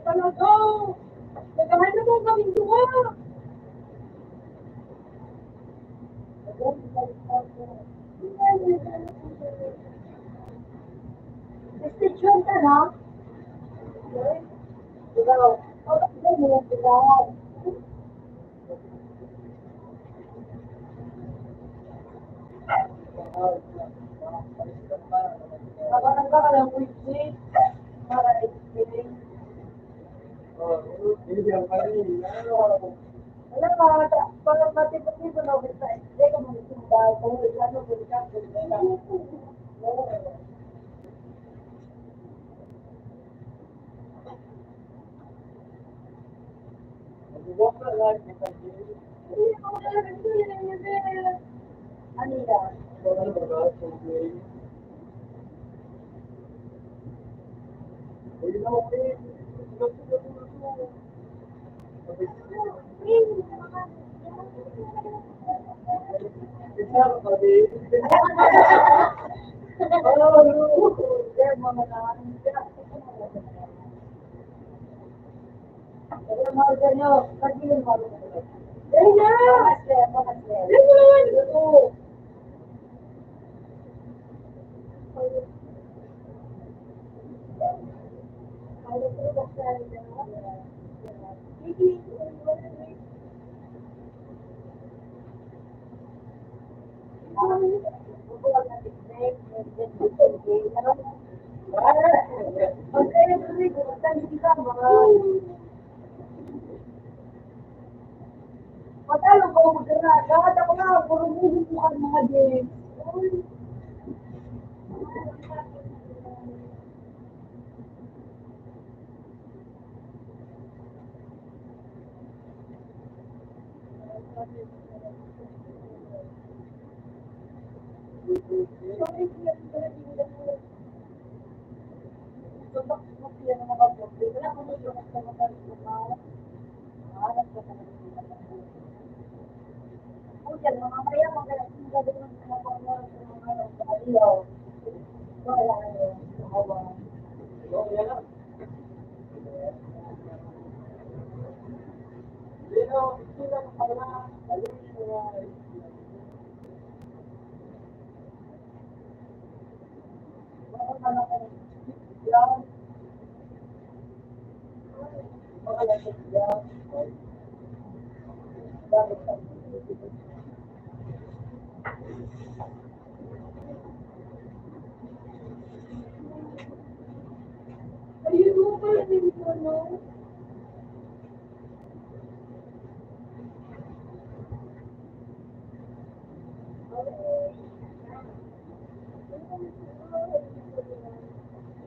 Talaga! Naghahanap mo kaming duwa! Station ka na? Ikaw. Ikaw. Kapanan ka lang weekly para explain. Wala ka, para matipid-tipid na bisa. Hindi ka magsimba. Kung ano, balikan. Anila. Patalo ko magkara. Dapat ako na, puro buhok mo ang mga din. Ayun mo pala din ko, no?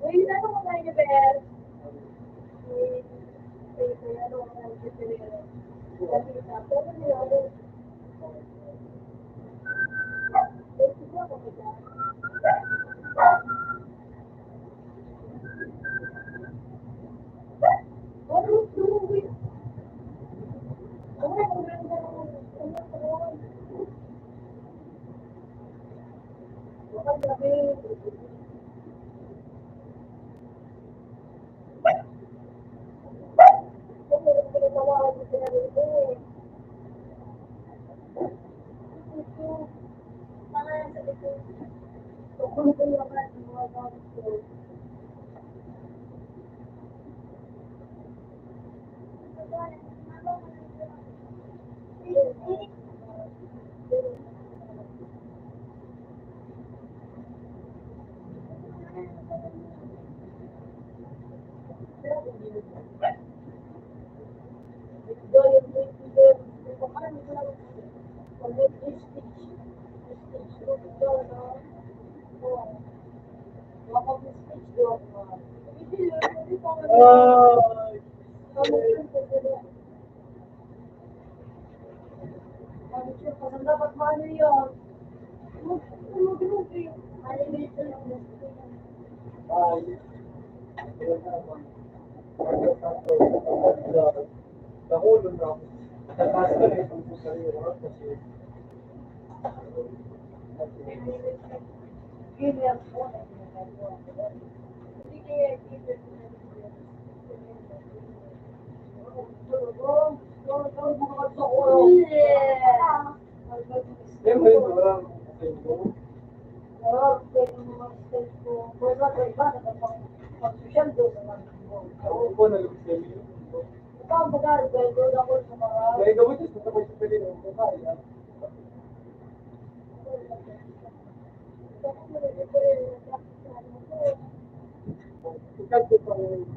Uy, ano mo tayo ni Bel? Ano mo tayo ni Bel? Kasi sa pero nila Dapat ano yun? Nahulog na ako. Nataas ka na yung sarili ko kasi ako po nalagay may gawin ito sa mga pwede ng kaya. Ikaw po pa rin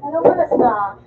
Anong oras na?